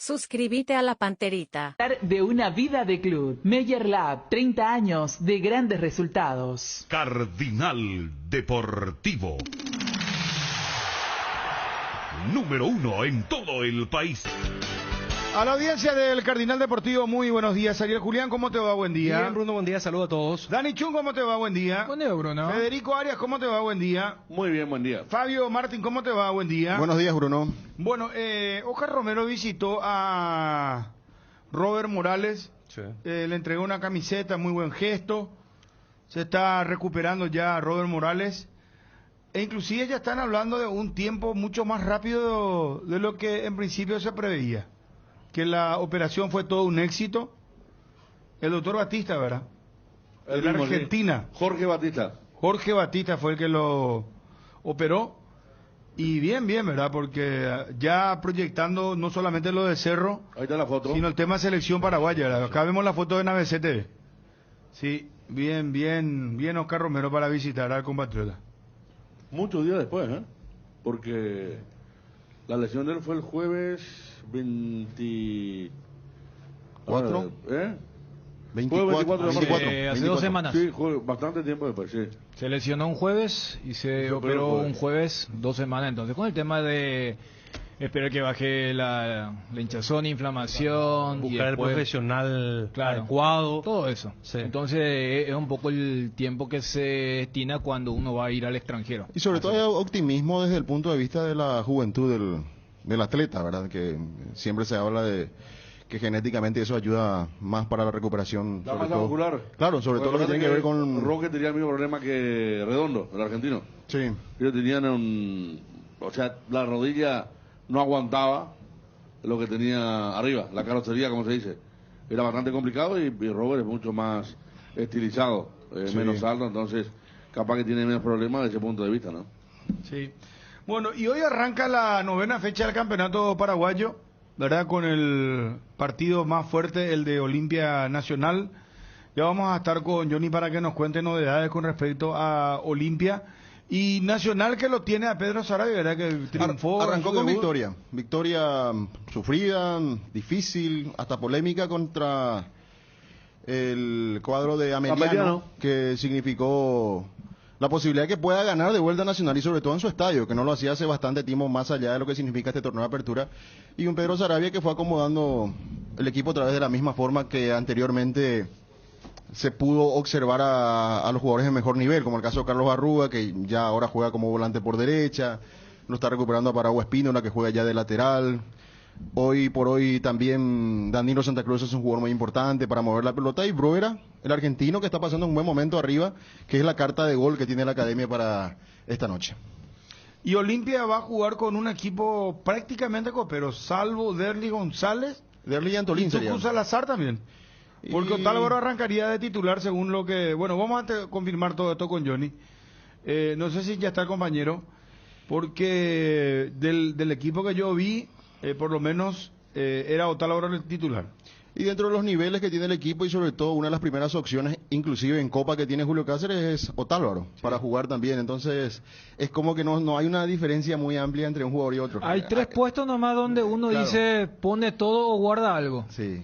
Suscríbete a la Panterita. De una vida de club. Meyer Lab, 30 años de grandes resultados. Cardinal Deportivo. Número 1 en todo el país. A la audiencia del Cardinal Deportivo, muy buenos días. Ariel Julián, ¿cómo te va? Buen día. Bien, Bruno, buen día, saludos a todos. Dani Chun, ¿cómo te va? Buen día. Buen día, Bruno. Federico Arias, ¿cómo te va? Buen día. Muy bien, buen día. Fabio Martín, ¿cómo te va? Buen día. Buenos días, Bruno. Bueno, Oscar Romero visitó a Robert Morales. Sí. Le entregó una camiseta, muy buen gesto. Se está recuperando ya Robert Morales. E inclusive ya están hablando de un tiempo mucho más rápido de lo que en principio se preveía. Que la operación fue todo un éxito. El doctor Batista, ¿verdad? De la Argentina. Sí. Jorge Batista fue el que lo operó. Y bien, ¿verdad? Porque ya proyectando no solamente lo de Cerro, ahí está la foto, sino el tema selección paraguaya, ¿verdad? Acá vemos la foto de NBC TV. Sí, bien Oscar Romero para visitar al compatriota. Muchos días después, porque la lesión de él fue el jueves 24. 24 de marzo. Hace 2 semanas. Sí, bastante tiempo después, sí. Se lesionó un jueves y se operó un jueves, 2 semanas. Entonces, con el tema de esperar que baje la hinchazón, inflamación. Buscar y después, el profesional claro, adecuado. Todo eso. Sí. Entonces, es un poco el tiempo que se destina cuando uno va a ir al extranjero. Y sobre todo hay optimismo desde el punto de vista de la juventud del atleta, ¿verdad? Que siempre se habla de que genéticamente eso ayuda más para la recuperación. La masa muscular. Claro, sobre todo lo que tiene que ver con... Roque tenía el mismo problema que Redondo, el argentino. Sí. Ellos tenían o sea, la rodilla no aguantaba lo que tenía arriba, la carrocería, como se dice. Era bastante complicado y Robert es mucho más estilizado, sí, menos alto, entonces capaz que tiene menos problemas desde ese punto de vista, ¿no? Sí. Bueno, y hoy arranca la 9ª fecha del campeonato paraguayo, ¿verdad? Con el partido más fuerte, el de Olimpia Nacional. Ya vamos a estar con Johnny para que nos cuente novedades con respecto a Olimpia. Y Nacional, que lo tiene a Pedro Sarabia, ¿verdad? Que triunfó. Arrancó con victoria. Victoria sufrida, difícil, hasta polémica contra el cuadro de Ameliano, que significó la posibilidad que pueda ganar de vuelta Nacional y sobre todo en su estadio, que no lo hacía hace bastante tiempo, más allá de lo que significa este torneo de apertura. Y un Pedro Sarabia que fue acomodando el equipo a través de la misma forma que anteriormente se pudo observar a los jugadores de mejor nivel, como el caso de Carlos Arruga, que ya ahora juega como volante por derecha, lo está recuperando a Paragua Espínola, que juega ya de lateral. Hoy por hoy también Danilo Santa Cruz es un jugador muy importante para mover la pelota, y Bruera, el argentino, que está pasando un buen momento arriba, que es la carta de gol que tiene la academia para esta noche. Y Olimpia va a jugar con un equipo prácticamente copero, salvo Derly González. Derly y Antolín sería. Y Tucu Salazar también. Porque Otálvaro arrancaría de titular según lo que... Bueno, vamos a confirmar todo esto con Johnny. No sé si ya está el compañero, porque del equipo que yo vi, por lo menos era Otálvaro el titular. Y dentro de los niveles que tiene el equipo y sobre todo una de las primeras opciones, inclusive en Copa, que tiene Julio Cáceres, es Otálvaro, sí, para jugar también. Entonces es como que no hay una diferencia muy amplia entre un jugador y otro. Hay 3 puestos nomás donde uno dice pone todo o guarda algo. Sí.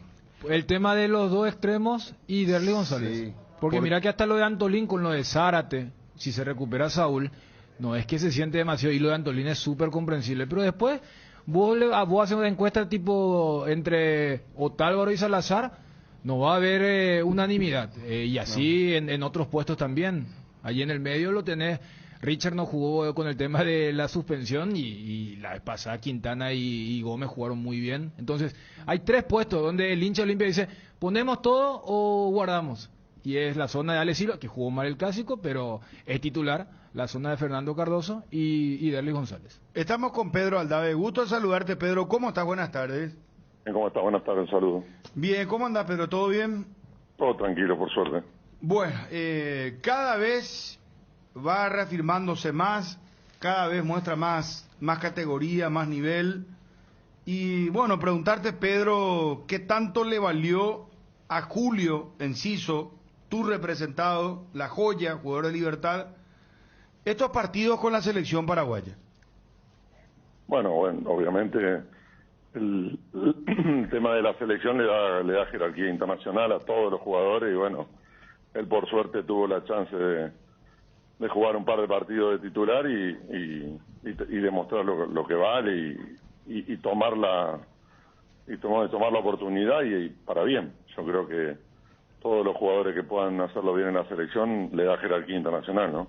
El tema de los 2 extremos y Derly González. Sí. Porque mira que hasta lo de Antolín con lo de Zárate, si se recupera Saúl, no es que se siente demasiado, y lo de Antolín es súper comprensible. Pero después vos haces una encuesta tipo entre Otálvaro y Salazar, no va a haber unanimidad. Y así en otros puestos también. Allí en el medio lo tenés. Richard no jugó con el tema de la suspensión y la vez pasada Quintana y Gómez jugaron muy bien. Entonces, hay 3 puestos donde el hincha Olimpia dice, ¿ponemos todo o guardamos? Y es la zona de Ale Silva, que jugó mal el clásico, pero es titular, la zona de Fernando Cardoso y Derly González. Estamos con Pedro Aldave. Gusto saludarte, Pedro. ¿Cómo estás? Buenas tardes. ¿Cómo estás? Buenas tardes, un saludo. Bien, ¿cómo andás, Pedro? ¿Todo bien? Todo tranquilo, por suerte. Bueno, cada vez va reafirmándose más, cada vez muestra más categoría, más nivel. Y bueno, preguntarte, Pedro, ¿qué tanto le valió a Julio Enciso, tu representado, la joya, jugador de Libertad, estos partidos con la selección paraguaya? Bueno, obviamente tema de la selección le da jerarquía internacional a todos los jugadores y bueno, él por suerte tuvo la chance de jugar un par de partidos de titular y demostrar lo que vale y tomar la oportunidad y para bien. Yo creo que todos los jugadores que puedan hacerlo bien en la selección le da jerarquía internacional, ¿no?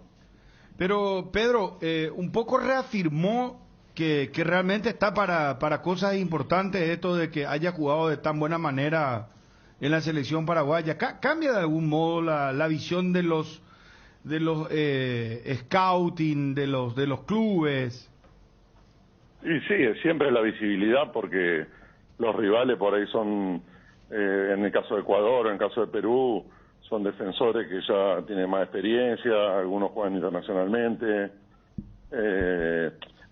Pero Pedro, un poco reafirmó que realmente está para cosas importantes esto de que haya jugado de tan buena manera en la selección paraguaya. ¿Cambia de algún modo la visión de los scouting, de los clubes? Y sí, siempre la visibilidad porque los rivales por ahí son, en el caso de Ecuador, en el caso de Perú, son defensores que ya tienen más experiencia, algunos juegan internacionalmente,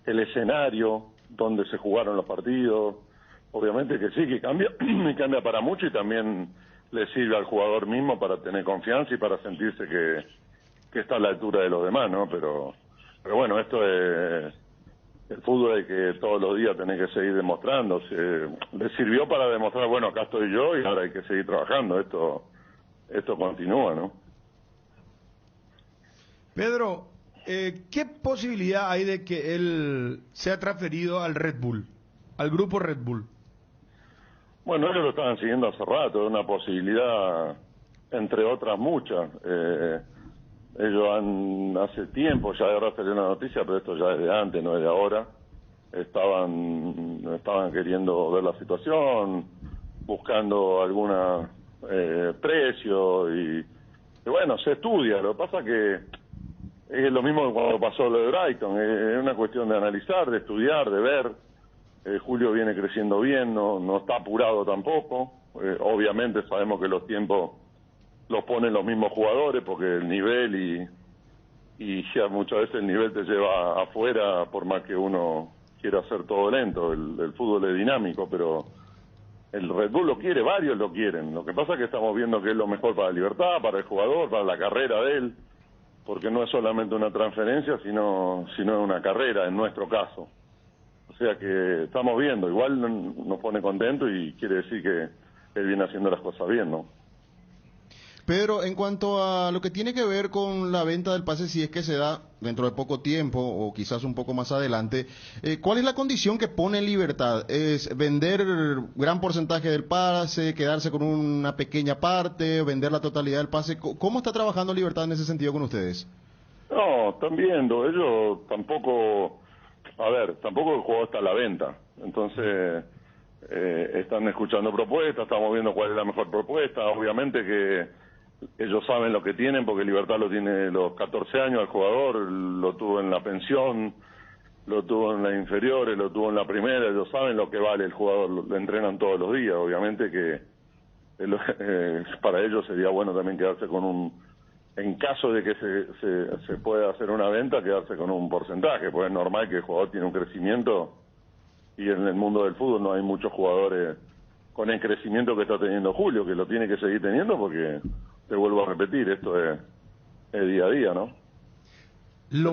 el escenario donde se jugaron los partidos, obviamente que sí, que cambia, y cambia para mucho y también le sirve al jugador mismo para tener confianza y para sentirse que está a la altura de los demás, ¿no? Pero bueno, esto es el fútbol, hay que todos los días tener que seguir demostrando. Le sirvió para demostrar, bueno, acá estoy yo y ahora hay que seguir trabajando. Esto continúa, ¿no? Pedro, ¿qué posibilidad hay de que él sea transferido al Red Bull, al grupo Red Bull? Bueno, ellos lo estaban siguiendo hace rato, es una posibilidad entre otras muchas. Ellos hace tiempo, ya ahora salió una noticia, pero esto ya es de antes, no es de ahora. Estaban queriendo ver la situación, buscando alguna precio y bueno, se estudia. Lo que pasa que es lo mismo que cuando pasó lo de Brighton, es una cuestión de analizar, de estudiar, de ver. Julio viene creciendo bien, no está apurado tampoco. Obviamente sabemos que los tiempos los ponen los mismos jugadores porque el nivel y ya muchas veces el nivel te lleva afuera por más que uno quiera hacer todo lento. El fútbol es dinámico, pero el Red Bull lo quiere, varios lo quieren. Lo que pasa es que estamos viendo que es lo mejor para la Libertad, para el jugador, para la carrera de él, porque no es solamente una transferencia, sino es una carrera en nuestro caso. O sea que estamos viendo, igual nos pone contento y quiere decir que él viene haciendo las cosas bien, ¿no? Pedro, en cuanto a lo que tiene que ver con la venta del pase, si es que se da dentro de poco tiempo o quizás un poco más adelante, ¿cuál es la condición que pone Libertad? ¿Es vender gran porcentaje del pase, quedarse con una pequeña parte, vender la totalidad del pase? ¿Cómo está trabajando Libertad en ese sentido con ustedes? No, están viendo, ellos tampoco el juego está a la venta, entonces están escuchando propuestas, estamos viendo cuál es la mejor propuesta, obviamente que ellos saben lo que tienen porque Libertad lo tiene los 14 años, el jugador lo tuvo en la pensión, lo tuvo en las inferiores, lo tuvo en la primera, ellos saben lo que vale el jugador, lo entrenan todos los días, obviamente que para ellos sería bueno también quedarse con en caso de que se pueda hacer una venta, quedarse con un porcentaje, pues es normal que el jugador tiene un crecimiento y en el mundo del fútbol no hay muchos jugadores con el crecimiento que está teniendo Julio, que lo tiene que seguir teniendo porque, te vuelvo a repetir, esto es día a día, ¿no? Lo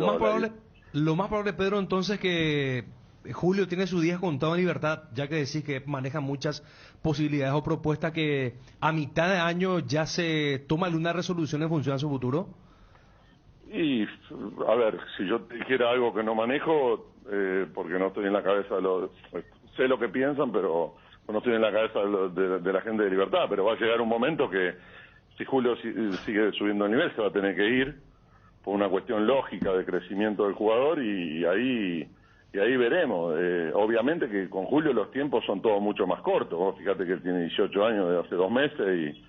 más probable, Pedro, entonces que Julio tiene sus días contados en Libertad, ya que decís que maneja muchas posibilidades o propuestas, que a mitad de año ya se toma alguna resolución en función a su futuro. Y, a ver, si yo te dijera algo que no manejo, porque no estoy en la cabeza sé lo que piensan, pero no estoy en la cabeza de la gente de Libertad, pero va a llegar un momento que si Julio sigue subiendo el nivel se va a tener que ir por una cuestión lógica de crecimiento del jugador y ahí veremos. Obviamente que con Julio los tiempos son todos mucho más cortos. Vos fíjate que él tiene 18 años de hace 2 meses y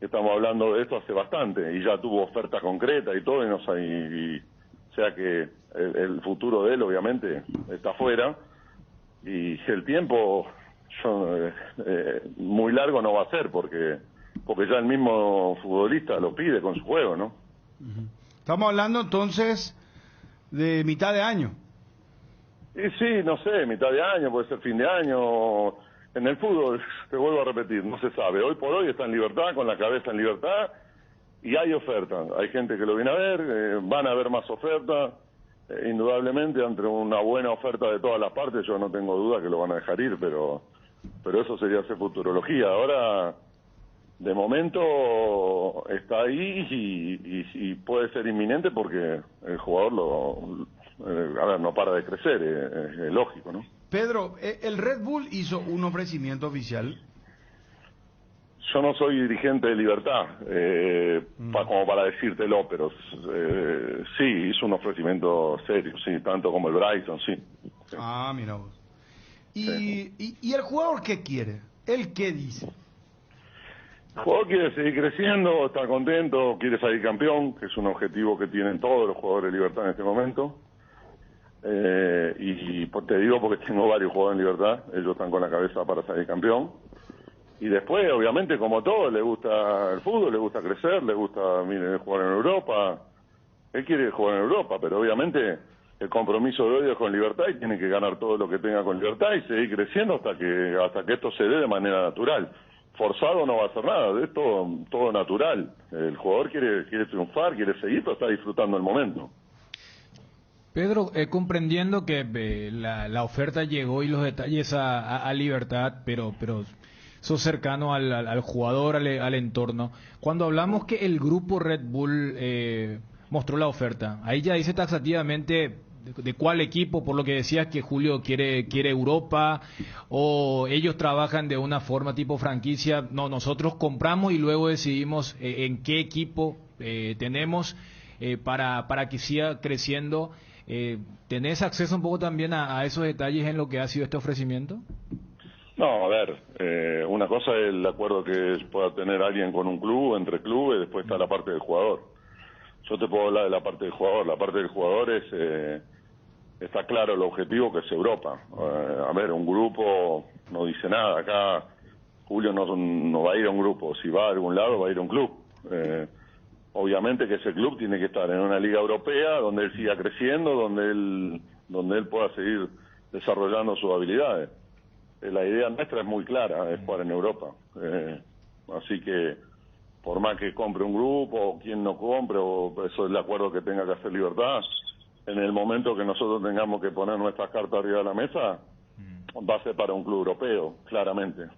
estamos hablando de esto hace bastante y ya tuvo oferta concreta y todo, o sea que el futuro de él obviamente está afuera y el tiempo muy largo no va a ser porque ya el mismo futbolista lo pide con su juego, ¿no? Estamos hablando entonces de mitad de año. Y sí, no sé, mitad de año, puede ser fin de año. En el fútbol, te vuelvo a repetir, no se sabe. Hoy por hoy está en Libertad, con la cabeza en Libertad, y hay ofertas. Hay gente que lo viene a ver, van a haber más ofertas. Indudablemente, ante una buena oferta de todas las partes, yo no tengo duda que lo van a dejar ir, pero pero eso sería hacer futurología. Ahora, de momento, está ahí y puede ser inminente porque el jugador a ver, no para de crecer, es lógico, ¿no? Pedro, el Red Bull hizo un ofrecimiento oficial. Yo no soy dirigente de Libertad, como para decírtelo, pero sí, hizo un ofrecimiento serio, sí, tanto como el Brighton, sí. Ah, mira vos. ¿Y el jugador qué quiere? ¿Él qué dice? El jugador quiere seguir creciendo, está contento, quiere salir campeón, que es un objetivo que tienen todos los jugadores de Libertad en este momento. Te digo porque tengo varios jugadores en Libertad, ellos están con la cabeza para salir campeón. Y después, obviamente, como todo, le gusta el fútbol, le gusta crecer, le gusta jugar en Europa. Él quiere jugar en Europa, pero obviamente el compromiso de hoy es con Libertad y tiene que ganar todo lo que tenga con Libertad y seguir creciendo hasta que esto se dé de manera natural. Forzado no va a hacer nada, es todo natural. El jugador quiere triunfar, quiere seguir, pero está disfrutando el momento. Pedro, comprendiendo que la oferta llegó y los detalles a Libertad, pero sos cercano al jugador, al entorno. Cuando hablamos que el grupo Red Bull mostró la oferta, ahí ya dice taxativamente de cuál equipo, por lo que decías que Julio quiere Europa, o ellos trabajan de una forma tipo franquicia. No, nosotros compramos y luego decidimos en qué equipo tenemos para que siga creciendo. ¿Tenés acceso un poco también a esos detalles en lo que ha sido este ofrecimiento? No, a ver, una cosa es el acuerdo que pueda tener alguien con un club, entre clubes, después está la parte del jugador. Yo te puedo hablar de la parte del jugador. La parte del jugador está claro el objetivo, que es Europa. A ver, un grupo no dice nada. Acá Julio no va a ir a un grupo. Si va a algún lado, va a ir a un club. Obviamente que ese club tiene que estar en una liga europea donde él siga creciendo, donde él pueda seguir desarrollando sus habilidades. La idea nuestra es muy clara, es jugar en Europa. Así que, por más que compre un grupo, o quien no compre, o eso es el acuerdo que tenga que hacer Libertad, en el momento que nosotros tengamos que poner nuestras cartas arriba de la mesa, va a ser para un club europeo, claramente.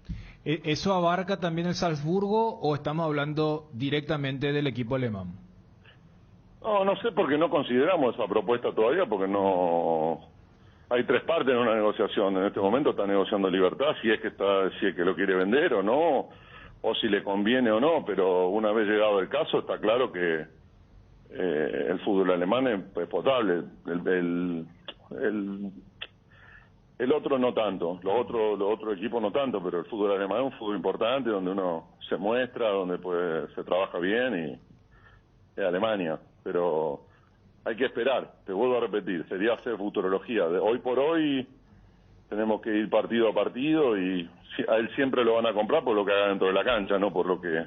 ¿Eso abarca también el Salzburgo o estamos hablando directamente del equipo alemán? No sé, porque no consideramos esa propuesta todavía, porque no... Hay tres partes en una negociación. En este momento está negociando Libertad, si es que lo quiere vender o no, o si le conviene o no, pero una vez llegado el caso está claro que el fútbol alemán es potable. El otro no tanto, los otros equipos no tanto, pero el fútbol alemán es un fútbol importante donde uno se muestra, donde se trabaja bien y es Alemania, pero hay que esperar, te vuelvo a repetir, sería hacer futurología. De hoy por hoy tenemos que ir partido a partido y a él siempre lo van a comprar por lo que haga dentro de la cancha, no por lo que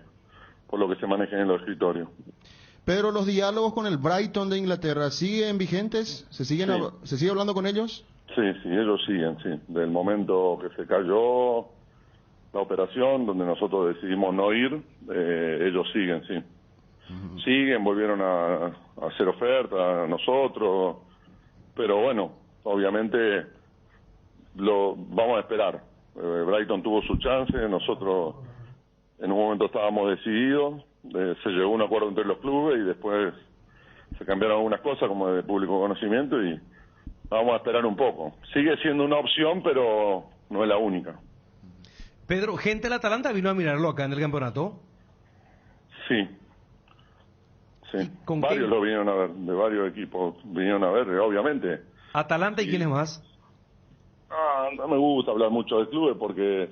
se maneje en los escritorios. Pedro, ¿los diálogos con el Brighton de Inglaterra siguen vigentes? ¿Se sigue hablando con ellos? Sí, ellos siguen, sí. Del momento que se cayó la operación, donde nosotros decidimos no ir, ellos siguen, sí. Siguen, volvieron a hacer ofertas a nosotros, pero bueno, obviamente lo vamos a esperar. Brighton tuvo su chance, nosotros en un momento estábamos decididos, se llegó a un acuerdo entre los clubes y después se cambiaron algunas cosas como de público conocimiento y vamos a esperar un poco. Sigue siendo una opción, pero no es la única. Pedro, ¿gente del Atalanta vino a mirarlo acá en el campeonato? Sí. Varios lo vinieron a ver, de varios equipos vinieron a ver, obviamente. ¿Atalanta y quiénes más? No me gusta hablar mucho de clubes porque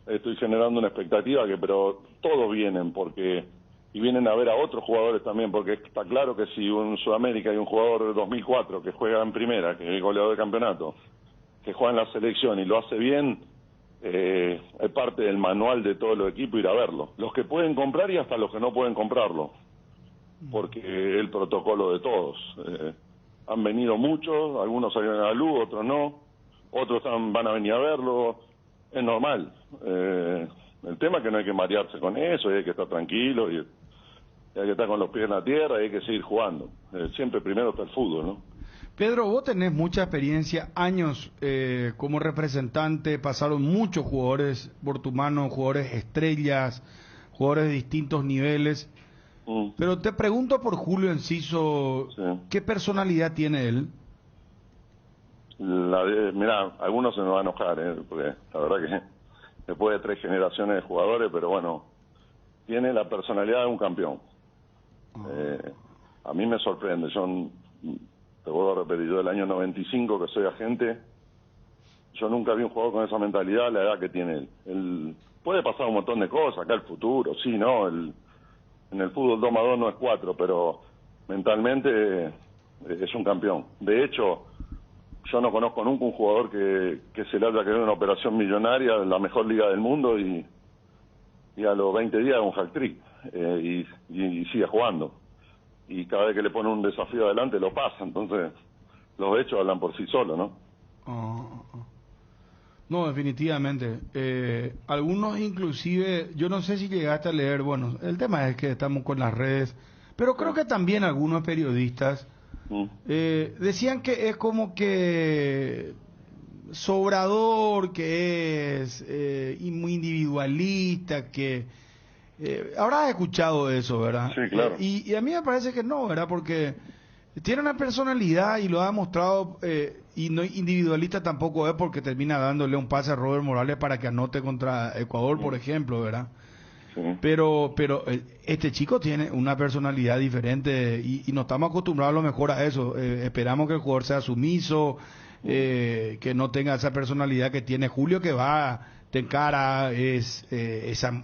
estoy generando una expectativa pero todos vienen y vienen a ver a otros jugadores también, porque está claro que si en Sudamérica hay un jugador de 2004 que juega en primera, que es goleador de campeonato, que juega en la selección y lo hace bien, es parte del manual de todos los equipos ir a verlo. Los que pueden comprar y hasta los que no pueden comprarlo, porque es el protocolo de todos. Han venido muchos, algunos salieron a la luz, otros no, otros van a venir a verlo, es normal. El tema es que no hay que marearse con eso, y hay que estar tranquilo, y hay que estar con los pies en la tierra, y hay que seguir jugando. Siempre primero está el fútbol, ¿no? Pedro, vos tenés mucha experiencia, años como representante, pasaron muchos jugadores por tu mano, jugadores estrellas, jugadores de distintos niveles. Pero te pregunto por Julio Enciso, sí. ¿Qué personalidad tiene él? Mirá, algunos se nos van a enojar, porque la verdad que después de 3 generaciones de jugadores, pero bueno, tiene la personalidad de un campeón. A mí me sorprende, te vuelvo a repetir, yo del año 95 que soy agente, yo nunca vi un jugador con esa mentalidad a la edad que tiene él. Puede pasar un montón de cosas, acá el futuro, sí, ¿no? En el fútbol 2+2 no es 4, pero mentalmente es un campeón. De hecho, yo no conozco nunca un jugador que se le haya quedado una operación millonaria en la mejor liga del mundo y a los 20 días un hat-trick y sigue jugando. Y cada vez que le pone un desafío adelante lo pasa, entonces los hechos hablan por sí solos, ¿no? No, definitivamente. Algunos inclusive, yo no sé si llegaste a leer, bueno, el tema es que estamos con las redes, pero creo que también algunos periodistas decían que es como que sobrador, que es muy individualista, que habrás escuchado eso, ¿verdad? Sí, claro. Y a mí me parece que no, ¿verdad? Porque tiene una personalidad y lo ha demostrado, y no individualista tampoco es, porque termina dándole un pase a Robert Morales para que anote contra Ecuador, por ejemplo, ¿verdad? Sí. Pero este chico tiene una personalidad diferente y no estamos acostumbrados a lo mejor a eso. Esperamos que el jugador sea sumiso, que no tenga esa personalidad que tiene Julio, que va, te encara, es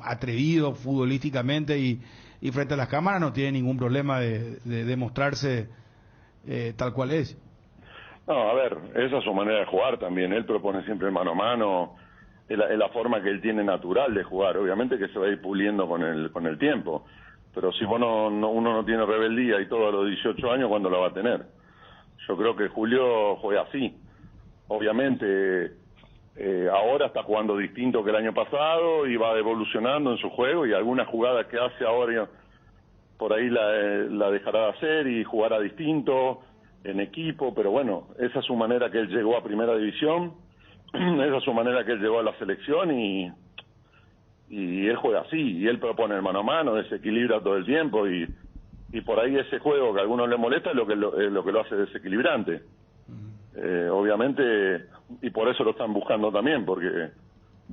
atrevido futbolísticamente y frente a las cámaras no tiene ningún problema de demostrarse tal cual es. No, a ver, esa es su manera de jugar también. Él propone siempre mano a mano. Es la forma que él tiene natural de jugar. Obviamente que se va a ir puliendo con el tiempo. Pero si uno no tiene rebeldía y todo a los 18 años, ¿cuándo lo va a tener? Yo creo que Julio juega así. Obviamente, ahora está jugando distinto que el año pasado y va evolucionando en su juego, y algunas jugadas que hace ahora por ahí la dejará de hacer y jugará distinto en equipo, pero bueno, esa es su manera que él llegó a Primera División, esa es su manera que él llegó a la selección y él juega así, y él propone el mano a mano, desequilibra todo el tiempo y por ahí ese juego que a algunos le molesta es lo que lo hace desequilibrante. Obviamente, y por eso lo están buscando también, porque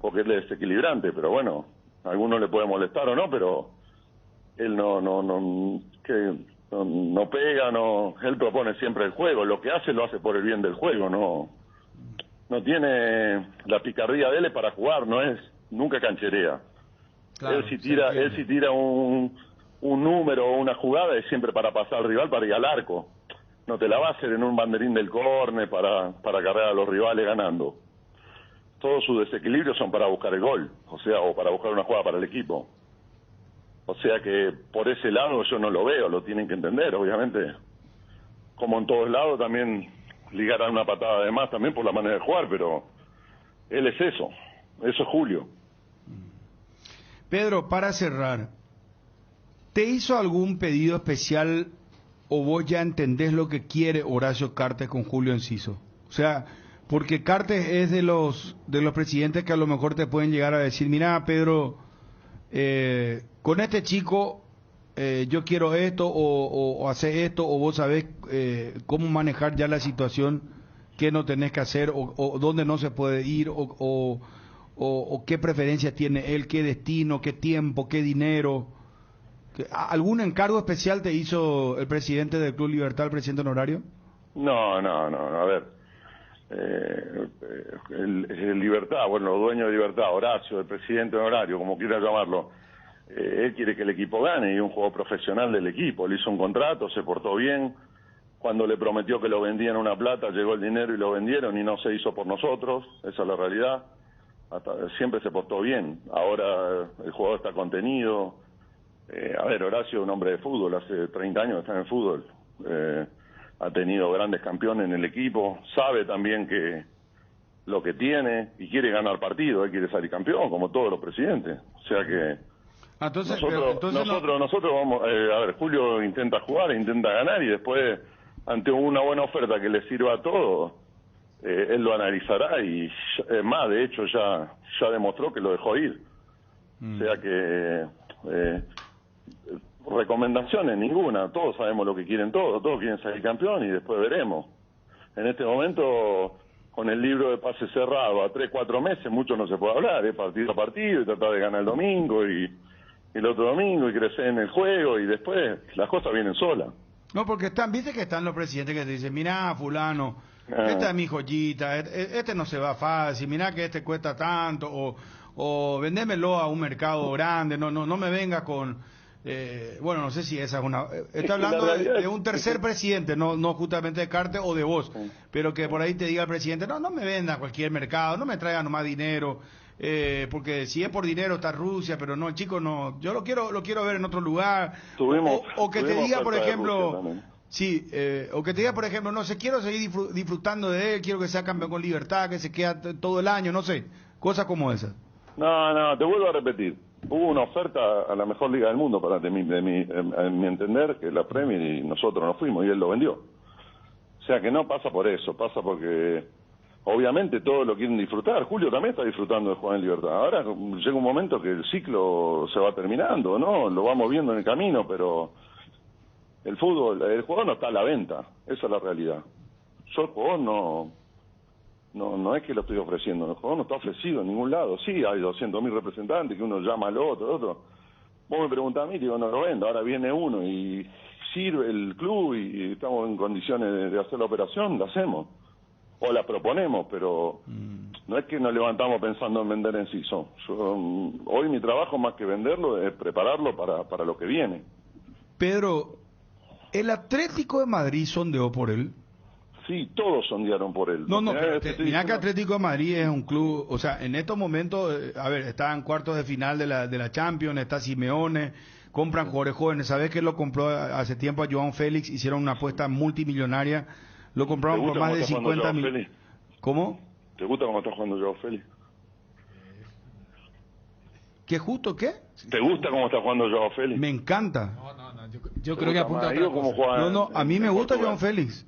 es desequilibrante, pero bueno, a algunos le puede molestar o no, pero él no pega, él propone siempre el juego, lo que hace lo hace por el bien del juego, no tiene la picardía de él para jugar, nunca cancherea. Claro, él si tira un número o una jugada es siempre para pasar al rival, para ir al arco. No te la va a hacer en un banderín del córner para cargar a los rivales ganando. Todos sus desequilibrios son para buscar el gol, o para buscar una jugada para el equipo. O sea que por ese lado yo no lo veo, lo tienen que entender, obviamente. Como en todos lados también ligarán una patada de más también por la manera de jugar, pero él es eso es Julio. Pedro, para cerrar, ¿te hizo algún pedido especial o vos ya entendés lo que quiere Horacio Cartes con Julio Enciso? O sea, porque Cartes es de los presidentes que a lo mejor te pueden llegar a decir, mira, Pedro, con este chico yo quiero esto o hacer esto, o vos sabés cómo manejar ya la situación, qué no tenés que hacer o dónde no se puede ir o qué preferencias tiene él, qué destino, qué tiempo, qué dinero. ¿Algún encargo especial te hizo el presidente del Club Libertad, el presidente honorario? No, a ver, el Libertad, bueno, dueño de Libertad, Horacio, el presidente honorario, como quiera llamarlo, él quiere que el equipo gane y es un juego profesional del equipo. Le hizo un contrato, se portó bien. Cuando le prometió que lo vendían una plata, llegó el dinero y lo vendieron y no se hizo por nosotros. Esa es la realidad. Siempre se portó bien. Ahora el jugador está contenido. A ver, Horacio es un hombre de fútbol, hace 30 años está en el fútbol. Ha tenido grandes campeones en el equipo. Sabe también que lo que tiene y quiere ganar partido. Él quiere salir campeón, como todos los presidentes. O sea que nosotros vamos, a ver, Julio intenta jugar, intenta ganar y después ante una buena oferta que le sirva a todos, él lo analizará y más, de hecho ya demostró que lo dejó ir. O sea que recomendaciones ninguna, todos sabemos lo que quieren todos quieren salir campeón y después veremos. En este momento, con el libro de pase cerrado a 3-4 meses, mucho no se puede hablar, partido a partido, y tratar de ganar el domingo y el otro domingo y crecer en el juego, y después las cosas vienen solas. No, porque viste que están los presidentes que te dicen, mirá, fulano, esta es mi joyita, este no se va fácil, mirá que este cuesta tanto, o vendémelo a un mercado grande, no me venga con... bueno, no sé si esa es una... Está hablando de un tercer presidente, no justamente de Carter o de vos, pero que por ahí te diga el presidente, no me venda a cualquier mercado, no me traiga nomás dinero, porque si es por dinero está Rusia, pero no, chico, no, yo lo quiero ver en otro lugar. O que te diga, por ejemplo... Sí, o que te diga, por ejemplo, no sé, quiero seguir disfrutando de él, quiero que sea campeón con Libertad, que se queda todo el año, no sé, cosas como esas. No, te vuelvo a repetir. Hubo una oferta a la mejor liga del mundo, en mi entender, que la Premier, y nosotros nos fuimos y él lo vendió. O sea que no pasa por eso, pasa porque obviamente todos lo quieren disfrutar. Julio también está disfrutando de jugar en Libertad. Ahora llega un momento que el ciclo se va terminando, ¿no? Lo vamos viendo en el camino, pero el jugador no está a la venta, esa es la realidad. Yo el jugador no es que lo estoy ofreciendo, el jugador no está ofrecido en ningún lado. Sí, hay 200.000 representantes que uno llama al otro. Vos me preguntás a mí, digo, no lo vendo. Ahora viene uno y sirve el club y estamos en condiciones de hacer la operación, la hacemos. O la proponemos, pero no es que nos levantamos pensando en vender en sí. Hoy mi trabajo, más que venderlo, es prepararlo para lo que viene. Pedro, ¿el Atlético de Madrid sondeó por él? Sí, todos sondearon por él. Mirá que Atlético de Madrid es un club, o sea, en estos momentos, está en cuartos de final de la Champions, está Simeone, compran jugadores jóvenes. ¿Sabés que lo compró hace tiempo a Joao Félix? Hicieron una apuesta multimillonaria, lo compraron por más de 50 millones. ¿Cómo? ¿Te gusta cómo está jugando Joao Félix? ¿Qué justo qué? ¿Te gusta cómo está jugando Joao Félix? Me encanta. Yo creo que apunta a otra cosa. A mí me gusta Joao Félix.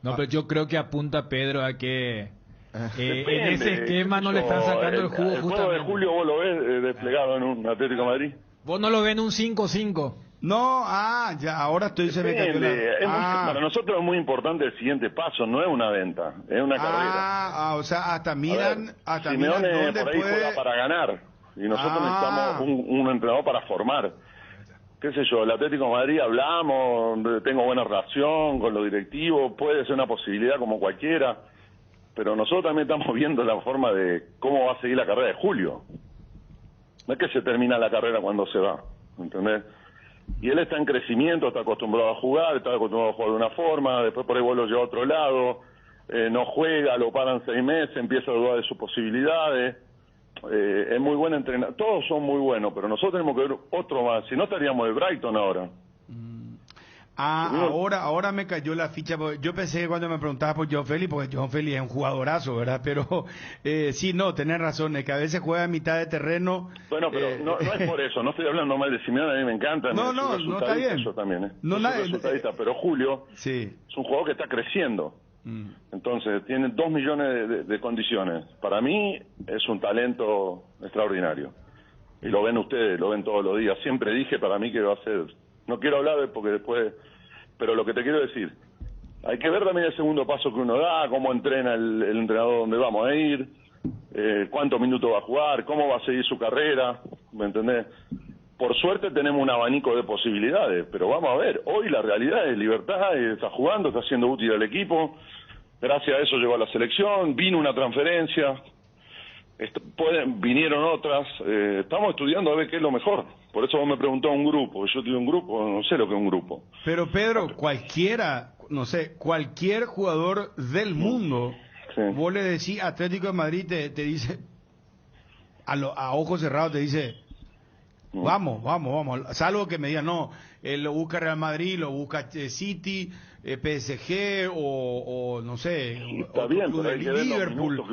No, pero yo creo que apunta Pedro a que en ese esquema no le están sacando el jugo. El juego de Julio vos lo ves desplegado en un Atlético de Madrid. Vos no lo ves en un 5-5. No, ya, ahora se me cayó para nosotros es muy importante el siguiente paso, no es una venta, es una carrera. O sea, hasta miran Simeone dónde por ahí juega para ganar y nosotros necesitamos un entrenador para formar. Qué sé yo, el Atlético de Madrid hablamos, tengo buena relación con los directivos, puede ser una posibilidad como cualquiera, pero nosotros también estamos viendo la forma de cómo va a seguir la carrera de Julio. No es que se termina la carrera cuando se va, ¿entendés? Y él está en crecimiento, está acostumbrado a jugar, está acostumbrado a jugar de una forma, después por ahí vos lo lleva a otro lado, no juega, lo paran 6 meses, empieza a dudar de sus posibilidades. Es muy buen entrenador, todos son muy buenos, pero nosotros tenemos que ver otro más, si no estaríamos de Brighton ahora. Ahora me cayó la ficha. Yo pensé que cuando me preguntabas por Joao Félix, porque Joao Félix es un jugadorazo, ¿verdad? Pero sí, no, tenés razón, es que a veces juega en mitad de terreno. Bueno, pero no es por eso, no estoy hablando mal de Simeone, a mí me encanta. No está bien. Yo también, No, pero Julio sí. Es un jugador que está creciendo. Entonces tiene 2 millones de condiciones. Para mí es un talento extraordinario y lo ven ustedes, lo ven todos los días. Siempre dije para mí que va a ser, no quiero hablar porque después, pero lo que te quiero decir, hay que ver también el segundo paso que uno da, cómo entrena el entrenador, dónde vamos a ir, cuántos minutos va a jugar, cómo va a seguir su carrera, ¿me entendés? Por suerte tenemos un abanico de posibilidades, pero vamos a ver, hoy la realidad es Libertad, está jugando, está siendo útil al equipo, gracias a eso llegó a la selección, vino una transferencia, vinieron otras, estamos estudiando a ver qué es lo mejor, por eso vos me preguntó un grupo, yo tuve un grupo, no sé lo que es un grupo. Pero Pedro, cualquier jugador del mundo, sí. Vos le decís Atlético de Madrid, te dice, a ojos cerrados te dice... Vamos, salvo que me digan, no, lo busca Real Madrid, lo busca City, PSG o no sé, está bien, pero hay que ver Liverpool.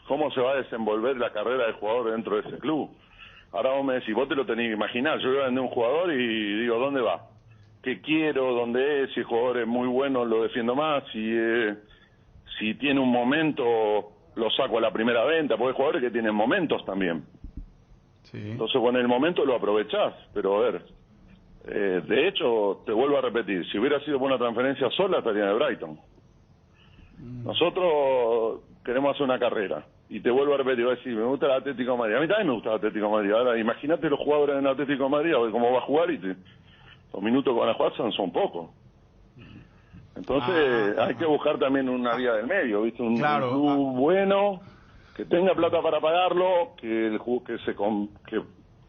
Cómo se va a desenvolver la carrera del jugador dentro de ese club. Ahora vos me decís, vos te lo tenés que imaginar, yo voy a vender un jugador y digo, ¿dónde va? qué quiero, dónde es, si el jugador es muy bueno lo defiendo más, si tiene un momento lo saco a la primera venta, porque hay jugadores que tienen momentos también. Sí. Entonces, bueno, en el momento lo aprovechás, pero a ver, de hecho, te vuelvo a repetir, si hubiera sido por una transferencia sola, estaría en el Brighton. Nosotros queremos hacer una carrera, y te vuelvo a repetir, voy a decir, me gusta el Atlético de Madrid, a mí también me gusta el Atlético de Madrid. Ahora, imagínate los jugadores en el Atlético de Madrid, a ver cómo va a jugar, y los minutos que van a jugar son pocos. Entonces, hay que buscar también una vía del medio, ¿viste? Un club bueno, que tenga plata para pagarlo, que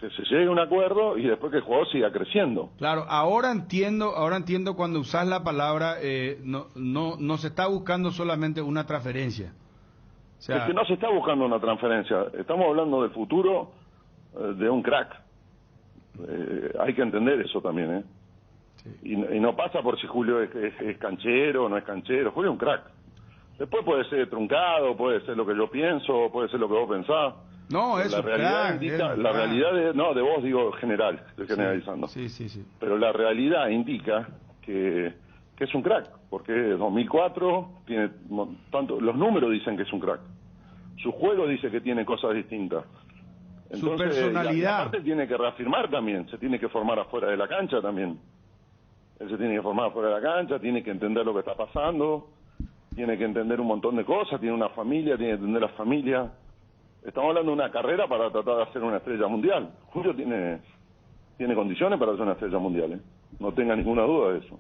se llegue a un acuerdo y después que el jugador siga creciendo. Claro, ahora entiendo cuando usás la palabra, no se está buscando solamente una transferencia. O sea, es que no se está buscando una transferencia, estamos hablando del futuro de un crack. Hay que entender eso también, ¿eh? Sí. Y no pasa por si Julio es canchero o no es canchero. Julio es un crack. Después puede ser truncado, puede ser lo que yo pienso, puede ser lo que vos pensás. No, eso la realidad crack, indica, la realidad de vos digo general, estoy generalizando. Sí. Pero la realidad indica que es un crack, porque 2004 tiene tanto, los números dicen que es un crack. Su juego dice que tiene cosas distintas. Entonces, su personalidad. Y aparte tiene que reafirmar también, se tiene que formar afuera de la cancha también. Él se tiene que formar afuera de la cancha, tiene que entender lo que está pasando, tiene que entender un montón de cosas, tiene una familia, tiene que entender la familia. Estamos hablando de una carrera para tratar de hacer una estrella mundial. Julio tiene condiciones para hacer una estrella mundial, ¿eh? No tenga ninguna duda de eso.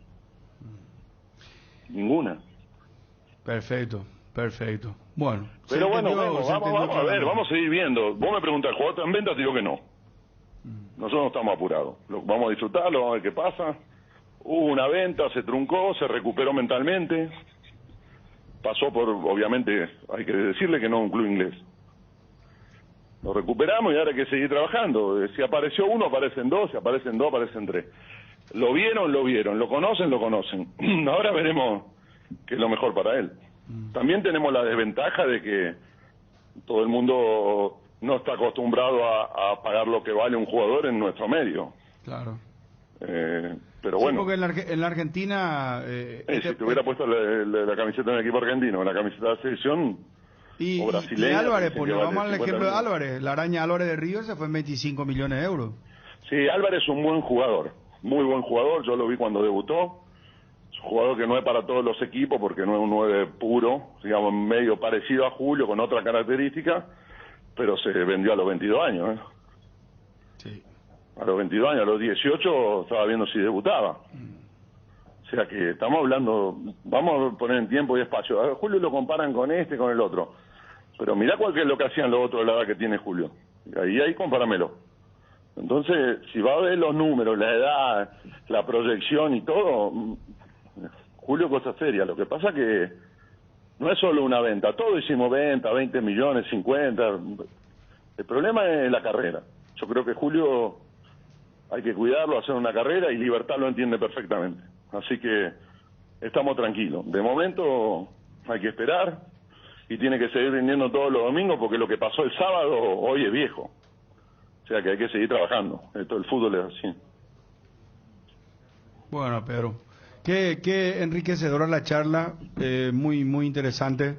Ninguna. Perfecto. Bueno. Pero bueno, vamos a ver, vamos a seguir viendo. Vos me preguntás, ¿jugador está en venta? Te digo que no. Nosotros no estamos apurados. Vamos a disfrutarlo, vamos a ver qué pasa. Hubo una venta, se truncó, se recuperó mentalmente. Pasó por, obviamente, hay que decirle que no un club inglés. Lo recuperamos y ahora hay que seguir trabajando. Si apareció uno, aparecen dos, si aparecen dos, aparecen tres. Lo vieron, lo conocen. Ahora veremos qué es lo mejor para él. También tenemos la desventaja de que todo el mundo no está acostumbrado a pagar lo que vale un jugador en nuestro medio. Claro. Pero bueno. Porque en la Argentina... si te hubiera puesto la camiseta del equipo argentino, la camiseta de la selección o brasileña... Y Álvarez, vamos al ejemplo de Álvarez. La araña Álvarez de River se fue en 25 millones de euros. Sí, Álvarez es un buen jugador, muy buen jugador. Yo lo vi cuando debutó. Es un jugador que no es para todos los equipos porque no es un 9 puro, digamos, medio parecido a Julio, con otra característica, pero se vendió a los 22 años, ¿eh? Sí. A los 22 años, a los 18 estaba viendo si debutaba. O sea que estamos hablando, vamos a poner en tiempo y espacio. A Julio lo comparan con con el otro. Pero mirá cuál es lo que hacían los otros a la edad que tiene Julio. Ahí compáramelo. Entonces, si va a ver los números, la edad, la proyección y todo, Julio cosa seria. Lo que pasa que no es solo una venta. Todos hicimos venta, 20 millones, 50. El problema es la carrera. Yo creo que Julio hay que cuidarlo, hacer una carrera, y Libertad lo entiende perfectamente. Así que estamos tranquilos. De momento hay que esperar y tiene que seguir rindiendo todos los domingos, porque lo que pasó el sábado hoy es viejo. O sea que hay que seguir trabajando. Esto, el fútbol es así. Bueno, Pedro, qué enriquecedora la charla, muy interesante.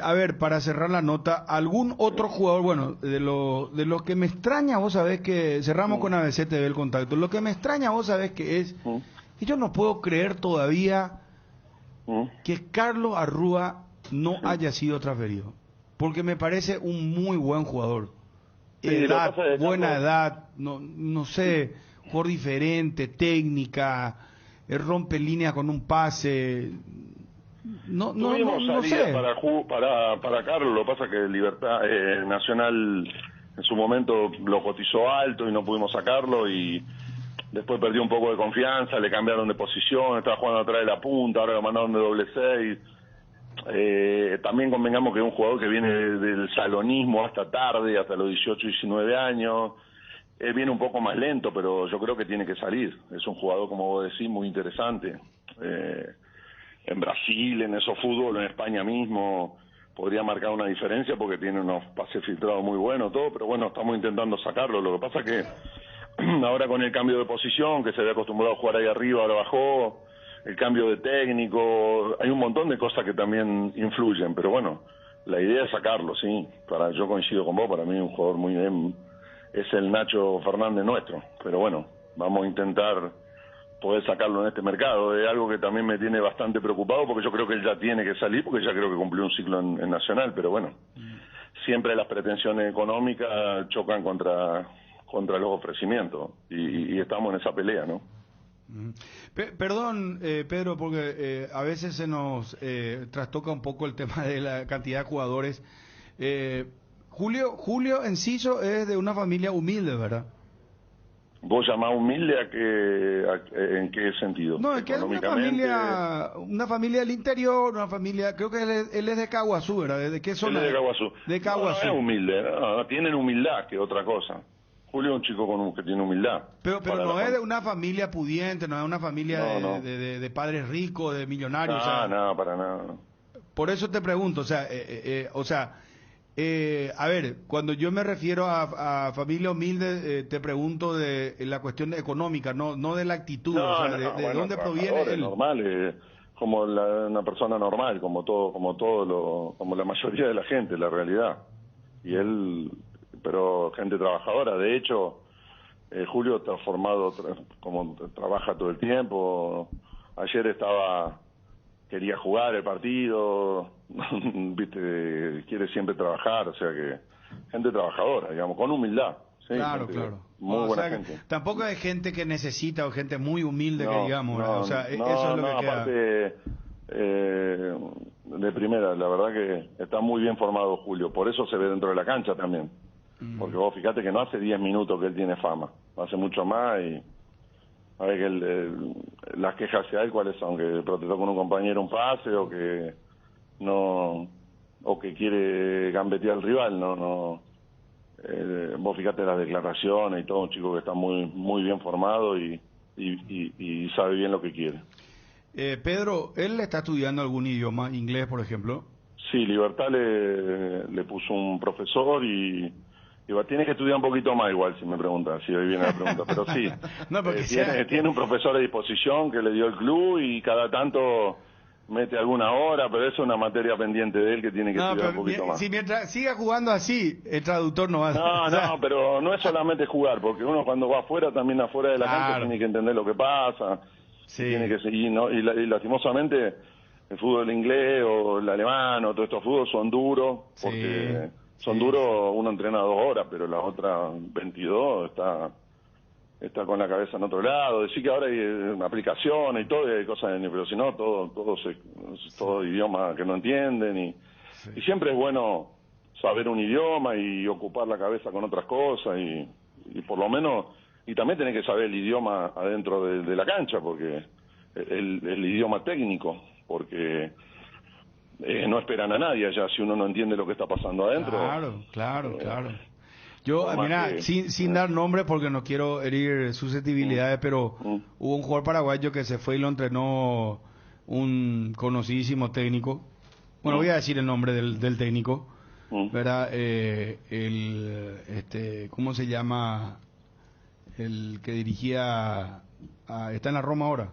A ver, para cerrar la nota, ¿algún otro jugador, bueno, de lo que me extraña, vos sabés que, cerramos con ABC TV el contacto, lo que me extraña, vos sabés que es, que yo no puedo creer todavía que Carlos Arrúa no haya sido transferido, porque me parece un muy buen jugador. Edad, buena edad, no sé, jugador diferente, técnica, rompe línea con un pase... No sé. Para Carlos, lo que pasa que Libertad Nacional en su momento lo cotizó alto y no pudimos sacarlo, y después perdió un poco de confianza, le cambiaron de posición, estaba jugando atrás de la punta, ahora lo mandaron de doble 6. También convengamos que es un jugador que viene del salonismo hasta tarde, hasta los 18, 19 años. Él viene un poco más lento, pero yo creo que tiene que salir. Es un jugador, como vos decís, muy interesante. En Brasil, en esos fútbol, en España mismo, podría marcar una diferencia porque tiene unos pases filtrados muy buenos, todo, pero bueno, estamos intentando sacarlo. Lo que pasa que ahora con el cambio de posición, que se había acostumbrado a jugar ahí arriba, ahora bajó, el cambio de técnico, hay un montón de cosas que también influyen, pero bueno, la idea es sacarlo, sí. Yo coincido con vos, para mí un jugador muy bien, es el Nacho Fernández nuestro, pero bueno, vamos a intentar poder sacarlo en este mercado. Es algo que también me tiene bastante preocupado, porque yo creo que él ya tiene que salir, porque ya creo que cumplió un ciclo en Nacional, pero bueno, siempre las pretensiones económicas chocan contra los ofrecimientos, y estamos en esa pelea, ¿no? Perdón, Pedro, porque a veces se nos trastoca un poco el tema de la cantidad de jugadores. Julio Enciso es de una familia humilde, ¿verdad? ¿Vos llamás humilde en qué sentido? No, es que es una familia del interior, una familia, creo que él es de Caguazú, ¿verdad? ¿De qué zona? Él es de Caguazú. De Caguazú. No es humilde, no, tienen humildad, que otra cosa. Julio es un chico que tiene humildad. Pero no es de una familia pudiente, no es una familia de padres ricos, de millonarios. No, para nada. Por eso te pregunto, a ver, cuando yo me refiero a familia humilde, te pregunto de la cuestión económica, no de la actitud, de dónde proviene él. Normal, como una persona normal, como la mayoría de la gente, la realidad. Y él, pero gente trabajadora. De hecho, Julio está formado, como trabaja todo el tiempo. Ayer quería jugar el partido, viste, quiere siempre trabajar, o sea que gente trabajadora, digamos, con humildad. Sí, claro. Muy buena gente. Tampoco hay gente que necesita o gente muy humilde que digamos, eso es lo que queda. Aparte, de primera, la verdad que está muy bien formado Julio, por eso se ve dentro de la cancha también. Porque vos fíjate que no hace 10 minutos que él tiene fama, hace mucho más. Y a ver que las quejas hacia él, ¿cuáles son? Que protestó con un compañero un pase, o que quiere gambetear al rival. Vos fíjate las declaraciones y todo, un chico que está muy muy bien formado y sabe bien lo que quiere. Pedro, ¿él está estudiando algún idioma, inglés por ejemplo? Sí, Libertad le puso un profesor y tiene que estudiar un poquito más igual, si me preguntan, si hoy viene la pregunta, pero sí. No, tiene un profesor a disposición que le dio el club, y cada tanto mete alguna hora, pero eso es una materia pendiente de él que tiene que estudiar un poquito más. Si mientras siga jugando así, el traductor no va a... No, pero no es solamente jugar, porque uno cuando va afuera, también afuera de la cancha, tiene que entender lo que pasa, tiene que seguir, ¿no? Y lastimosamente el fútbol inglés o el alemán o todos estos fútbol son duros, porque... Son duros, uno entrena 2 horas, pero la otra 22 está con la cabeza en otro lado. Decir que ahora hay aplicaciones y todo, y hay cosas, pero si no, todo idioma que no entienden. Y siempre es bueno saber un idioma y ocupar la cabeza con otras cosas, y por lo menos, y también tenés que saber el idioma adentro de la cancha, porque el idioma técnico, porque... no esperan a nadie allá si uno no entiende lo que está pasando adentro. Claro. Yo, mira, sin dar nombres porque no quiero herir susceptibilidades, pero hubo un jugador paraguayo que se fue y lo entrenó un conocidísimo técnico. Bueno, voy a decir el nombre del técnico, ¿verdad? ¿Cómo se llama? El que dirigía... está en la Roma ahora.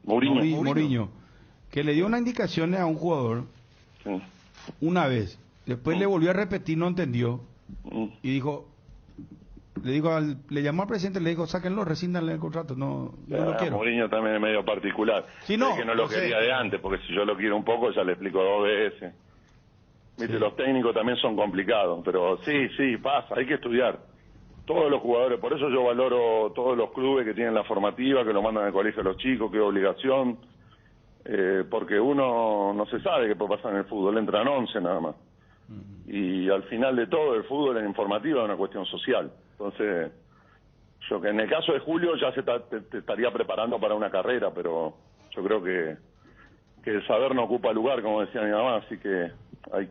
Mourinho. Que le dio unas indicaciones a un jugador una vez, después le volvió a repetir, no entendió, y le llamó al presidente y le dijo, sáquenlo, rescíndanle el contrato, no lo quiero. Mourinho también es medio particular, es que no lo quería de antes, porque si yo lo quiero un poco ya le explico 2 veces. Viste, los técnicos también son complicados, pero sí, pasa, hay que estudiar. Todos los jugadores, por eso yo valoro todos los clubes que tienen la formativa, que lo mandan al colegio a los chicos, que es obligación. Porque uno no se sabe qué puede pasar en el fútbol, entran 11 nada más. Y al final de todo, el fútbol en informativa es una cuestión social. Entonces, yo que en el caso de Julio ya te estaría preparando para una carrera, pero yo creo que el saber no ocupa lugar, como decía mi mamá, así que hay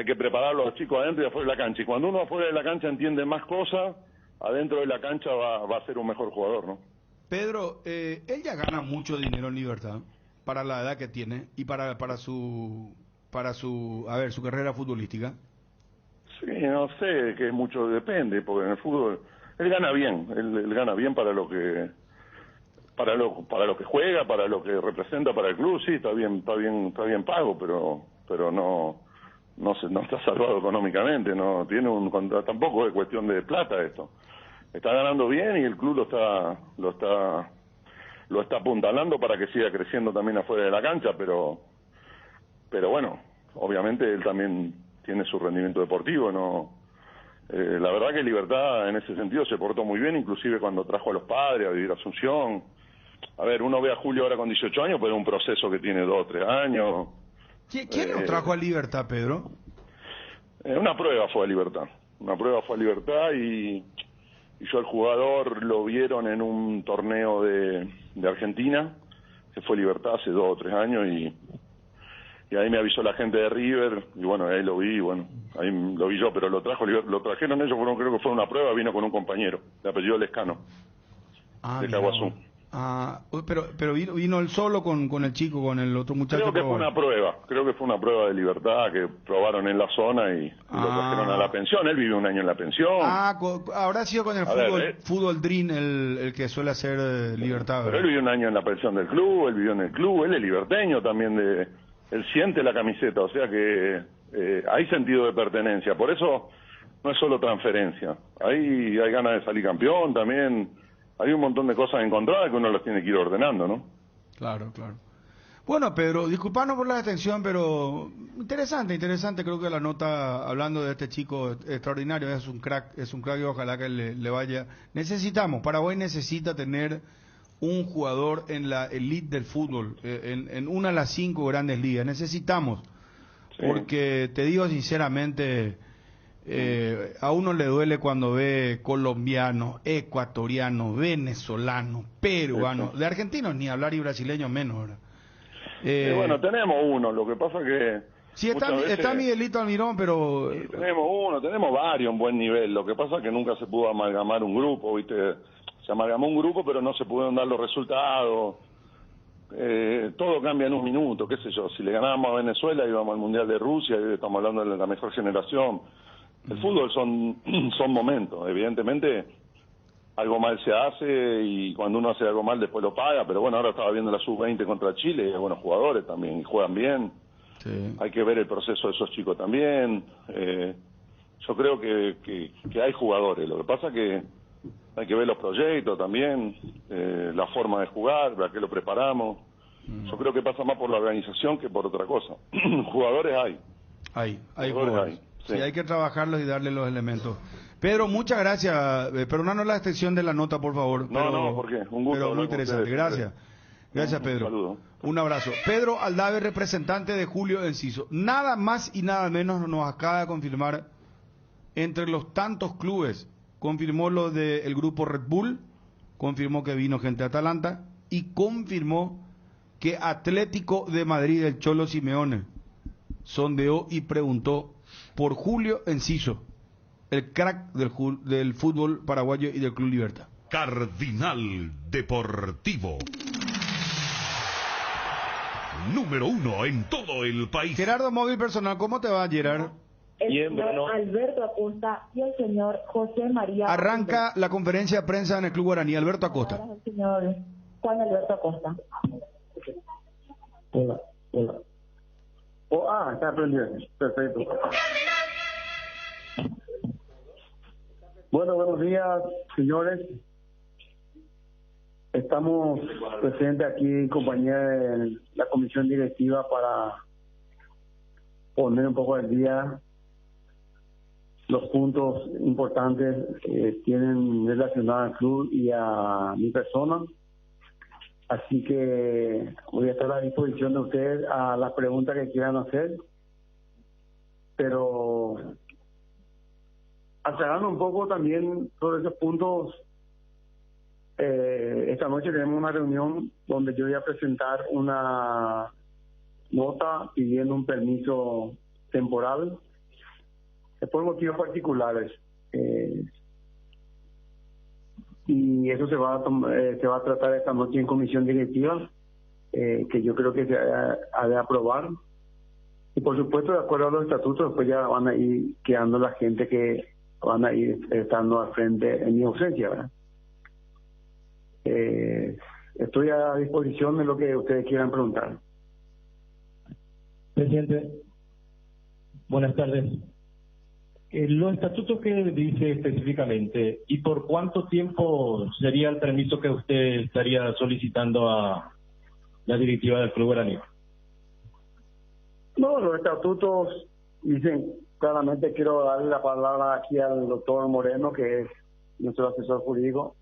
que preparar a los chicos adentro y afuera de la cancha. Y cuando uno afuera de la cancha entiende más cosas, adentro de la cancha va a ser un mejor jugador, ¿no? Pedro, él ya gana mucho dinero en Libertad para la edad que tiene y para su carrera futbolística. Sí, no sé, que mucho depende, porque en el fútbol él gana bien, él gana bien para lo que juega, para lo que representa para el club. Sí, está bien pago, pero no está salvado económicamente, no tiene tampoco es cuestión de plata esto. Está ganando bien y el club lo está apuntalando para que siga creciendo también afuera de la cancha, pero bueno, obviamente él también tiene su rendimiento deportivo, la verdad que Libertad en ese sentido se portó muy bien, inclusive cuando trajo a los padres a vivir a Asunción. A ver, uno ve a Julio ahora con 18 años, pero es un proceso que tiene 2 o 3 años. ¿Quién lo trajo a Libertad, Pedro? Una prueba fue a Libertad. Y yo al jugador lo vieron en un torneo de Argentina, que fue Libertad hace 2 o 3 años, y ahí me avisó la gente de River, y bueno, ahí lo vi, ahí lo vi yo, pero lo trajeron ellos, creo que fue una prueba, vino con un compañero, de apellido Lescano, de Caguazú. Pero vino él solo con el chico, con el otro muchacho. Creo que fue una prueba de Libertad que probaron en la zona y lo trajeron a la pensión. Él vive 1 año en la pensión. Habrá sido con el fútbol Dream el que suele hacer Libertad, ¿verdad? Pero él vivió 1 año en la pensión del club, él vivió en el club, él es liberteño también, él siente la camiseta, o sea que hay sentido de pertenencia. Por eso no es solo transferencia, hay ganas de salir campeón también. Hay un montón de cosas encontradas que uno las tiene que ir ordenando, ¿no? Claro. Bueno, Pedro, disculpanos por la detención, pero interesante, creo que la nota, hablando de este chico extraordinario, es un crack y ojalá que le vaya. Paraguay necesita tener un jugador en la elite del fútbol, en una de las 5 grandes ligas, necesitamos, porque te digo sinceramente... a uno le duele cuando ve colombianos, ecuatorianos, venezolanos, peruanos, de argentinos ni hablar y brasileños menos, ¿verdad? Bueno, tenemos uno, lo que pasa que... Sí, está Miguelito Almirón, pero... Sí, tenemos varios en buen nivel, lo que pasa es que nunca se pudo amalgamar un grupo, ¿viste? Se amalgamó un grupo, pero no se pudieron dar los resultados. Todo cambia en un minuto, qué sé yo, si le ganábamos a Venezuela íbamos al Mundial de Rusia, y estamos hablando de la mejor generación. El fútbol son momentos, evidentemente algo mal se hace y cuando uno hace algo mal después lo paga, pero bueno, ahora estaba viendo la Sub-20 contra Chile, y hay buenos jugadores también, y juegan bien. Sí. Hay que ver el proceso de esos chicos también. Yo creo que hay jugadores, lo que pasa que hay que ver los proyectos también, la forma de jugar, para qué lo preparamos. Yo creo que pasa más por la organización que por otra cosa. Jugadores hay. Hay jugadores. Sí, hay que trabajarlos y darle los elementos. Pedro, muchas gracias. Perdónanos la extensión de la nota, por favor. No, ¿por qué? Un gusto. Pero muy interesante. Gracias, Pedro. Un saludo. Un abrazo. Pedro Aldave, representante de Julio Enciso. Nada más y nada menos nos acaba de confirmar, entre los tantos clubes, confirmó lo del grupo Red Bull, confirmó que vino gente de Atalanta y confirmó que Atlético de Madrid, el Cholo Simeone, sondeó y preguntó por Julio Enciso, el crack del fútbol paraguayo y del Club Libertad. Cardinal Deportivo. Número 1 en todo el país. Gerardo Móvil Personal, ¿cómo te va, Gerard? El señor Alberto Acosta y el señor José María. Arranca la conferencia de prensa en el Club Guaraní. Alberto Acosta. El señor Juan Alberto Acosta. Hola. Está aprendiendo. Perfecto. Bueno, buenos días, señores. Estamos presentes aquí en compañía de la comisión directiva para poner un poco al día los puntos importantes que tienen relacionados al club y a mi persona. Así que voy a estar a disposición de ustedes a las preguntas que quieran hacer, pero aclarando un poco también sobre esos puntos. Esta noche tenemos una reunión donde yo voy a presentar una nota pidiendo un permiso temporal por motivos particulares, y eso se va a tratar esta noche en comisión directiva, que yo creo que se ha de aprobar, y por supuesto de acuerdo a los estatutos después ya van a ir quedando la gente que van a ir estando al frente en mi ausencia, ¿verdad? Estoy a disposición de lo que ustedes quieran preguntar. Presidente, buenas tardes. Los estatutos que dice específicamente, ¿y por cuánto tiempo sería el permiso que usted estaría solicitando a la directiva del Club Guaraní? No, los estatutos dicen claramente, quiero darle la palabra aquí al doctor Moreno, que es nuestro asesor jurídico.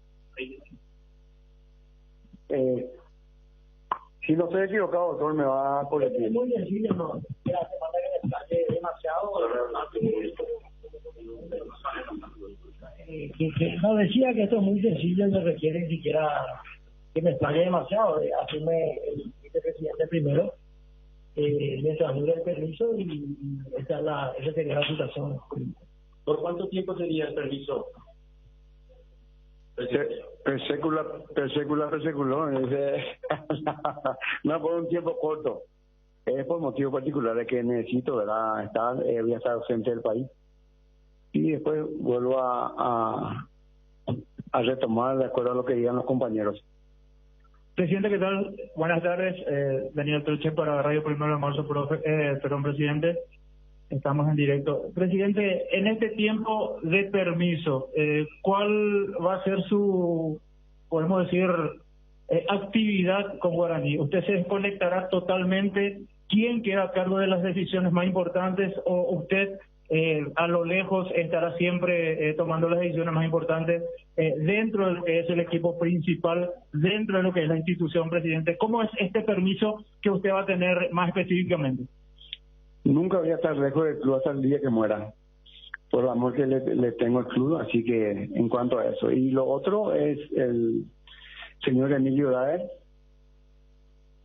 Si no estoy equivocado, doctor, me va a corregir. Muy sencillo, no. La semana que me sale demasiado. No, decía que esto es muy sencillo y no requiere ni siquiera que me explaye demasiado. Asume el vicepresidente primero, mientras dure el permiso, y esa sería la situación. ¿Por cuánto tiempo sería el permiso? Per século. No por un tiempo corto. Es por motivos particulares que necesito, ¿verdad? Voy a estar ausente del país. Y después vuelvo a retomar de acuerdo a lo que digan los compañeros. Presidente, ¿qué tal? Buenas tardes. Daniel Troche para Radio Primero de Marzo, perdón, presidente. Estamos en directo. Presidente, en este tiempo de permiso, ¿cuál va a ser su, podemos decir, actividad con Guaraní? ¿Usted se desconectará totalmente? ¿Quién queda a cargo de las decisiones más importantes? ¿O usted a lo lejos estará siempre tomando las decisiones más importantes dentro de lo que es el equipo principal, dentro de lo que es la institución, presidente? ¿Cómo es este permiso que usted va a tener más específicamente? Nunca voy a estar lejos del club hasta el día que muera, por el amor que le tengo al club, así que en cuanto a eso. Y lo otro es el señor Emilio Daer,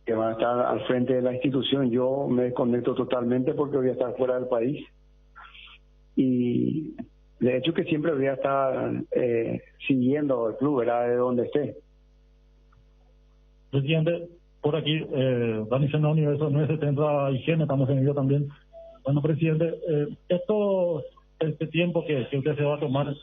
que va a estar al frente de la institución. Yo me desconecto totalmente porque voy a estar fuera del país. Y de hecho que siempre voy a estar siguiendo el club, ¿verdad? De donde esté. Presidente, por aquí, Dani Sena, Universo 970 Higiene, estamos en ello también. Bueno, presidente, este tiempo que usted se va a tomar,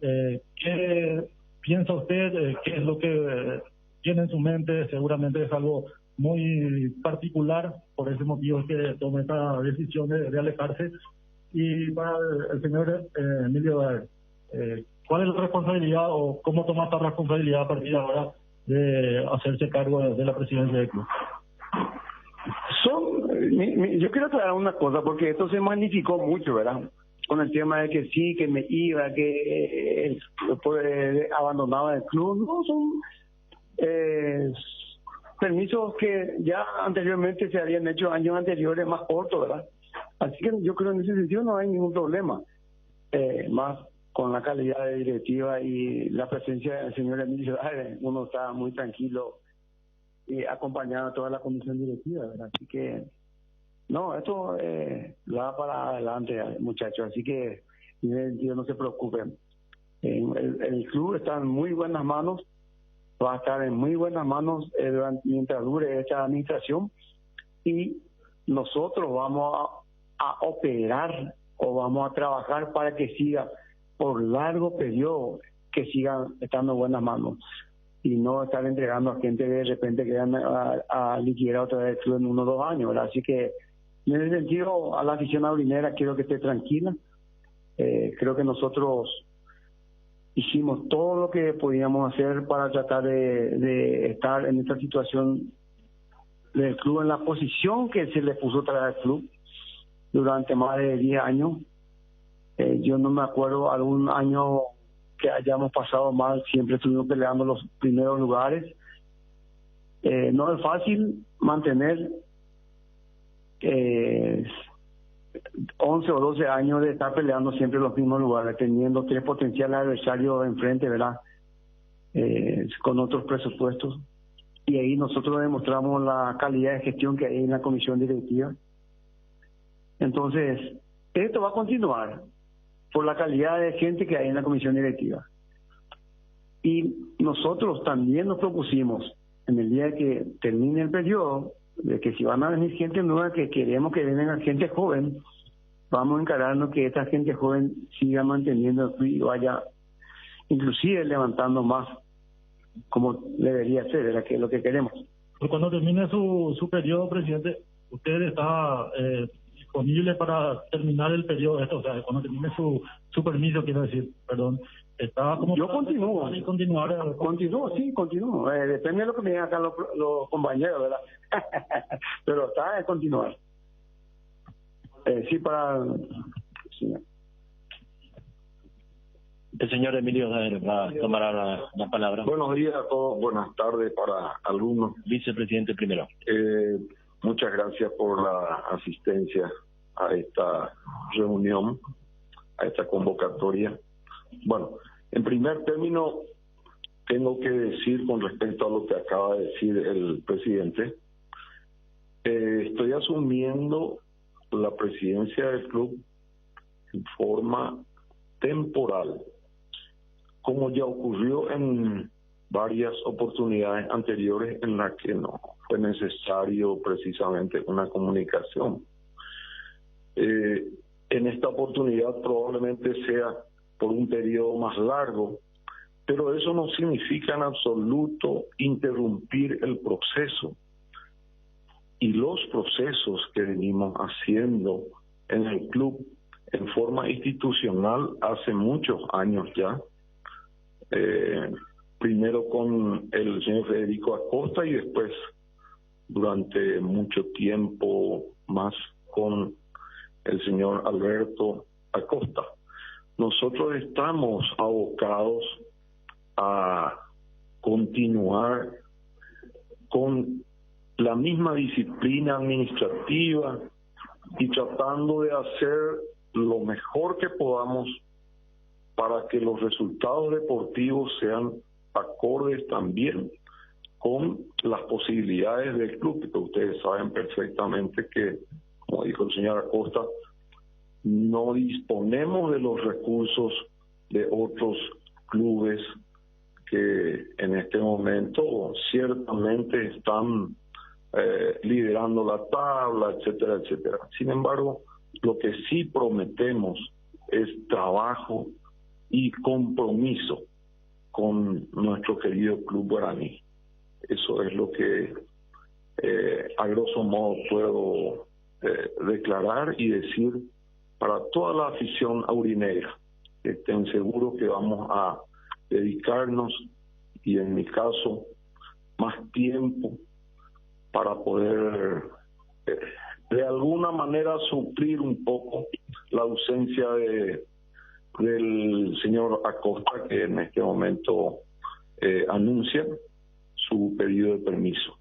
¿qué piensa usted? ¿Qué es lo que tiene en su mente? Seguramente es algo muy particular, por ese motivo es que toma esta decisión de alejarse. Y para el señor Emilio Daer, ¿cuál es la responsabilidad o cómo toma esta responsabilidad a partir de ahora de hacerse cargo de la presidencia del club? Yo quiero aclarar una cosa, porque esto se magnificó mucho, ¿verdad? Con el tema de que sí, que me iba, que abandonaba el club. No, son permisos que ya anteriormente se habían hecho años anteriores más cortos, ¿verdad? Así que yo creo en ese sentido no hay ningún problema. Más con la calidad de directiva y la presencia del señor Emilio Daer, uno está muy tranquilo y acompañado a toda la comisión directiva, ¿verdad? Así que, no, esto va para adelante, muchachos, así que en ese sentido no se preocupen. El club está en muy buenas manos, va a estar en muy buenas manos mientras dure esta administración, y nosotros vamos a operar o vamos a trabajar para que siga por largo periodo, que sigan estando en buenas manos y no estar entregando a gente que de repente quedan a liquidar otra vez el club en 1 o 2 años, ¿verdad? Así que en ese sentido a la afición aurinera quiero que esté tranquila. Creo que nosotros hicimos todo lo que podíamos hacer para tratar de estar en esta situación del club en la posición que se le puso tras al club durante más de 10 años. Yo no me acuerdo algún año que hayamos pasado mal, siempre estuvimos peleando los primeros lugares. No es fácil mantener 11 o 12 años de estar peleando siempre los mismos lugares, teniendo 3 potenciales adversarios enfrente, ¿verdad? Con otros presupuestos. Y ahí nosotros demostramos la calidad de gestión que hay en la comisión directiva. Entonces, esto va a continuar por la calidad de gente que hay en la comisión directiva. Y nosotros también nos propusimos, en el día que termine el periodo, de que si van a venir gente nueva, que queremos que vengan gente joven, vamos encarando que esta gente joven siga manteniendo el club y vaya inclusive levantando más como debería ser, era que lo que queremos. Cuando termine su periodo, presidente, ¿usted está disponible para terminar el periodo esto? O sea, cuando termine su permiso, quiero decir, perdón, ¿está como... Yo continúo. Continúo, Sí, continúo. Depende de lo que me digan acá los compañeros, ¿verdad? Pero está en continuar. Sí, para... Sí. El señor Emilio va a tomar la palabra. Buenos días a todos, buenas tardes para algunos. Vicepresidente primero. Muchas gracias por la asistencia a esta reunión, a esta convocatoria. Bueno, en primer término, tengo que decir con respecto a lo que acaba de decir el presidente, estoy asumiendo la presidencia del club en forma temporal, como ya ocurrió en varias oportunidades anteriores en las que no fue necesario precisamente una comunicación. En esta oportunidad probablemente sea por un periodo más largo, pero eso no significa en absoluto interrumpir el proceso. Y los procesos que venimos haciendo en el club en forma institucional hace muchos años ya, primero con el señor Federico Acosta y después durante mucho tiempo más con el señor Alberto Acosta. Nosotros estamos abocados a continuar con la misma disciplina administrativa y tratando de hacer lo mejor que podamos para que los resultados deportivos sean acordes también con las posibilidades del club, que ustedes saben perfectamente que, como dijo el señor Acosta, no disponemos de los recursos de otros clubes que en este momento ciertamente están liderando la tabla, etcétera, etcétera. Sin embargo, lo que sí prometemos es trabajo y compromiso con nuestro querido Club Guaraní. Eso es lo que a grosso modo puedo declarar y decir para toda la afición aurinegra. Estén seguros que vamos a dedicarnos, y en mi caso, más tiempo para poder de alguna manera suplir un poco la ausencia del señor Acosta, que en este momento anuncia su pedido de permiso.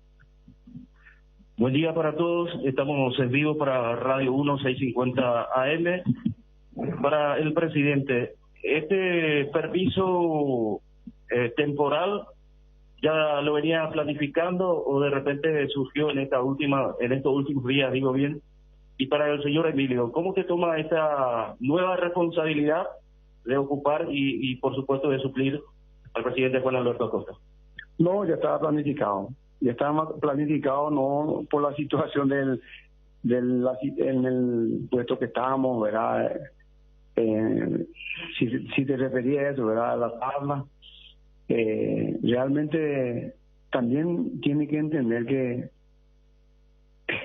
Buen día para todos, estamos en vivo para Radio 1 650 AM. Para el presidente, este permiso temporal, ¿ya lo venía planificando o de repente surgió en estos últimos días, digo bien? Y para el señor Emilio, ¿cómo se toma esta nueva responsabilidad de ocupar y por supuesto de suplir al presidente Juan Alberto Acosta? No, ya estaba planificado. Ya estaba planificado, no por la situación en el puesto que estábamos, ¿verdad? Si te refería a eso, ¿verdad? A la tabla. Realmente también tiene que entender que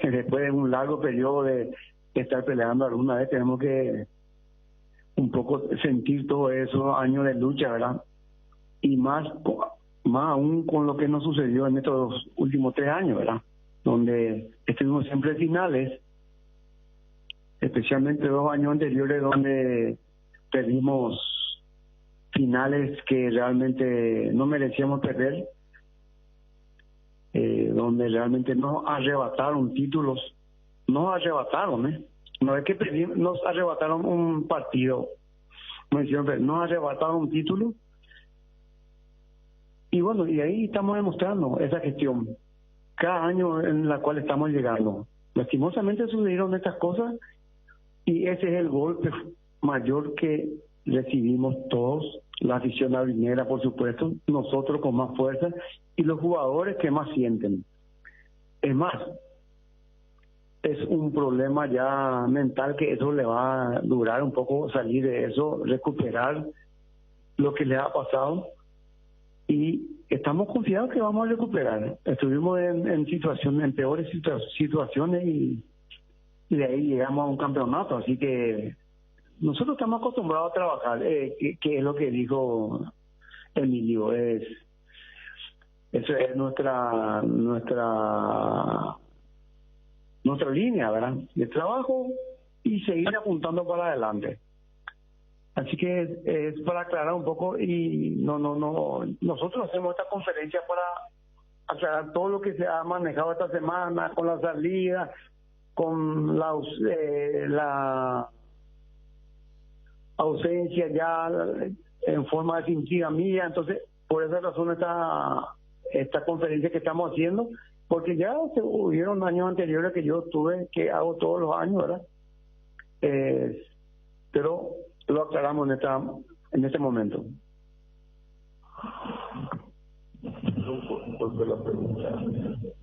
después de un largo periodo de estar peleando alguna vez, tenemos que un poco sentir todos esos años de lucha, ¿verdad? Y más aún con lo que nos sucedió en estos últimos 3 años, ¿verdad? Donde estuvimos siempre en finales, especialmente 2 años anteriores donde perdimos finales que realmente no merecíamos perder, donde realmente nos arrebataron títulos, no es que perdimos, nos arrebataron un partido, nos arrebataron un título. Y bueno, y ahí estamos demostrando esa gestión cada año en la cual estamos llegando. Lastimosamente sucedieron estas cosas y ese es el golpe mayor que recibimos todos, la afición aurinera, por supuesto, nosotros con más fuerza y los jugadores que más sienten. Es más, es un problema ya mental, que eso le va a durar un poco salir de eso, recuperar lo que le ha pasado, y estamos confiados que vamos a recuperar. Estuvimos en peores situaciones y de ahí llegamos a un campeonato, así que nosotros estamos acostumbrados a trabajar, que es lo que dijo Emilio, eso es nuestra línea, ¿verdad?, de trabajo, y seguir apuntando para adelante. Así que es para aclarar un poco, y nosotros hacemos esta conferencia para aclarar todo lo que se ha manejado esta semana, con la salida, con la ausencia ya en forma definitiva mía. Entonces, por esa razón esta conferencia que estamos haciendo, porque ya hubieron años anteriores que yo tuve, que hago todos los años, ¿verdad? Pero lo aclaramos en este momento.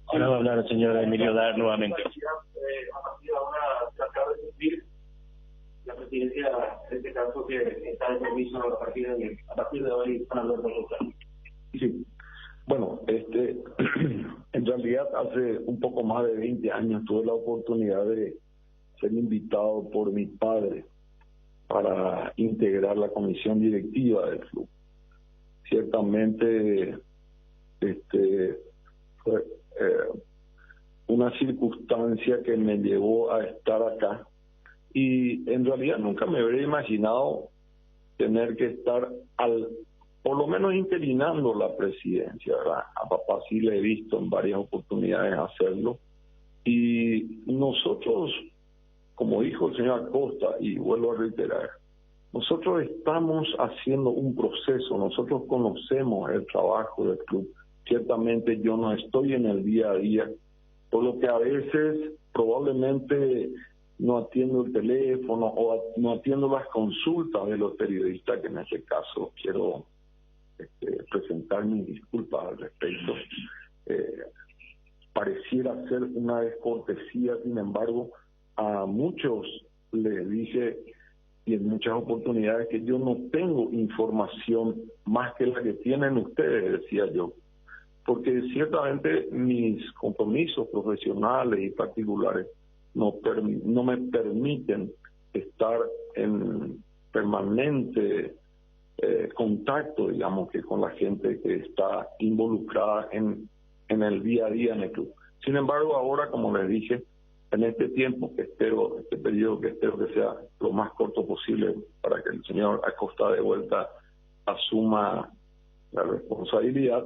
Ahora va a hablar el señor Emilio Daer nuevamente. A partir de ahora tratar de cumplir la presidencia, en este caso, que está de permiso a partir de hoy para Alberto Costa. Sí. Bueno, en realidad hace un poco más de 20 años tuve la oportunidad de ser invitado por mi padre para integrar la comisión directiva del club. Ciertamente fue una circunstancia que me llevó a estar acá, y en realidad nunca me habría imaginado tener que estar por lo menos interinando la presidencia, ¿verdad? A papá sí le he visto en varias oportunidades hacerlo, y nosotros, como dijo el señor Acosta, y vuelvo a reiterar, nosotros estamos haciendo un proceso, nosotros conocemos el trabajo del club. Ciertamente yo no estoy en el día a día, por lo que a veces probablemente no atiendo el teléfono o no atiendo las consultas de los periodistas, que en ese caso quiero presentar mis disculpas al respecto. Pareciera ser una descortesía, sin embargo, a muchos les dije, y en muchas oportunidades, que yo no tengo información más que la que tienen ustedes, decía yo, porque ciertamente mis compromisos profesionales y particulares no me permiten estar en permanente contacto, digamos, que con la gente que está involucrada en el día a día en el club. Sin embargo, ahora, como les dije, en este tiempo este periodo que espero que sea lo más corto posible para que el señor Acosta de vuelta asuma la responsabilidad,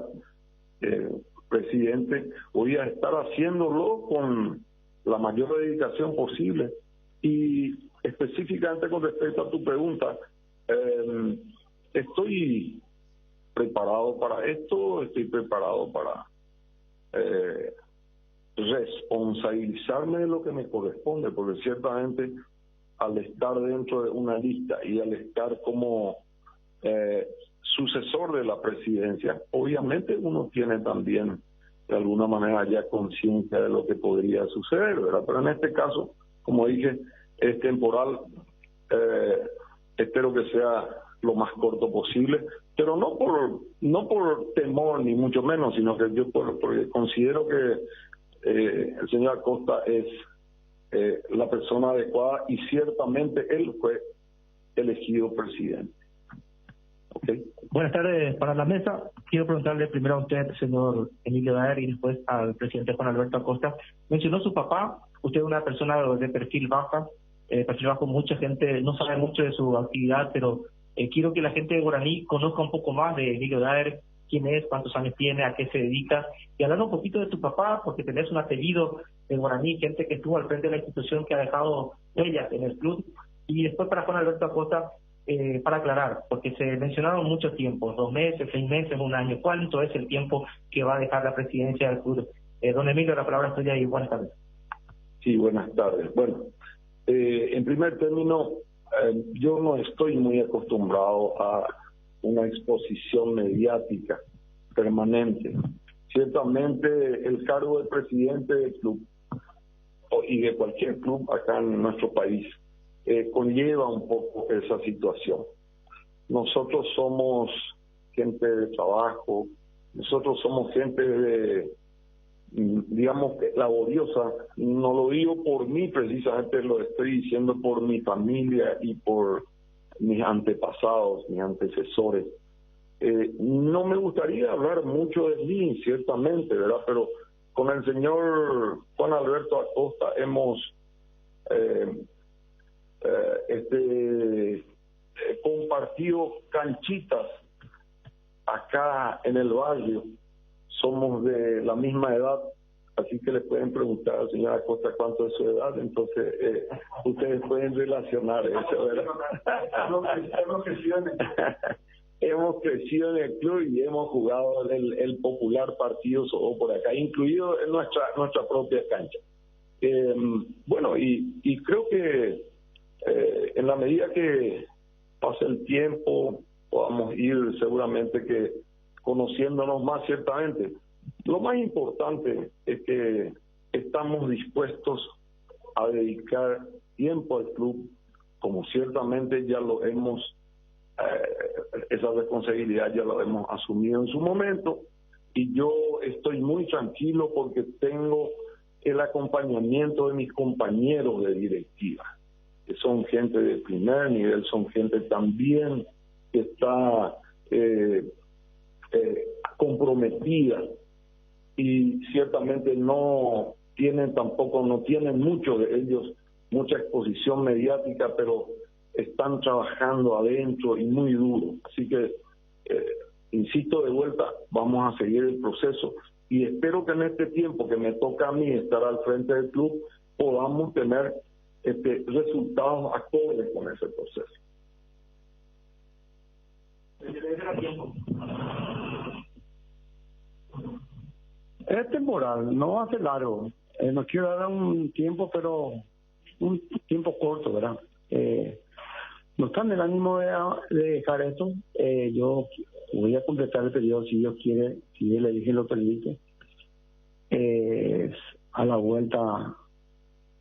presidente, voy a estar haciéndolo con la mayor dedicación posible. Y específicamente con respecto a tu pregunta, estoy preparado para esto, estoy preparado para responsabilizarme de lo que me corresponde, porque ciertamente al estar dentro de una lista y al estar como sucesor de la presidencia, obviamente uno tiene también de alguna manera ya conciencia de lo que podría suceder, ¿verdad? Pero en este caso, como dije, es temporal, espero que sea lo más corto posible, pero no por temor ni mucho menos, sino que yo porque considero que el señor Acosta es la persona adecuada, y ciertamente él fue elegido presidente. Okay. Buenas tardes para la mesa. Quiero preguntarle primero a usted, señor Emilio Daer, y después al presidente Juan Alberto Acosta. Mencionó su papá, usted es una persona de perfil bajo, mucha gente no sabe mucho de su actividad, pero quiero que la gente de Guaraní conozca un poco más de Emilio Daer, quién es, cuántos años tiene, a qué se dedica, y hablar un poquito de tu papá, porque tenés un apellido de Guaraní, gente que estuvo al frente de la institución, que ha dejado huellas en el club. Y después para Juan Alberto Acosta, para aclarar, porque se mencionaron muchos tiempos, 2 meses, 6 meses, 1 año. ¿Cuánto es el tiempo que va a dejar la presidencia del club? Don Emilio, la palabra es tuya y buenas tardes. Sí, buenas tardes. Bueno, en primer término, yo no estoy muy acostumbrado a una exposición mediática permanente. Ciertamente el cargo de presidente del club y de cualquier club acá en nuestro país conlleva un poco esa situación. Nosotros somos gente de trabajo, nosotros somos gente de, digamos, laboriosa. No lo digo por mí, precisamente lo estoy diciendo por mi familia y por mis antepasados, mis antecesores. No me gustaría hablar mucho de mí, ciertamente, ¿verdad? Pero con el señor Juan Alberto Acosta hemos compartido canchitas acá en el barrio. Somos de la misma edad, así que le pueden preguntar al señor Acosta cuánto es su edad, entonces ustedes pueden relacionar eso, ¿verdad? Hemos crecido en el club y hemos jugado el popular partido Sodó por acá, incluido en nuestra propia cancha. Bueno, y creo que en la medida que pase el tiempo podamos ir seguramente que conociéndonos más ciertamente. Lo más importante es que estamos dispuestos a dedicar tiempo al club, como ciertamente ya lo hemos, esa responsabilidad ya lo hemos asumido en su momento, y yo estoy muy tranquilo porque tengo el acompañamiento de mis compañeros de directiva, que son gente de primer nivel, son gente también que está comprometida, y ciertamente no tienen muchos de ellos mucha exposición mediática, pero están trabajando adentro y muy duro. Así que, insisto de vuelta, vamos a seguir el proceso y espero que en este tiempo que me toca a mí estar al frente del club podamos tener resultados acordes con ese proceso. Es temporal, no va a ser largo. No quiero dar un tiempo, pero un tiempo corto, ¿verdad? No está en el ánimo de dejar esto. Yo voy a completar el periodo si Dios quiere, si le dije lo permite. A la vuelta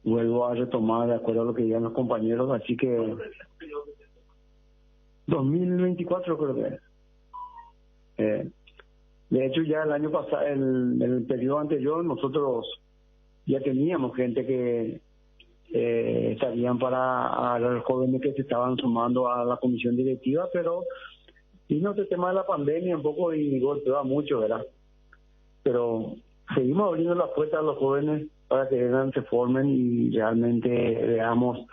vuelvo a retomar de acuerdo a lo que digan los compañeros, así que 2024 creo que es. De hecho, ya el año pasado, en el periodo anterior, nosotros ya teníamos gente que estarían para los jóvenes que se estaban sumando a la comisión directiva, pero vino este tema de la pandemia un poco y golpeó mucho, ¿verdad? Pero seguimos abriendo las puertas a los jóvenes para que vengan, se formen y realmente veamos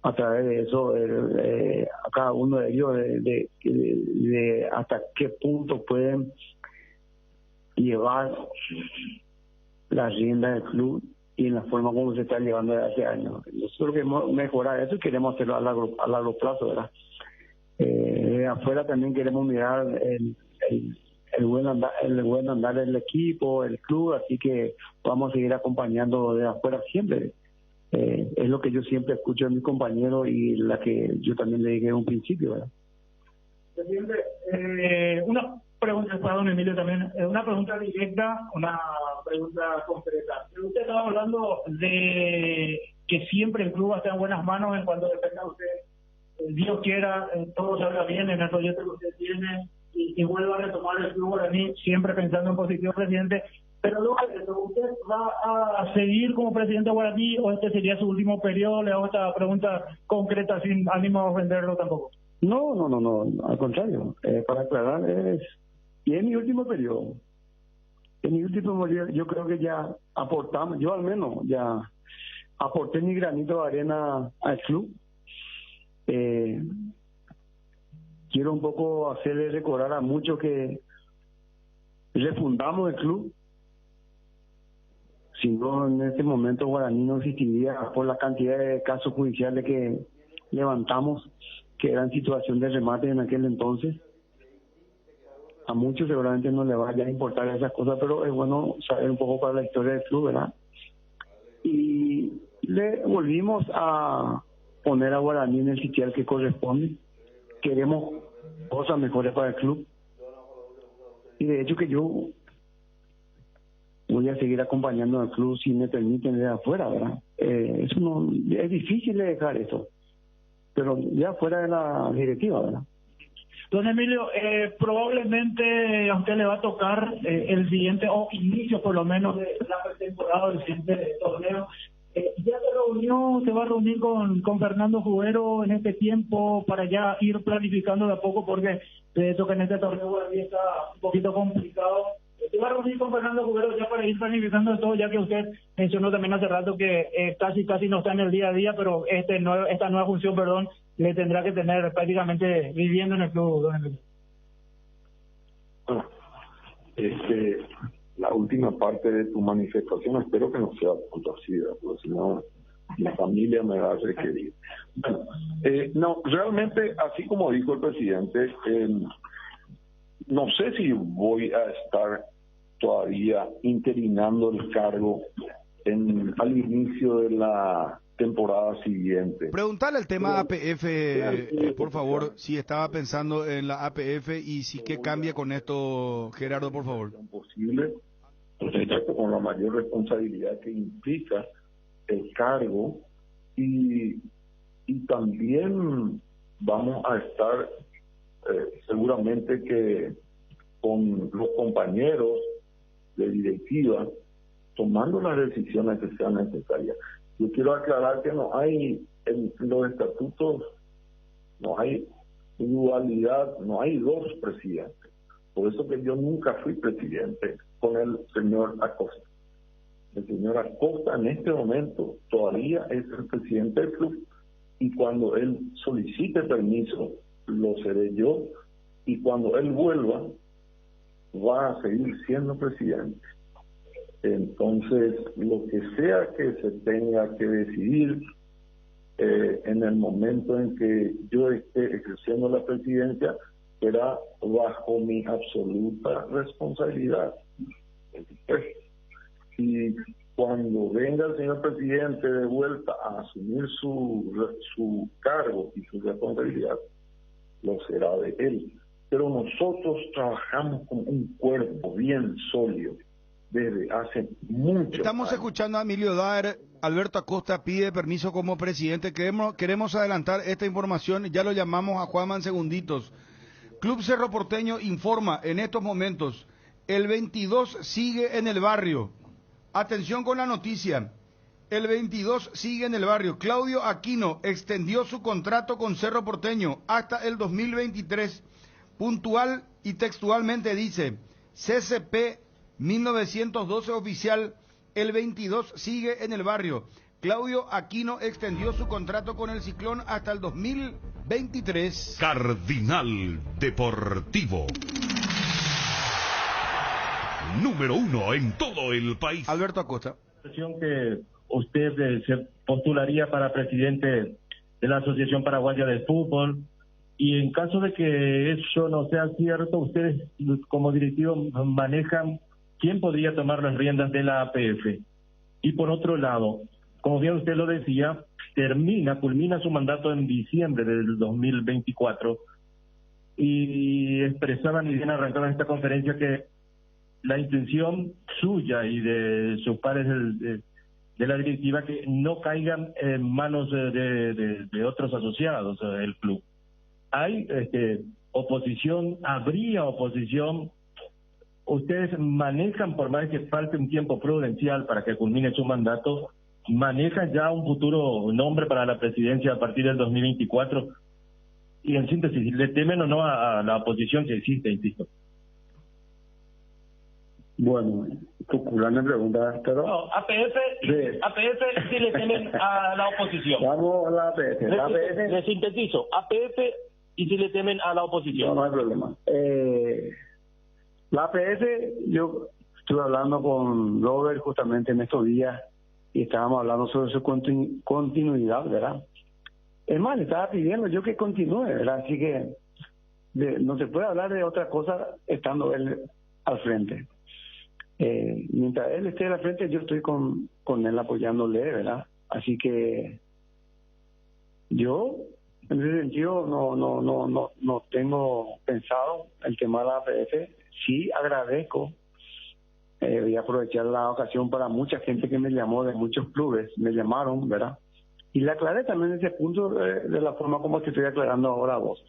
a través de eso a cada uno de ellos de hasta qué punto pueden llevar la rienda del club y en la forma como se está llevando desde hace años. Nosotros queremos mejorar eso y queremos hacerlo a largo plazo, ¿verdad? Afuera también queremos mirar el buen andar del equipo, el club, así que vamos a seguir acompañando de afuera siempre. Es lo que yo siempre escucho de mis compañeros y la que yo también le dije en un principio, ¿verdad? Presidente, una pregunta para don Emilio también, una pregunta directa, una pregunta concreta. Usted estaba hablando de que siempre el club va a estar en buenas manos en cuanto dependa de usted. Dios quiera, todo salga bien en el proyecto que usted tiene y vuelva a retomar el club guaraní, siempre pensando en positivo, presidente. Pero luego de eso, ¿usted va a seguir como presidente guaraní o este sería su último periodo? Le hago esta pregunta concreta sin ánimo de ofenderlo tampoco. No, al contrario, para aclarar, es mi último periodo. En mi último periodo yo creo que ya aportamos, yo al menos ya aporté mi granito de arena al club. Quiero un poco hacerle recordar a muchos que refundamos el club. Si no, en este momento Guaraní no existiría por la cantidad de casos judiciales que levantamos, que eran situación de remate en aquel entonces. A muchos seguramente no le vaya a importar esas cosas, pero es bueno saber un poco para la historia del club, ¿verdad? Y le volvimos a poner a Guaraní en el sitial que corresponde. Queremos cosas mejores para el club. Y de hecho que yo voy a seguir acompañando al club si me permiten de afuera, ¿verdad? Eso no, es difícil de dejar eso, pero ya fuera de la directiva, ¿verdad? Don Emilio, probablemente a usted le va a tocar el siguiente, o inicio por lo menos de la pretemporada del siguiente torneo. ¿Ya se va a reunir con Fernando Jubero en este tiempo para ya ir planificando de a poco? Porque eso que en este torneo está un poquito complicado. ¿Se va a reunir con Fernando Jubero ya para ir planificando todo, ya que usted mencionó también hace rato que casi no está en el día a día, pero esta nueva función, le tendrá que tener prácticamente viviendo en el club, don Emilio? Bueno, la última parte de tu manifestación espero que no sea contorcida, porque si no la familia me va a requerir. Bueno, no, realmente, así como dijo el presidente, no sé si voy a estar todavía interinando el cargo al inicio de la temporada siguiente. Preguntarle el tema APF, por favor, si estaba pensando en la APF y si qué cambia con esto, Gerardo, por favor. Posible, con la mayor responsabilidad que implica el cargo, y también vamos a estar seguramente que con los compañeros de directiva tomando las decisiones que sean necesarias. Yo quiero aclarar que no hay en los estatutos, no hay dualidad, no hay dos presidentes. Por eso que yo nunca fui presidente con el señor Acosta. El señor Acosta en este momento todavía es el presidente del club, y cuando él solicite permiso lo seré yo, y cuando él vuelva va a seguir siendo presidente. Entonces, lo que sea que se tenga que decidir en el momento en que yo esté ejerciendo la presidencia será bajo mi absoluta responsabilidad. Y cuando venga el señor presidente de vuelta a asumir su cargo y su responsabilidad, lo será de él. Pero nosotros trabajamos con un cuerpo bien sólido desde hace mucho. Estamos escuchando a Emilio Daer. Alberto Acosta pide permiso como presidente. Queremos adelantar esta información. Ya lo llamamos a Juanma en segunditos. Club Cerro Porteño informa en estos momentos: el 22 sigue en el barrio. Atención con la noticia. El 22 sigue en el barrio. Claudio Aquino extendió su contrato con Cerro Porteño hasta el 2023. Puntual y textualmente dice: CCP 1912 oficial, el 22 sigue en el barrio. Claudio Aquino extendió su contrato con el Ciclón hasta el 2023. Cardinal Deportivo. Número 1 en todo el país. Alberto Acosta. Que usted se postularía para presidente de la Asociación Paraguaya de Fútbol, y en caso de que eso no sea cierto, ustedes como directivo manejan quién podría tomar las riendas de la APF. Y por otro lado, como bien usted lo decía, culmina su mandato en diciembre del 2024, y expresaban y bien arrancaban esta conferencia que la intención suya y de sus pares de la directiva que no caigan en manos de otros asociados del club. Hay oposición, habría oposición. Ustedes manejan, por más que falte un tiempo prudencial para que culmine su mandato, manejan ya un futuro nombre para la presidencia a partir del 2024, y en síntesis, ¿le temen o no a la oposición que existe, insisto? Bueno, me pregunta, pero... No, APF sí le temen a la oposición. Vamos a la APF. Le sintetizo, APF y si le temen a la oposición. No hay problema. La APF, yo estuve hablando con Robert justamente en estos días y estábamos hablando sobre su continuidad, ¿verdad? Es más, le estaba pidiendo yo que continúe, ¿verdad? Así que no se puede hablar de otra cosa estando él al frente. Mientras él esté al frente, yo estoy con él apoyándole, ¿verdad? Así que yo, en ese sentido, no tengo pensado el tema de la APF. Sí agradezco Voy a aprovechar la ocasión para mucha gente que me llamó de muchos clubes, me llamaron, ¿verdad? Y le aclaré también ese punto de la forma como te estoy aclarando ahora a vos.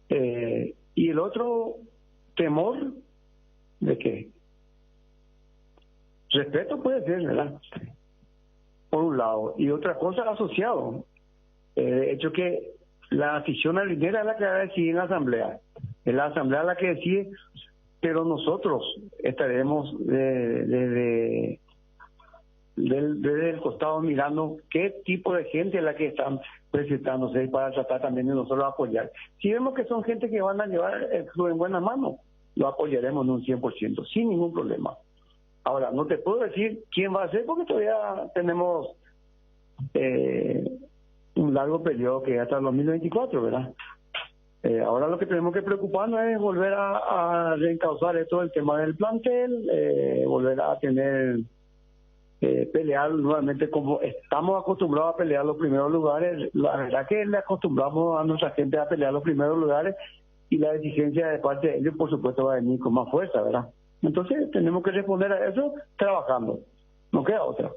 Y el otro temor, ¿de qué? Respeto puede ser, ¿verdad? Por un lado. Y otra cosa asociado. De hecho que la afición alinera es la que va a decidir en la asamblea. Es la asamblea la que decide, pero nosotros estaremos desde el costado mirando qué tipo de gente es la que están presentándose para tratar también de nosotros apoyar. Si vemos que son gente que van a llevar el club en buenas manos, lo apoyaremos en un 100%, sin ningún problema. Ahora, no te puedo decir quién va a ser porque todavía tenemos un largo periodo que es hasta el 2024, ¿verdad? Ahora lo que tenemos que preocuparnos es volver a reencauzar todo el tema del plantel, volver a tener pelear nuevamente como estamos acostumbrados a pelear los primeros lugares. La verdad que le acostumbramos a nuestra gente a pelear los primeros lugares y la exigencia de parte de ellos por supuesto va a venir con más fuerza, ¿verdad? Entonces tenemos que responder a eso trabajando, no queda otra.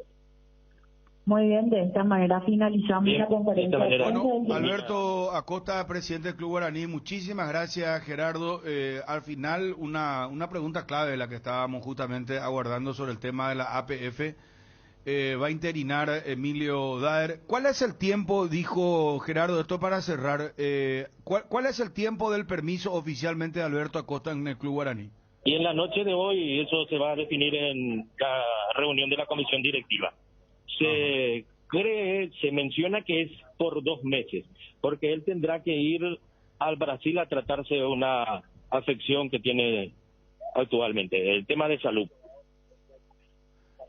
Muy bien, de esta manera finalizamos la conferencia de prensa. Bueno, Alberto Acosta, presidente del Club Guaraní, muchísimas gracias, Gerardo. Al final, una pregunta clave, la que estábamos justamente aguardando sobre el tema de la APF. Va a interinar Emilio Daer. ¿Cuál es el tiempo, dijo Gerardo, esto para cerrar, cuál es el tiempo del permiso oficialmente de Alberto Acosta en el Club Guaraní? Y en la noche de hoy eso se va a definir en la reunión de la comisión directiva. Se menciona que es por 2 meses, porque él tendrá que ir al Brasil a tratarse de una afección que tiene actualmente, el tema de salud.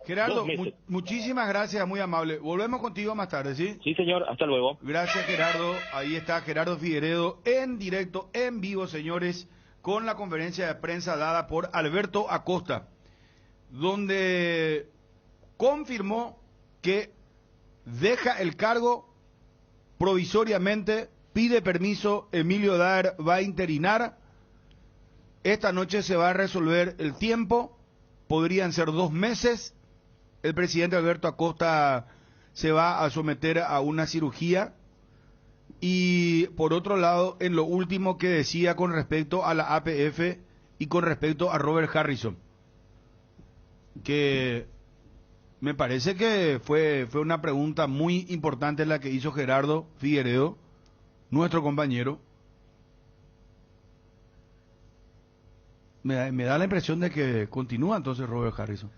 Gerardo, muchísimas gracias, muy amable. Volvemos contigo más tarde, ¿sí? Sí, señor, hasta luego. Gracias, Gerardo. Ahí está Gerardo Figueredo en directo, en vivo, señores, con la conferencia de prensa dada por Alberto Acosta, donde confirmó que deja el cargo provisoriamente, pide permiso, Emilio Daer va a interinar. Esta noche se va a resolver el tiempo, podrían ser 2 meses. El presidente Alberto Acosta se va a someter a una cirugía. Y por otro lado, en lo último que decía con respecto a la APF y con respecto a Robert Harrison, que me parece que fue una pregunta muy importante la que hizo Gerardo Figueredo, nuestro compañero. Me da la impresión de que continúa entonces Robert Harrison.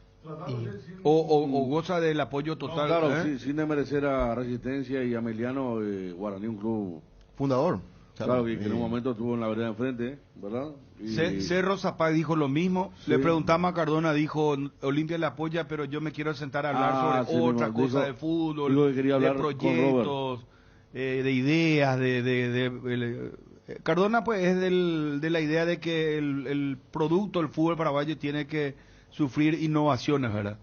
O goza del apoyo total. No, claro, sí, sin desmerecer a Resistencia y a Emiliano, Guaraní, un club fundador. Claro, que en un momento estuvo en la vereda enfrente, ¿verdad? Cerro Zapag dijo lo mismo. Sí. Le preguntamos a Cardona, dijo, Olimpia le apoya, pero yo me quiero sentar a hablar sobre otra cosa de fútbol, de proyectos, de ideas, Cardona pues es de la idea de que el producto del fútbol paraguayo tiene que sufrir innovaciones, ¿verdad?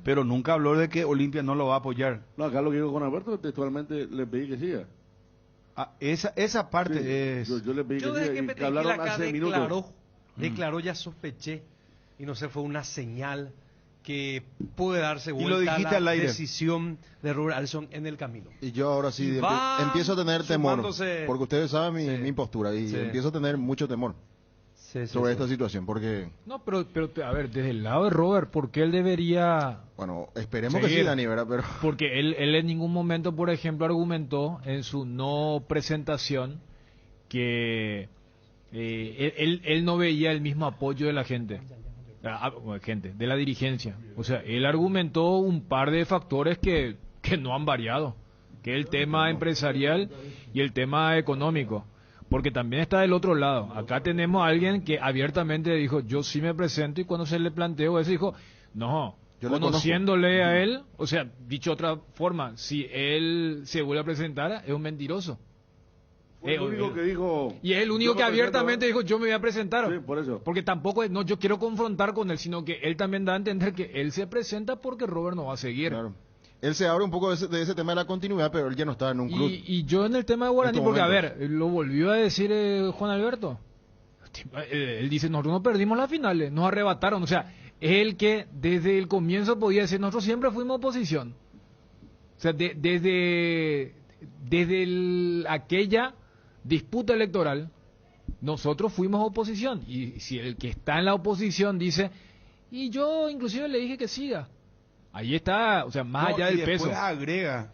Pero nunca habló de que Olimpia no lo va a apoyar. No, acá lo que digo con Alberto, textualmente le pedí que siga. Esa parte sí, es... Yo le pedí que hablaron hace minutos. Declaró, ya sospeché, y no sé, fue una señal que puede darse vuelta a la decisión de Robert Harrison en el camino. Y yo ahora sí empiezo a tener temor, porque ustedes saben mi postura, y empiezo a tener mucho temor sobre esta situación, porque... No, pero a ver, desde el lado de Robert, ¿por qué él debería...? Bueno, esperemos que sí, Dani, ¿verdad? Pero... Porque él en ningún momento, por ejemplo, argumentó en su no presentación que él no veía el mismo apoyo de la gente, de la dirigencia. O sea, él argumentó un par de factores que no han variado, que es el tema empresarial y el tema económico. Porque también está del otro lado. Acá tenemos a alguien que abiertamente dijo, yo sí me presento, y cuando se le planteó eso dijo, no, yo conociéndole a él, o sea, dicho de otra forma, si él se vuelve a presentar, es un mentiroso. Fue el único que dijo... Y es el único que abiertamente dijo, yo me voy a presentar. Sí, por eso. Porque tampoco, no, yo quiero confrontar con él, sino que él también da a entender que él se presenta porque Robert no va a seguir. Claro. Él se abre un poco de ese tema de la continuidad, pero él ya no está en un club. Y yo en el tema de Guaraní, porque a ver, lo volvió a decir Juan Alberto. Él dice, nosotros no perdimos las finales, nos arrebataron. O sea, es el que desde el comienzo podía decir, nosotros siempre fuimos oposición. O sea, desde aquella disputa electoral, nosotros fuimos oposición. Y si el que está en la oposición dice, y yo inclusive le dije que siga, ahí está, o sea, más allá del peso. Después agrega,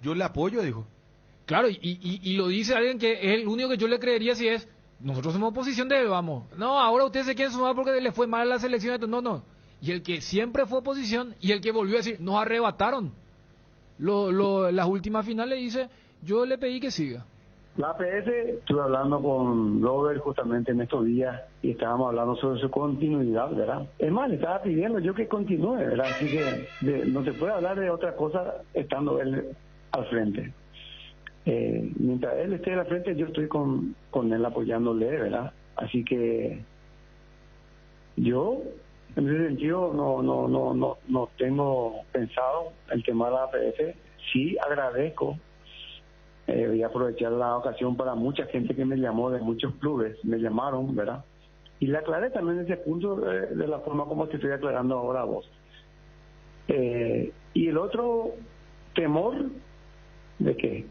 yo le apoyo, dijo. Claro, y lo dice alguien que es el único que yo le creería si es, nosotros somos oposición de vamos. No, ahora ustedes se quieren sumar porque le fue mal a las elecciones. No. Y el que siempre fue oposición y el que volvió a decir, nos arrebataron las últimas finales, dice, yo le pedí que siga. La APS, estuve hablando con Robert justamente en estos días y estábamos hablando sobre su continuidad, ¿verdad? Es más, le estaba pidiendo yo que continúe, ¿verdad? Así que no se puede hablar de otra cosa estando él al frente. Mientras él esté al frente, yo estoy con él apoyándole, ¿verdad? Así que yo, en ese sentido, no tengo pensado el tema de la APS. Sí agradezco. Voy a aprovechar la ocasión para mucha gente que me llamó de muchos clubes, me llamaron, ¿verdad? Y le aclaré también ese punto de la forma como te estoy aclarando ahora a vos. Y el otro temor de que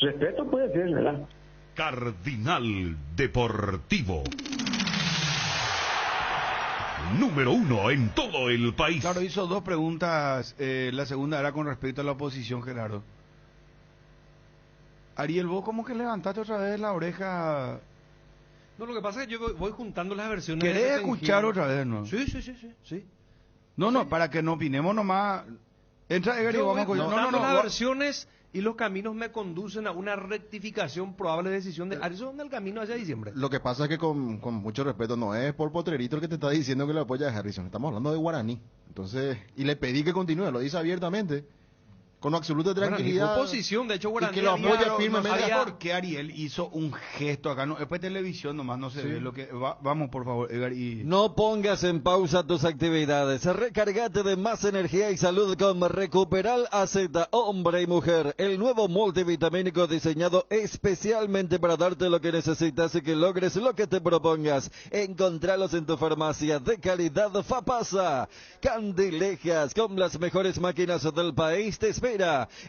respeto puede ser, ¿verdad? Cardinal Deportivo. Número 1 en todo el país. Claro, hizo dos preguntas. La segunda era con respecto a la oposición, Gerardo. Ariel, vos como que levantaste otra vez la oreja. No, lo que pasa es que yo voy juntando las versiones. ¿Querés escuchar otra vez, no? Sí. No, para que no opinemos nomás. Entra, Edgar, y vamos a escuchar. Las versiones y los caminos me conducen a una rectificación, probable decisión de Arizona del camino hacia diciembre. Lo que pasa es que con mucho respeto, no es por Potrerito el que te está diciendo que lo apoya a Harrison. Estamos hablando de Guaraní. Entonces, y le pedí que continúe, lo dice abiertamente. Con absoluta tranquilidad. Fue oposición, de hecho, Guaraní. Y que lo apoya firmemente. ¿Por qué Ariel hizo un gesto acá? No, después televisión nomás no se ve lo que... vamos, por favor, Edgar. No pongas en pausa tus actividades. Recárgate de más energía y salud con Recuperal AZ, hombre y mujer. El nuevo multivitamínico diseñado especialmente para darte lo que necesitas y que logres lo que te propongas. Encontralos en tu farmacia de calidad Fapasa. Candilejas con las mejores máquinas del país te espera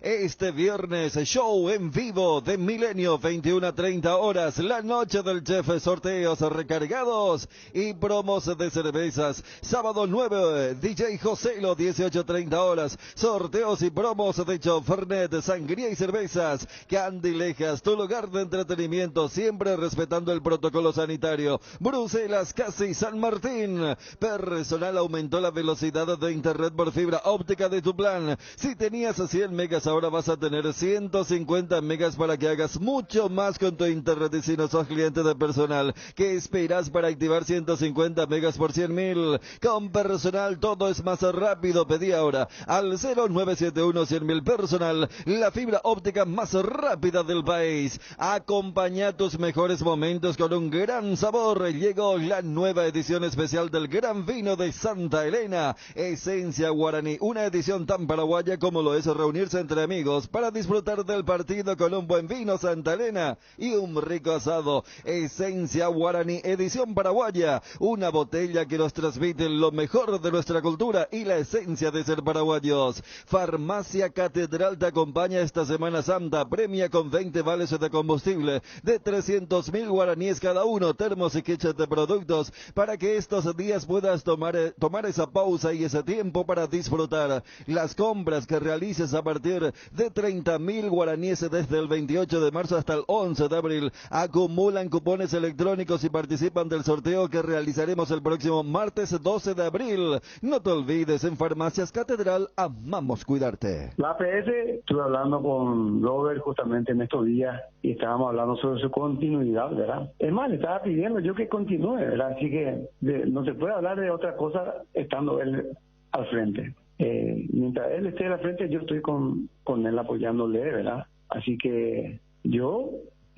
este viernes, show en vivo de Milenio, 21 a 30 horas, la noche del chef, sorteos recargados y promos de cervezas. Sábado 9, DJ Joselo, 18:30 horas, sorteos y promos de Fernet, sangría y cervezas. Candilejas, tu lugar de entretenimiento, siempre respetando el protocolo sanitario. Bruselas, casi San Martín. Personal aumentó la velocidad de internet por fibra óptica de tu plan. Si tenías 100 megas, ahora vas a tener 150 megas para que hagas mucho más con tu internet. Y si no sos cliente de Personal, ¿qué esperas para activar 150 megas por 100.000? Con Personal todo es más rápido. Pedí ahora al 0971 100.000 Personal, la fibra óptica más rápida del país. Acompaña tus mejores momentos con un gran sabor. Llegó la nueva edición especial del Gran Vino de Santa Elena, Esencia Guaraní, una edición tan paraguaya como lo es reunirse entre amigos para disfrutar del partido con un buen vino Santa Elena y un rico asado. Esencia Guaraní, edición paraguaya, una botella que nos transmite lo mejor de nuestra cultura y la esencia de ser paraguayos. Farmacia Catedral te acompaña esta Semana Santa, premia con 20 vales de combustible de 300.000 guaraníes cada uno, termos y kits de productos para que estos días puedas tomar esa pausa y ese tiempo para disfrutar. Las compras que realices a partir de 30.000 guaraníes desde el 28 de marzo hasta el 11 de abril acumulan cupones electrónicos y participan del sorteo que realizaremos el próximo martes 12 de abril. No te olvides, en Farmacias Catedral amamos cuidarte. La APS, estuve hablando con Robert justamente en estos días y estábamos hablando sobre su continuidad, ¿verdad? Es más, le estaba pidiendo yo que continúe, ¿verdad? Así que no se puede hablar de otra cosa estando él al frente. Mientras él esté al frente, yo estoy con él apoyándole, ¿verdad? Así que yo,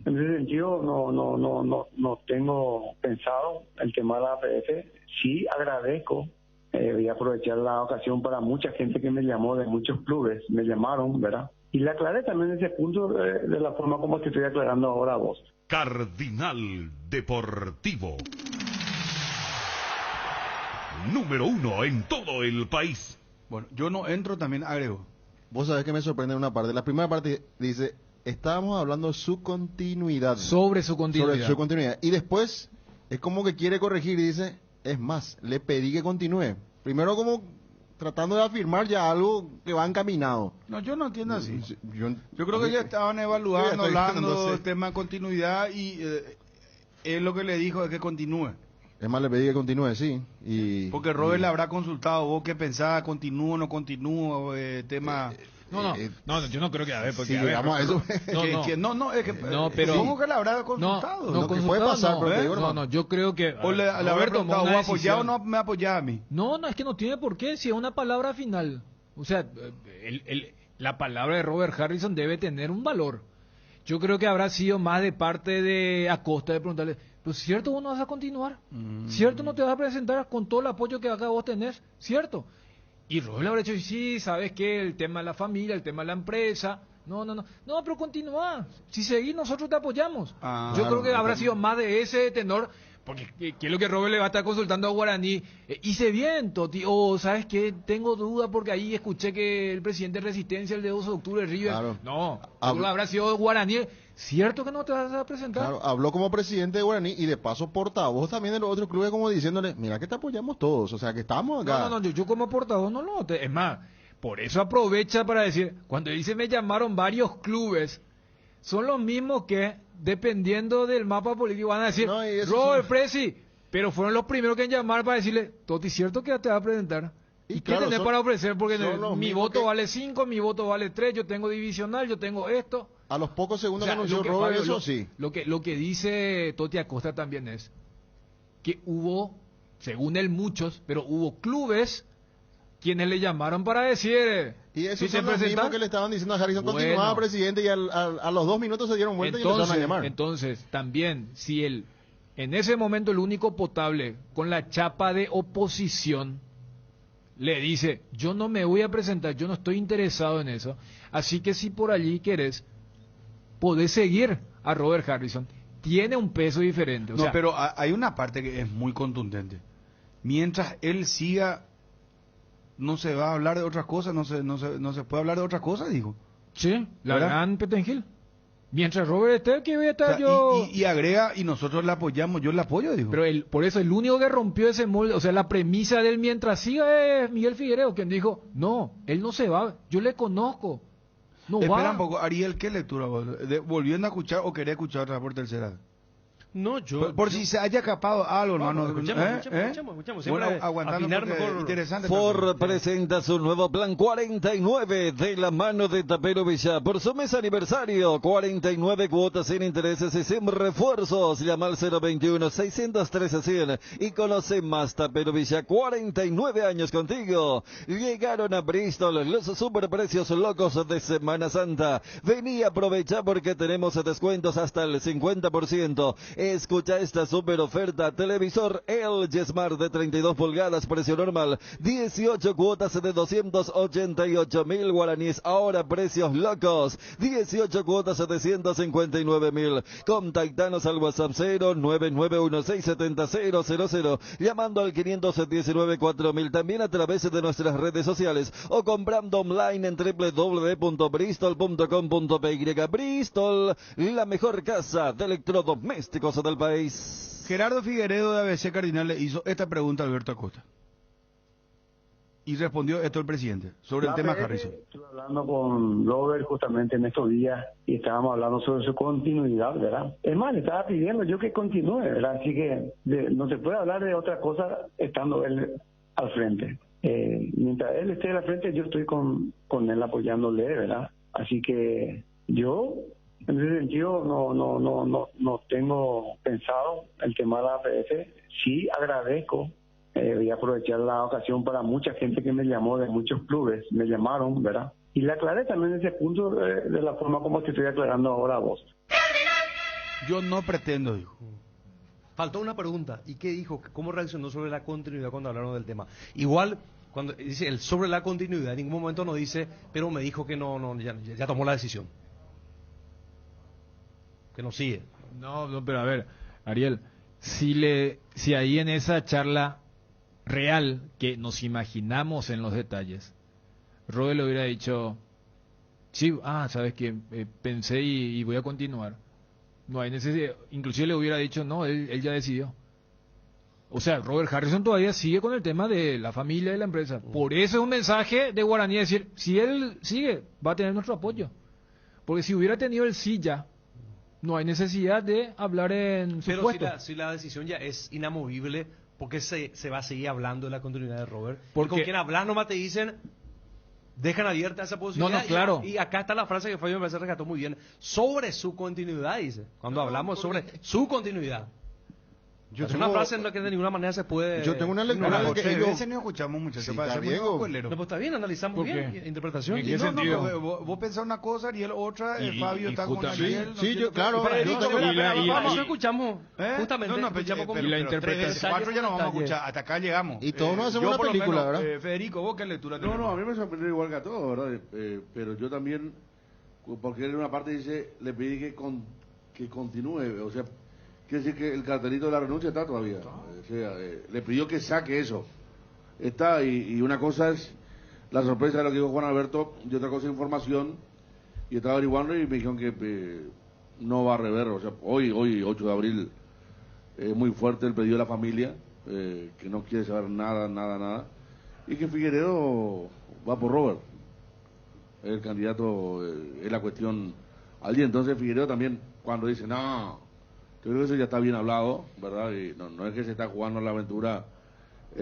en ese sentido, no tengo pensado el tema de la APF. Sí agradezco. Voy a aprovechar la ocasión para mucha gente que me llamó de muchos clubes, me llamaron, ¿verdad? Y le aclaré también ese punto de la forma como te estoy aclarando ahora a vos. Cardinal Deportivo. número 1 en todo el país. Bueno, yo no entro, también agrego. Vos sabés que me sorprende una parte. La primera parte dice, estábamos hablando de su continuidad. Sobre su continuidad. Sobre su continuidad. Y después es como que quiere corregir y dice, es más, le pedí que continúe. Primero como tratando de afirmar ya algo que va encaminado. No, yo no entiendo así. Yo creo que ya estaban evaluando, hablando entonces, del tema de continuidad y él lo que le dijo es que continúe. Es más, le pedí que continúe, sí. Porque Robert le habrá consultado, vos qué pensás, continúo o no continúo, tema... No, yo no creo que a ver, porque sí, a ver, vamos a eso. Es que pero supongo que le habrá consultado. No, que puede pasar, no, yo creo que o le habrá preguntado, ¿vos apoyás o no me apoyás a mí? No, es que no tiene por qué, si es una palabra final. O sea, la palabra de Robert Harrison debe tener un valor. Yo creo que habrá sido más de parte de Acosta de preguntarle, pero ¿cierto vos no vas a continuar? ¿Cierto no te vas a presentar con todo el apoyo que acá vos tenés? ¿Cierto? Y Robert le habrá dicho, sí, ¿sabes qué? El tema de la familia, el tema de la empresa. No, pero continúa. Si seguís, nosotros te apoyamos. Yo creo que habrá sido más de ese tenor, porque ¿qué es lo que Robert le va a estar consultando a Guaraní? Hice bien, Toti, o ¿sabes qué? Tengo duda porque ahí escuché que el presidente de Resistencia, el de 2 de octubre, River. Claro. No, habrá sido Guaraní. ¿Cierto que no te vas a presentar? Claro, habló como presidente de Guaraní y de paso portavoz también de los otros clubes, como diciéndole, mira que te apoyamos todos, o sea que estamos acá. No, yo como portavoz no, es más, por eso aprovecha para decir, cuando dice me llamaron varios clubes, son los mismos que, dependiendo del mapa político, van a decir, Robert Presi, pero fueron los primeros que llamar para decirle, Toti, ¿cierto que te va a presentar? ¿Y qué tenés para ofrecer? Porque mi voto vale 5, mi voto vale 3, yo tengo divisional, yo tengo esto. A los pocos segundos que anunció Fabio, Robert, eso sí. Lo que dice Toti Acosta también es que hubo, según él muchos, pero hubo clubes quienes le llamaron para decir... Y eso si son los mismos que le estaban diciendo a Harrison, continuaba presidente, y a los 2 minutos se dieron vuelta y empezaron a llamar. Entonces, también, si él, en ese momento el único potable con la chapa de oposición le dice, yo no me voy a presentar, yo no estoy interesado en eso, así que si por allí querés, podés seguir a Robert Harrison. Tiene un peso diferente. Pero hay una parte que es muy contundente. Mientras él siga, no se va a hablar de otras cosas, no se puede hablar de otras cosas, dijo. Sí, la gran Petengil. Mientras Robert esté, que voy a estar y agrega, y nosotros le apoyamos, yo le apoyo, dijo. Pero por eso el único que rompió ese molde, o sea, la premisa del mientras siga es Miguel Figueiredo, quien dijo, no, él no se va, yo le conozco. No Espera va. un poco, Ariel, ¿qué lectura vos? ¿Volviendo a escuchar o querés escuchar otra por tercera? No, yo... Por si se haya escapado algo, hermano. Escuchamos. Bueno, aguantando mejor. Interesante. Ford presenta su nuevo plan 49 de la mano de Tapero Villa. Por su mes aniversario, 49 cuotas sin intereses y sin refuerzos. Llama al 021-613-100 y conoce más. Tapero Villa, 49 años contigo. Llegaron a Bristol los superprecios locos de Semana Santa. Vení y aprovecha porque tenemos descuentos hasta el 50%. Escucha esta super oferta. Televisor LG Smart de 32 pulgadas, precio normal, 18 cuotas de 288.000 guaraníes. Ahora precios locos, 18 cuotas de 159.000. Contactanos al WhatsApp 099167000, llamando al 519-4000, también a través de nuestras redes sociales o comprando online en www.bristol.com.py. Bristol, la mejor casa de electrodomésticos del país. Gerardo Figueiredo de ABC Cardinal le hizo esta pregunta a Alberto Acosta y respondió esto el presidente sobre el tema Harrison. Estuve hablando con Robert justamente en estos días y estábamos hablando sobre su continuidad, ¿verdad? Es más, le estaba pidiendo yo que continúe, ¿verdad? Así que no se puede hablar de otra cosa estando él al frente. Mientras él esté al frente, yo estoy con él apoyándole, ¿verdad? Así que yo... En ese sentido, no tengo pensado el tema de la APF. Sí agradezco, voy a aprovechar la ocasión para mucha gente que me llamó de muchos clubes, me llamaron, ¿verdad? Y le aclaré también ese punto de la forma como te estoy aclarando ahora a vos. Yo no pretendo, dijo. Faltó una pregunta. ¿Y qué dijo? ¿Cómo reaccionó sobre la continuidad cuando hablaron del tema? Igual, cuando dice el sobre la continuidad, en ningún momento no dice, pero me dijo que ya tomó la decisión. Que no sigue. No, pero a ver, Ariel, si ahí en esa charla real que nos imaginamos en los detalles, Robert le hubiera dicho, sí, sabes que pensé y voy a continuar. No hay necesidad. Inclusive le hubiera dicho, no, él ya decidió. O sea, Robert Harrison todavía sigue con el tema de la familia y la empresa. Por eso es un mensaje de Guaraní decir, si él sigue, va a tener nuestro apoyo. Porque si hubiera tenido el sí ya, no hay necesidad de hablar en su puesto. Pero si la decisión ya es inamovible, porque se va a seguir hablando de la continuidad de Robert. Porque con quien hablas nomás te dicen, dejan abierta esa posibilidad. No, claro. Y acá está la frase que Fabio me parece rescató muy bien. Sobre su continuidad, dice. Cuando hablamos sobre su continuidad. Es una frase en la que de ninguna manera se puede... Yo tengo una lectura de que ellos... no escuchamos, muchachos. Sí, para está ser bien, muy escuelero. No, pues está bien, analizamos bien. Interpretación. ¿En qué sentido? Vos pensás una cosa, Ariel otra, Fabio está con Ariel. Sí, yo, claro. Vamos, escuchamos. Justamente. Y la interpretación. 4 ya nos vamos a escuchar, hasta acá llegamos. Y todos nos hacemos una película, ¿verdad? Federico, ¿vos qué lectura tenés? No, a mí me sorprendió igual que a todos, ¿verdad? Pero yo también, porque él en una parte dice, le pedí que continúe, o sea, quiere decir que el cartelito de la renuncia está todavía. O sea, le pidió que saque eso. Está, y una cosa es la sorpresa de lo que dijo Juan Alberto, y otra cosa es información, y estaba averiguando y me dijeron que no va a rever, o sea, hoy 8 de abril, muy fuerte el pedido de la familia, que no quiere saber nada, y que Figueredo va por Robert. El candidato es la cuestión al día. Entonces Figueredo también, cuando dice, no, yo creo que eso ya está bien hablado, ¿verdad? Y no es que se está jugando la aventura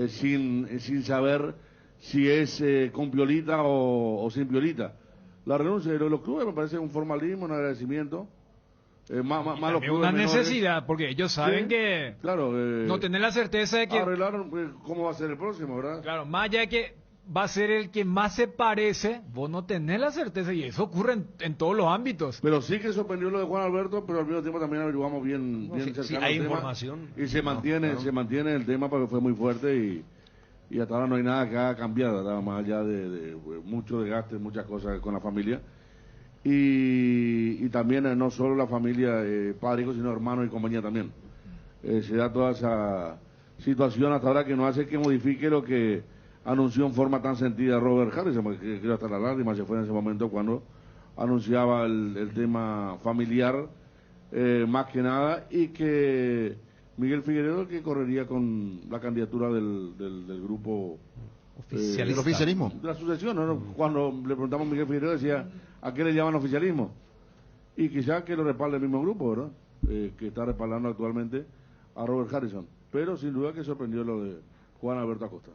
sin saber si es con Piolita o sin Piolita. La renuncia de los clubes me parece un formalismo, un agradecimiento. Más los clubes una menores. necesidad, porque ellos saben que claro, no tener la certeza de que... Arreglar cómo va a ser el próximo, ¿verdad? Claro, más allá de que va a ser el que más se parece, vos no tenés la certeza, y eso ocurre en todos los ámbitos. Pero sí que sorprendió lo de Juan Alberto, pero al mismo tiempo también averiguamos bien cercano sí, hay el tema, información. y se mantiene el tema porque fue muy fuerte y hasta ahora no hay nada que haga cambiar, ¿verdad? Más allá de mucho desgaste, muchas cosas con la familia. Y también no solo la familia, padre, hijo, sino hermanos y compañía también. Se da toda esa situación hasta ahora que no hace que modifique lo que anunció en forma tan sentida Robert Harrison, porque creo hasta las lágrimas se fue en ese momento cuando anunciaba el tema familiar, más que nada, y que Miguel Figueredo que correría con la candidatura del grupo del oficialismo. De la sucesión, ¿no? Cuando le preguntamos a Miguel Figueredo decía, ¿a qué le llaman oficialismo? Y quizás que lo respalde el mismo grupo, ¿verdad? Que está respaldando actualmente a Robert Harrison. Pero sin duda que sorprendió lo de Juan Alberto Acosta.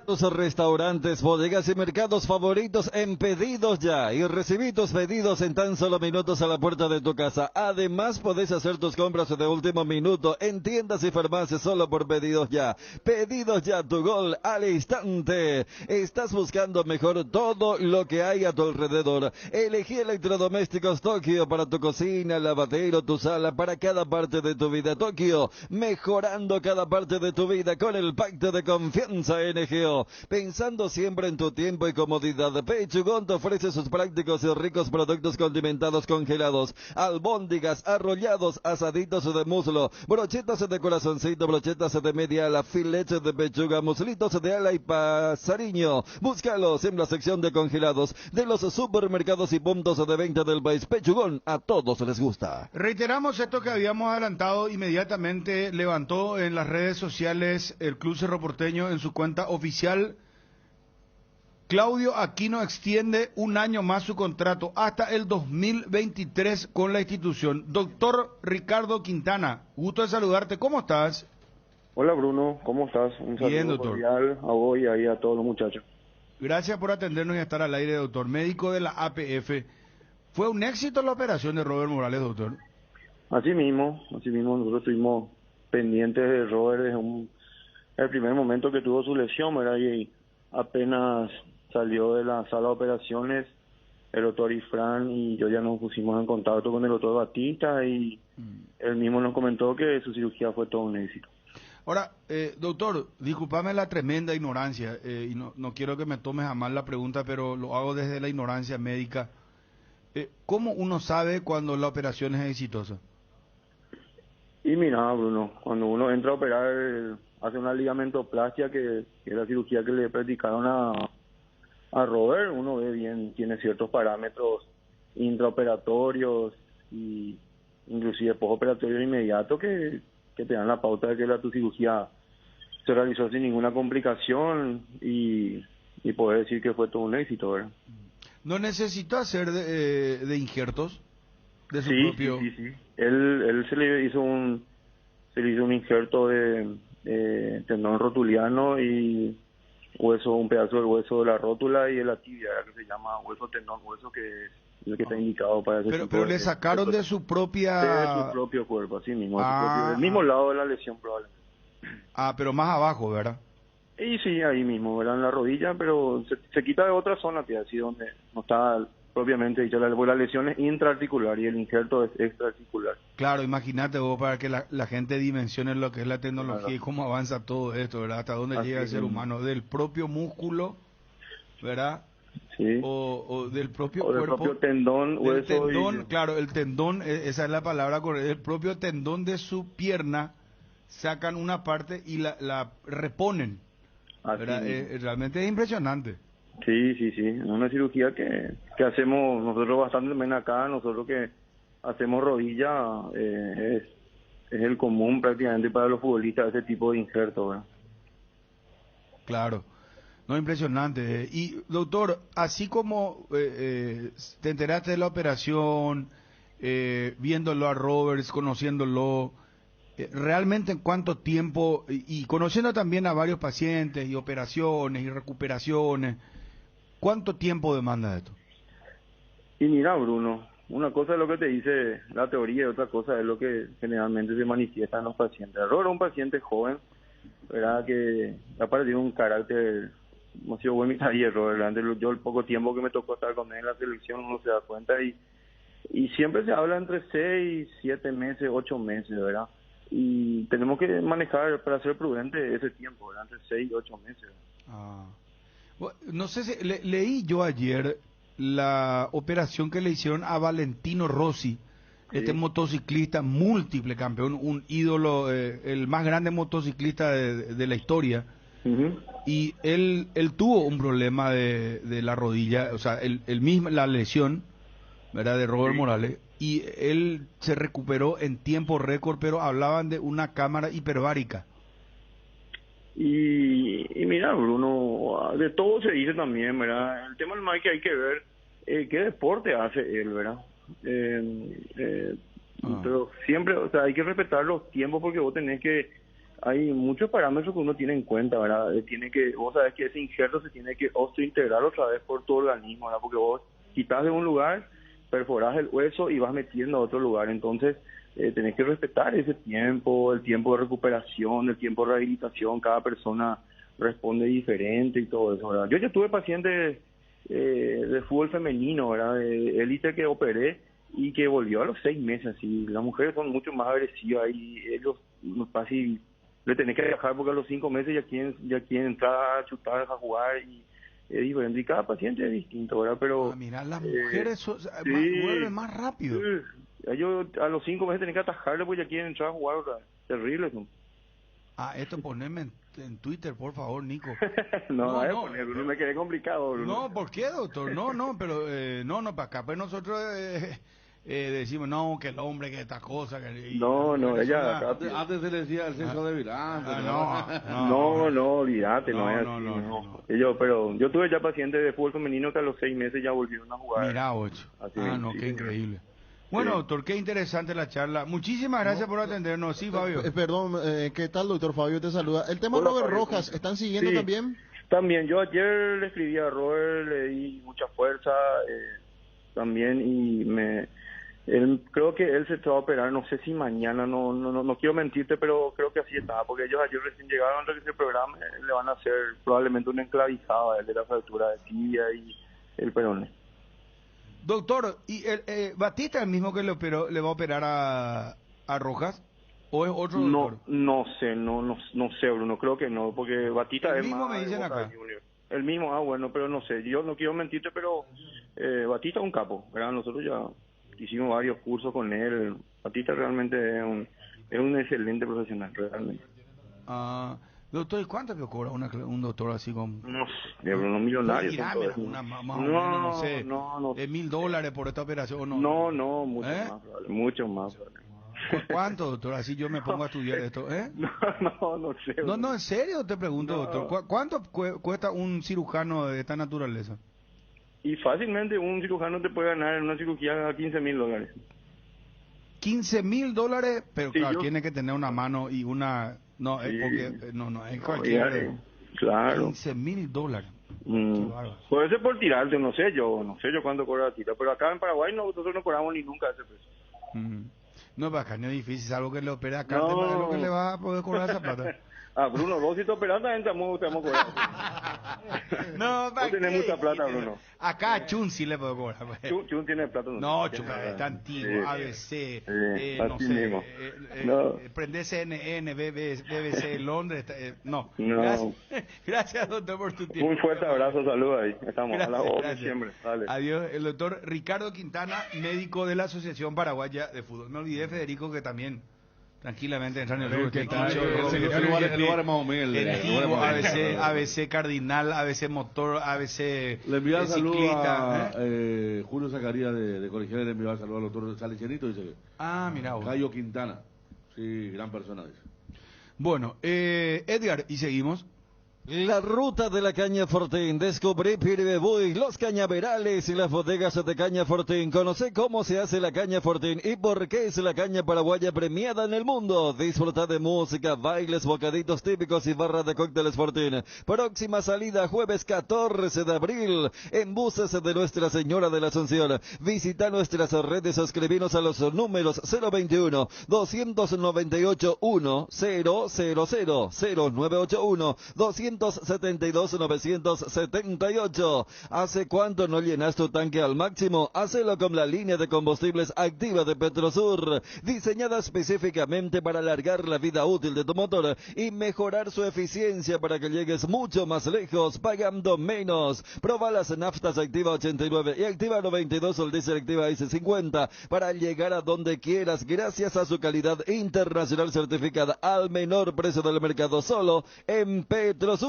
Tus restaurantes, bodegas y mercados favoritos en Pedidos Ya, y recibí tus pedidos en tan solo minutos a la puerta de tu casa. Además podés hacer tus compras de último minuto en tiendas y farmacias solo por Pedidos Ya. Pedidos Ya, tu gol al instante. Estás buscando mejor todo lo que hay a tu alrededor. Elegí electrodomésticos Tokio para tu cocina, lavadero, tu sala, para cada parte de tu vida. Tokio, mejorando cada parte de tu vida con el pacto de confianza NGO. Pensando siempre en tu tiempo y comodidad, Pechugón te ofrece sus prácticos y ricos productos condimentados congelados, albóndigas, arrollados, asaditos de muslo, brochetas de corazoncito, brochetas de media ala, filetes de pechuga, muslitos de ala y pasariño. Búscalos en la sección de congelados de los supermercados y puntos de venta del país. Pechugón, a todos les gusta. Reiteramos esto que habíamos adelantado, inmediatamente levantó en las redes sociales el Club Cerro Porteño en su cuenta oficial. Claudio Aquino extiende un año más su contrato hasta el 2023 con la institución. Doctor Ricardo Quintana, gusto de saludarte, ¿cómo estás? Hola Bruno, ¿cómo estás? Un saludo Bien, doctor. cordial a vos y ahí a todos los muchachos. Gracias por atendernos y estar al aire, doctor. Médico de la APF. ¿Fue un éxito la operación de Robert Morales, doctor? Así mismo, nosotros estuvimos pendientes de Robert desde el primer momento que tuvo su lesión, ¿verdad? Y apenas salió de la sala de operaciones, el doctor Ifrán y yo ya nos pusimos en contacto con el doctor Batista y él mismo nos comentó que su cirugía fue todo un éxito. Ahora, doctor, discúlpame la tremenda ignorancia, y no quiero que me tomes a mal la pregunta, pero lo hago desde la ignorancia médica. ¿Cómo uno sabe cuando la operación es exitosa? Y mira, Bruno, cuando uno entra a operar hace una ligamentoplastia, que es la cirugía que le practicaron a Robert. Uno ve bien, tiene ciertos parámetros intraoperatorios y inclusive postoperatorios inmediatos que te dan la pauta de que tu cirugía se realizó sin ninguna complicación y poder decir que fue todo un éxito, ¿verdad? ¿No necesitó hacer de injertos de su Sí. Él se le hizo un injerto de tendón rotuliano y un pedazo del hueso de la rótula y de la tibia, que se llama hueso tendón, hueso que es el que está indicado para ese tipo Pero le sacaron de su propia... De su propio cuerpo, así mismo, del mismo lado de la lesión probablemente. Pero más abajo, ¿verdad? Y sí, ahí mismo, ¿verdad? En la rodilla, pero se quita de otra zona, tía, así donde no está propiamente dicha, la lesión es intraarticular y el injerto es extraarticular. Claro, imagínate vos, para que la gente dimensione lo que es la tecnología y cómo avanza todo esto, ¿verdad? Hasta dónde llega el ser humano, del propio músculo, ¿verdad? Sí. O del propio del cuerpo. Propio tendón, hueso. Tendón, claro, el tendón, esa es la palabra correcta, el propio tendón de su pierna, sacan una parte y la reponen, ¿verdad? Realmente es impresionante. Sí, es una cirugía que hacemos nosotros bastante también acá, nosotros que hacemos rodilla, es el común prácticamente para los futbolistas ese tipo de injerto, ¿verdad? Claro, no, impresionante. Y doctor, así como te enteraste de la operación, viéndolo a Roberts, conociéndolo, realmente en cuánto tiempo, y conociendo también a varios pacientes y operaciones y recuperaciones, ¿cuánto tiempo demanda esto? Y mira, Bruno, una cosa es lo que te dice la teoría y otra cosa es lo que generalmente se manifiesta en los pacientes. Robert es un paciente joven, ¿verdad? Que aparte tiene un carácter, hemos sido buen mitad y error, ¿verdad? Yo el poco tiempo que me tocó estar con él en la selección uno se da cuenta y siempre se habla entre 6, 7 meses, 8 meses, ¿verdad? Y tenemos que manejar, para ser prudente, ese tiempo, ¿verdad? Entre 6 y 8 meses. No sé si leí yo ayer la operación que le hicieron a Valentino Rossi, este motociclista múltiple campeón, un ídolo, el más grande motociclista de la historia. Y él tuvo un problema de la rodilla, o sea, la lesión, ¿verdad?, de Robert Morales, y él se recuperó en tiempo récord, pero hablaban de una cámara hiperbárica. Y mira, Bruno, de todo se dice también, ¿verdad? El tema del que hay que ver qué deporte hace él, ¿verdad? Pero siempre, o sea, hay que respetar los tiempos porque vos tenés que... Hay muchos parámetros que uno tiene en cuenta, ¿verdad? Vos sabés que ese injerto se tiene que osteointegrar otra vez por tu organismo, ¿verdad? Porque vos quitas de un lugar, perforás el hueso y vas metiendo a otro lugar, entonces... tenés que respetar ese tiempo, el tiempo de recuperación, el tiempo de rehabilitación, cada persona responde diferente y todo eso, ¿verdad? Yo ya tuve pacientes de fútbol femenino, ¿verdad? De élite que operé y que volvió a los 6 meses, y las mujeres son mucho más agresivas y ellos casi le tenés que dejar porque a los 5 meses ya quieren entrar a chutar, a jugar y es diferente, y cada paciente es distinto, ¿verdad? Pero... mira, las mujeres vuelven más rápido. Ellos a los 5 meses tienen que atajarle porque ya quieren entrar a jugar otra vez. Terrible eso. Esto poneme en Twitter, por favor, Nico. no, me quedé complicado, Bruno. No, ¿por qué, doctor? No, pero para acá, pues nosotros decimos, no, que el hombre, que esta cosa. Ella... Antes se le decía el sexo de virante. No, olvídate, no es así. Pero yo tuve ya pacientes de fútbol femenino que a los 6 meses ya volvieron a jugar. Mira, 8. Qué increíble. Bueno, doctor, qué interesante la charla. Muchísimas gracias por atendernos. Sí, Fabio. Perdón, ¿qué tal, doctor Fabio? Te saluda. El tema de Robert Rojas, ¿están siguiendo también? También, yo ayer le escribí a Robert, le di mucha fuerza también y creo que él se va a operar, no sé si mañana, no quiero mentirte, pero creo que así está, porque ellos ayer recién llegaron a ese programa, le van a hacer probablemente una enclavijada de la fractura de tibia y el peroné. Doctor, ¿y Batista es el mismo que le va a operar a Rojas? ¿O es otro doctor? No sé, Bruno, creo que no, porque Batista es mismo más... me dicen acá. Junior. El mismo, bueno, pero no sé, yo no quiero mentirte, pero Batista es un capo, ¿verdad? Nosotros ya hicimos varios cursos con él. Batista realmente es un excelente profesional, realmente. Doctor, ¿y cuánto que cobra un doctor así con...? No sé, unos millonarios. Tirame más o menos, no sé, de $1,000 por esta operación, ¿o no? Mucho más. ¿Cuánto, doctor? Así yo me pongo a estudiar esto, ¿eh? No sé. No, en serio te pregunto, doctor. ¿Cuánto cuesta un cirujano de esta naturaleza? Y fácilmente un cirujano te puede ganar en una cirugía $15,000. $15,000, pero Sí, claro, tiene que tener una mano y una... No, Sí. porque no es cualquier... Claro. $15,000. Puede ser por tirarte, no sé yo cuánto cobra la tira, pero acá en Paraguay nosotros no cobramos ni nunca ese precio. No, para acá no es difícil, algo que le opere acá, es lo que le va a poder cobrar esa plata. Bruno, vos si te operas también te vamos a cobrar. No, vos tenés mucha plata, Bruno. Acá a Chun sí le puedo cobrar. Chun tiene plata. No, Chun está antiguo, ABC, no así sé, mismo. prende CNN, BBC, Londres, no. No. Gracias, doctor, por tu tiempo. Un fuerte abrazo, saludos ahí. Estamos Gracias, a la voz gracias. siempre. Dale. Adiós, el doctor Ricardo Quintana, médico de la Asociación Paraguaya de Fútbol. Me olvidé, Federico, que también tranquilamente entran en el lugar más humilde. ABC Cardinal, ABC Motor, ABC Le enviaba saludos Ciclista. a Julio Zacarías de Colegiales, le enviaba saludos al doctor Salichenito, dice que... Mira vos. Cayo Quintana, sí, gran persona, dice. Bueno, Edgar, y seguimos. La ruta de la caña Fortín. Descubrí Piribebuy, los cañaverales y las bodegas de caña Fortín. Conoce cómo se hace la caña Fortín y por qué es la caña paraguaya premiada en el mundo. Disfruta de música, bailes, bocaditos típicos y barra de cócteles Fortín. Próxima salida jueves 14 de abril en buses de Nuestra Señora de la Asunción. Visita nuestras redes o escribinos a los números 021 298 1000 0981 272 978. ¿Hace cuánto no llenas tu tanque al máximo? Hacelo con la línea de combustibles activa de Petrosur, diseñada específicamente para alargar la vida útil de tu motor y mejorar su eficiencia para que llegues mucho más lejos pagando menos. Proba las naftas Activa 89 y Activa 92 o el diésel Activa S50 para llegar a donde quieras gracias a su calidad internacional certificada al menor precio del mercado, solo en Petrosur.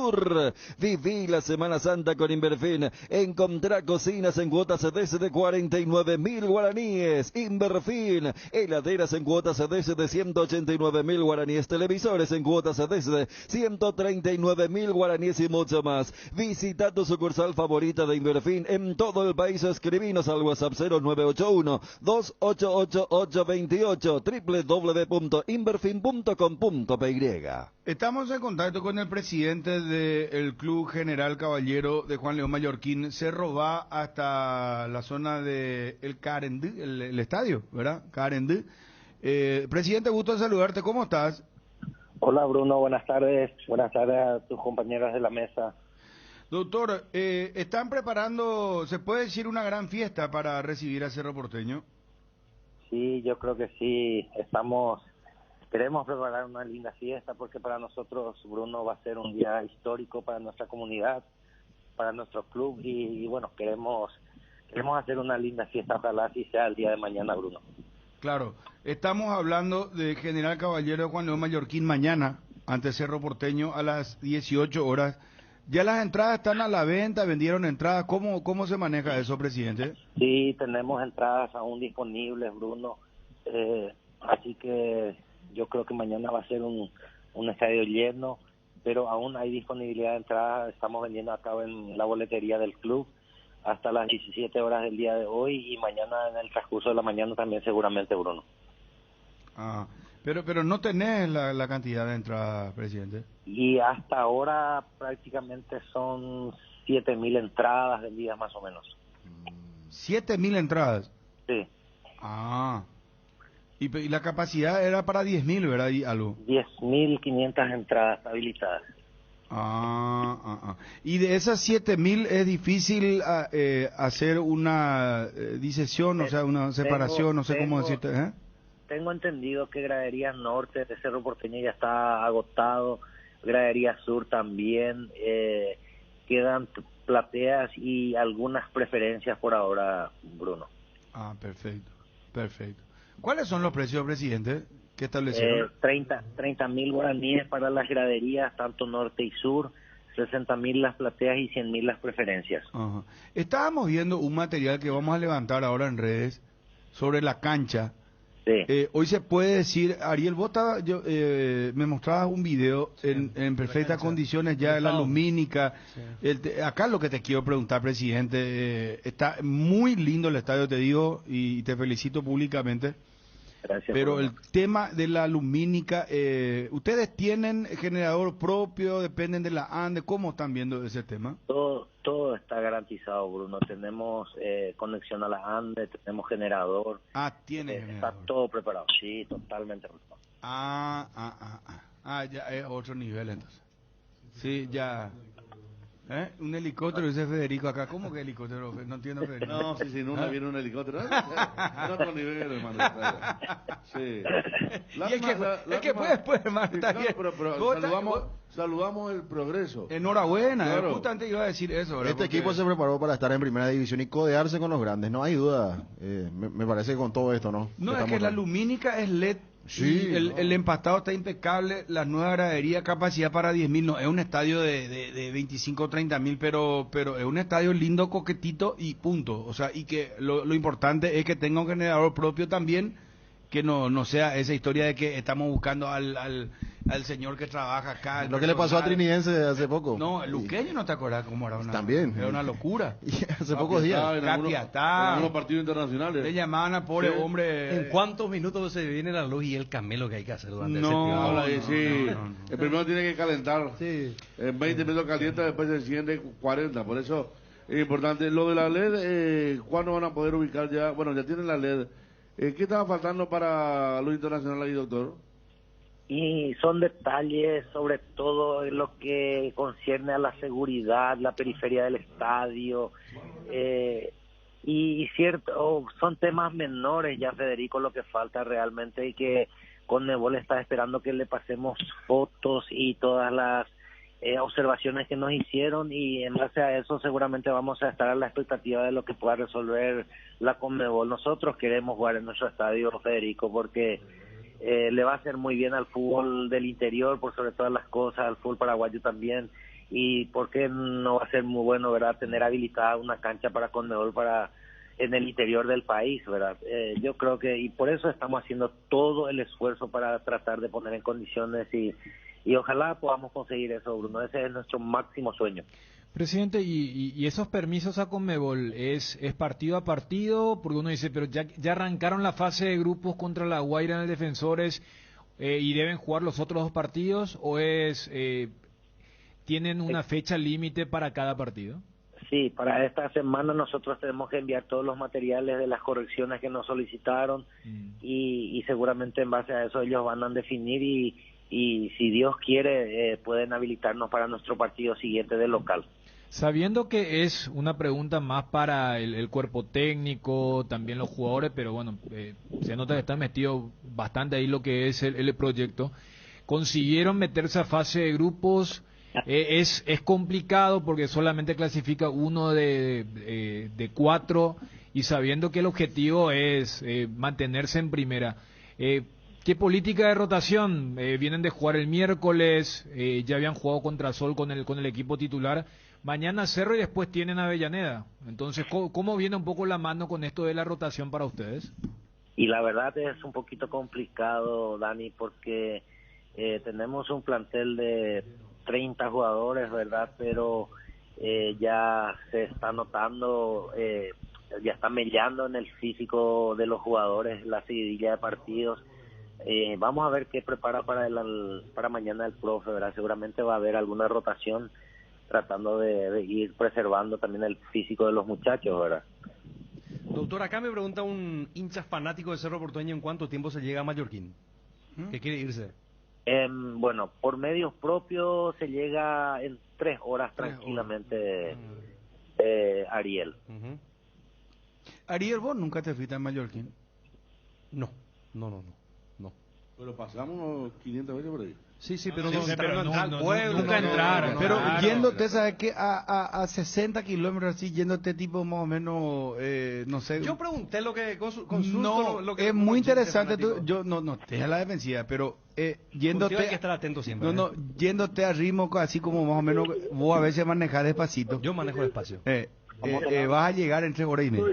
Viví la Semana Santa con Inverfin. Encontrá cocinas en cuotas desde 49.000 guaraníes. Inverfin. Heladeras en cuotas desde 189.000 guaraníes. Televisores en cuotas desde 139.000 guaraníes y mucho más. Visita tu sucursal favorita de Inverfin en todo el país o escribinos al WhatsApp 0981 288 828 www.inverfin.com.py. Estamos en contacto con el presidente del Club General Caballero de Juan León Mallorquín. Cerro va hasta la zona de el Carendú, el estadio, ¿verdad? Carendú. Presidente, gusto en saludarte. ¿Cómo estás? Hola, Bruno. Buenas tardes. Buenas tardes a tus compañeras de la mesa. Doctor, ¿están preparando, se puede decir, una gran fiesta para recibir a Cerro Porteño? Sí, yo creo que sí. Queremos preparar una linda fiesta porque para nosotros, Bruno, va a ser un día histórico para nuestra comunidad, para nuestro club y bueno, queremos hacer una linda fiesta, ojalá así sea el día de mañana, Bruno. Claro, estamos hablando de General Caballero de Juan León Mallorquín mañana, ante Cerro Porteño a las 18 horas. ¿Ya las entradas están a la venta? ¿Vendieron entradas? ¿Cómo se maneja eso, presidente? Sí, tenemos entradas aún disponibles, Bruno, así que yo creo que mañana va a ser un estadio lleno, pero aún hay disponibilidad de entradas. Estamos vendiendo acá en la boletería del club hasta las 17 horas del día de hoy y mañana en el transcurso de la mañana también seguramente, Bruno. Pero no tenés la cantidad de entradas, presidente. Y hasta ahora prácticamente son 7.000 entradas vendidas más o menos. 7.000 entradas. Sí. Y la capacidad era para 10.000, ¿verdad? Y algo. 10.500 entradas habilitadas. Y de esas 7.000 es difícil hacer una disección, o sea, una separación, no sé cómo decirte, ¿eh? Tengo entendido que Gradería Norte de Cerro Porteño ya está agotado, Gradería Sur también, quedan plateas y algunas preferencias por ahora, Bruno. Perfecto. ¿Cuáles son los precios, presidente? ¿Qué establecieron? 30.000 guaraníes para las graderías, tanto norte y sur, 60.000 las plateas y 100.000 las preferencias. Ajá. Estábamos viendo un material que vamos a levantar ahora en redes sobre la cancha. Sí. Hoy se puede decir, Ariel, vos me mostrabas un video en perfectas condiciones ya de la lumínica. Acá lo que te quiero preguntar, presidente, está muy lindo el estadio, te digo, y te felicito públicamente. Gracias. Pero el tema de la lumínica, ¿ustedes tienen generador propio, dependen de la ANDE? ¿Cómo están viendo ese tema? Todo está garantizado, Bruno. Tenemos conexión a la ANDE, tenemos generador. Tiene está todo preparado, sí, totalmente preparado. Ya es otro nivel entonces. Sí, ya. Un helicóptero, dice Federico acá. ¿Cómo que helicóptero? No entiendo, Federico. No, si sin una viene un helicóptero. No, otro nivel, hermano. Sí. Es que fue después, hermano. Pero saludamos el progreso. Enhorabuena. Claro. Justamente iba a decir eso. ¿verdad? Este equipo se preparó para estar en primera división y codearse con los grandes. No hay duda. Me parece que con todo esto, ¿no? No, es que la lumínica es LED. Sí, el empastado está impecable, la nueva gradería, capacidad para 10.000, no, es un estadio de 25 o 30.000, pero es un estadio lindo, coquetito y punto. O sea, y que lo importante es que tenga un generador propio también, que no sea esa historia de que estamos buscando al señor que trabaja acá. Lo que le pasó a Trinidense hace poco. No, el Luqueño, ¿no te acordás cómo era? También. Era una locura. Y hace pocos días. En algunos partidos internacionales. Le llamaban a pobre hombre. ¿En cuántos minutos se viene la luz y el camelo que hay que hacer durante ese tiempo? No. El primero tiene que calentar. Sí. En 20 minutos calienta, después se enciende 40. Por eso es importante. Lo de la LED, ¿cuándo van a poder ubicar ya? Bueno, ya tienen la LED. ¿Qué estaba faltando para lo internacional ahí, doctor? Y son detalles, sobre todo en lo que concierne a la seguridad, la periferia del estadio, y cierto, son temas menores ya, Federico, lo que falta realmente, y que Conmebol está esperando que le pasemos fotos y todas las observaciones que nos hicieron, y en base a eso seguramente vamos a estar a la expectativa de lo que pueda resolver la Conmebol. Nosotros queremos jugar en nuestro estadio, Federico, porque le va a hacer muy bien al fútbol del interior, por sobre todas las cosas, al fútbol paraguayo también, y porque no va a ser muy bueno, ¿verdad?, tener habilitada una cancha para Conmebol en el interior del país, ¿verdad? Yo creo que, y por eso estamos haciendo todo el esfuerzo para tratar de poner en condiciones y ojalá podamos conseguir eso, Bruno. Ese es nuestro máximo sueño. Presidente, y esos permisos a Conmebol, ¿es partido a partido? Porque uno dice, pero ya arrancaron la fase de grupos contra la Guaira en el Defensores y deben jugar los otros dos partidos, ¿o tienen una fecha límite para cada partido? Sí, para esta semana nosotros tenemos que enviar todos los materiales de las correcciones que nos solicitaron y seguramente en base a eso ellos van a definir y si Dios quiere pueden habilitarnos para nuestro partido siguiente de local. Sabiendo que es una pregunta más para el cuerpo técnico, también los jugadores, pero bueno, se nota que está metido bastante ahí lo que es el proyecto. ¿Consiguieron meterse a fase de grupos? Es complicado porque solamente clasifica uno de 4 y sabiendo que el objetivo es mantenerse en primera. ¿Qué política de rotación? Vienen de jugar el miércoles, ya habían jugado contra Sol con el equipo titular. Mañana Cerro y después tienen Avellaneda. Entonces, ¿cómo viene un poco la mano con esto de la rotación para ustedes? Y la verdad es un poquito complicado, Dani, porque tenemos un plantel de 30 jugadores, ¿verdad? Pero ya se está notando, ya está mellando en el físico de los jugadores la seguidilla de partidos. Vamos a ver qué prepara para mañana el profe, ¿verdad? Seguramente va a haber alguna rotación tratando de ir preservando también el físico de los muchachos, ¿verdad? Doctor, acá me pregunta un hincha fanático de Cerro Porteño en cuánto tiempo se llega a Mallorquín, que quiere irse. Bueno, por medios propios se llega en 3 horas tranquilamente, Ariel. Ariel, ¿vos nunca te fuiste a Mallorquín? No. Pero pasamos unos 500 veces por ahí. Sí, pero Sí, no, sí, pero no entrar al no, pueblo. nunca entraron. Pero Claro, yéndote, ¿sabes qué? A 60 kilómetros así, yéndote tipo más o menos, no sé. Yo pregunté lo que consulto. No, lo que es muy interesante. fanático. Yo no te a la defensiva, pero Contigo yéndote. hay que estar atento siempre. No, yéndote a ritmo así como más o menos, vos a veces manejás despacito. Yo manejo despacio. Vas a llegar en 3 horas y media.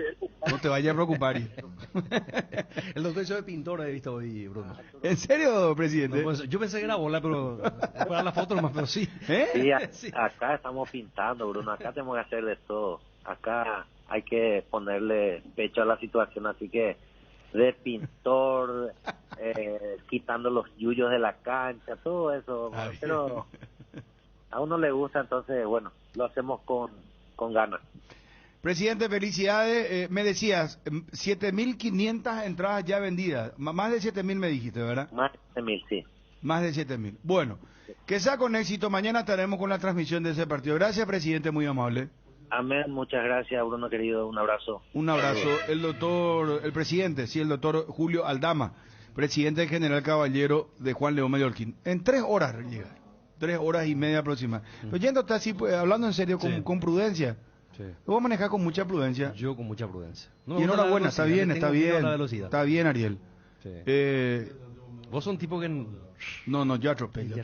No te vayas a preocupar. El doctor hizo de pintor, he visto hoy, Bruno. ¿En serio, presidente? No, pues, yo pensé que era bola, pero para la foto nomás, pero sí. Sí, acá estamos pintando, Bruno. Acá tenemos que hacer de todo. Acá hay que ponerle pecho a la situación, así que de pintor, quitando los yuyos de la cancha, todo eso. Pero a uno le gusta, entonces, bueno, lo hacemos con ganas. Presidente, felicidades. Me decías, 7.500 entradas ya vendidas. Más de 7.000 me dijiste, ¿verdad? Más de 7.000, sí. Más de 7.000. Bueno, que sea con éxito. Mañana estaremos con la transmisión de ese partido. Gracias, presidente, muy amable. Amén, muchas gracias, Bruno querido. Un abrazo. Un abrazo. El presidente, el doctor Julio Aldama, presidente general caballero de Juan León Mallorquín. En 3 horas llega. 3 horas y media aproximadamente. Pero yéndote así, pues, hablando en serio, con prudencia. Sí. Lo voy a manejar con mucha prudencia. Yo con mucha prudencia. Y enhorabuena, está bien. Está bien, Ariel. Sí. Vos sos un tipo que... No, yo atropello.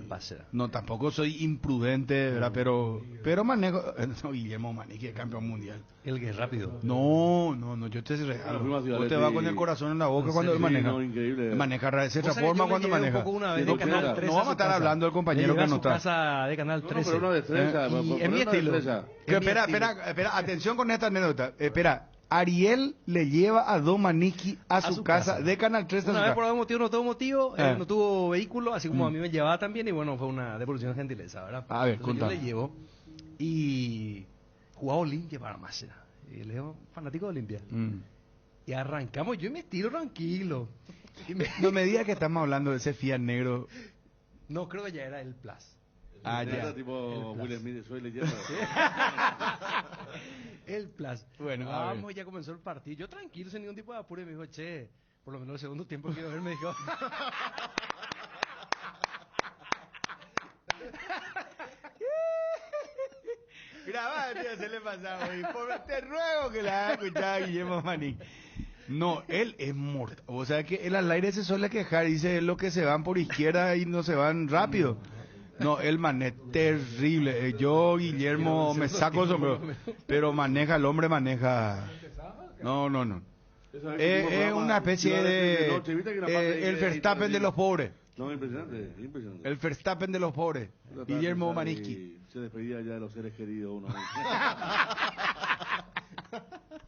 Pasa. No, tampoco soy imprudente, ¿verdad? Pero manejo... No, Guillermo Manique, campeón mundial. El que es rápido. No, yo te regalo. Vos te vas con el corazón en la boca cuando él maneja. No, increíble. Maneja de esa forma cuando maneja. No vamos a estar hablando del compañero que no está. Casa de Canal 13. Pero una destreza. En mi estilo. Espera, atención con esta anécdota. Espera. Ariel le lleva a Domaniqui a su casa de Canal 13. Una vez por algún motivo no tuvo no tuvo vehículo, así como a mí me llevaba también, y bueno, fue una devolución de gentileza, ¿verdad? A ver, entonces yo le llevo y jugaba Olimpia para más. Y le digo, fanático de Olimpia. Y arrancamos, yo y me estiro tranquilo. No me digas que estamos hablando de ese Fiat negro. No, creo que ya era el Plus. Ya. Tipo Will Smith, soy leyenda. El Plus. Bueno, vamos, ya comenzó el partido. Yo tranquilo, sin ningún tipo de apuro, y me dijo, che, por lo menos el segundo tiempo quiero ver, me dijo. Grabá, tío, se le pasaba. Te ruego que la hagas escuchar a Guillermo Manín. No, él es mortal. O sea que él al aire se suele quejar, dice lo que se van por izquierda y no se van rápido. No, el maneja terrible. Yo, Guillermo, me saco el sombrero. Pero maneja, el hombre maneja. No. Es una especie de... el Verstappen de los pobres. No, impresionante. El Verstappen de los pobres. Guillermo Maniski. Se despedía ya de los seres queridos uno.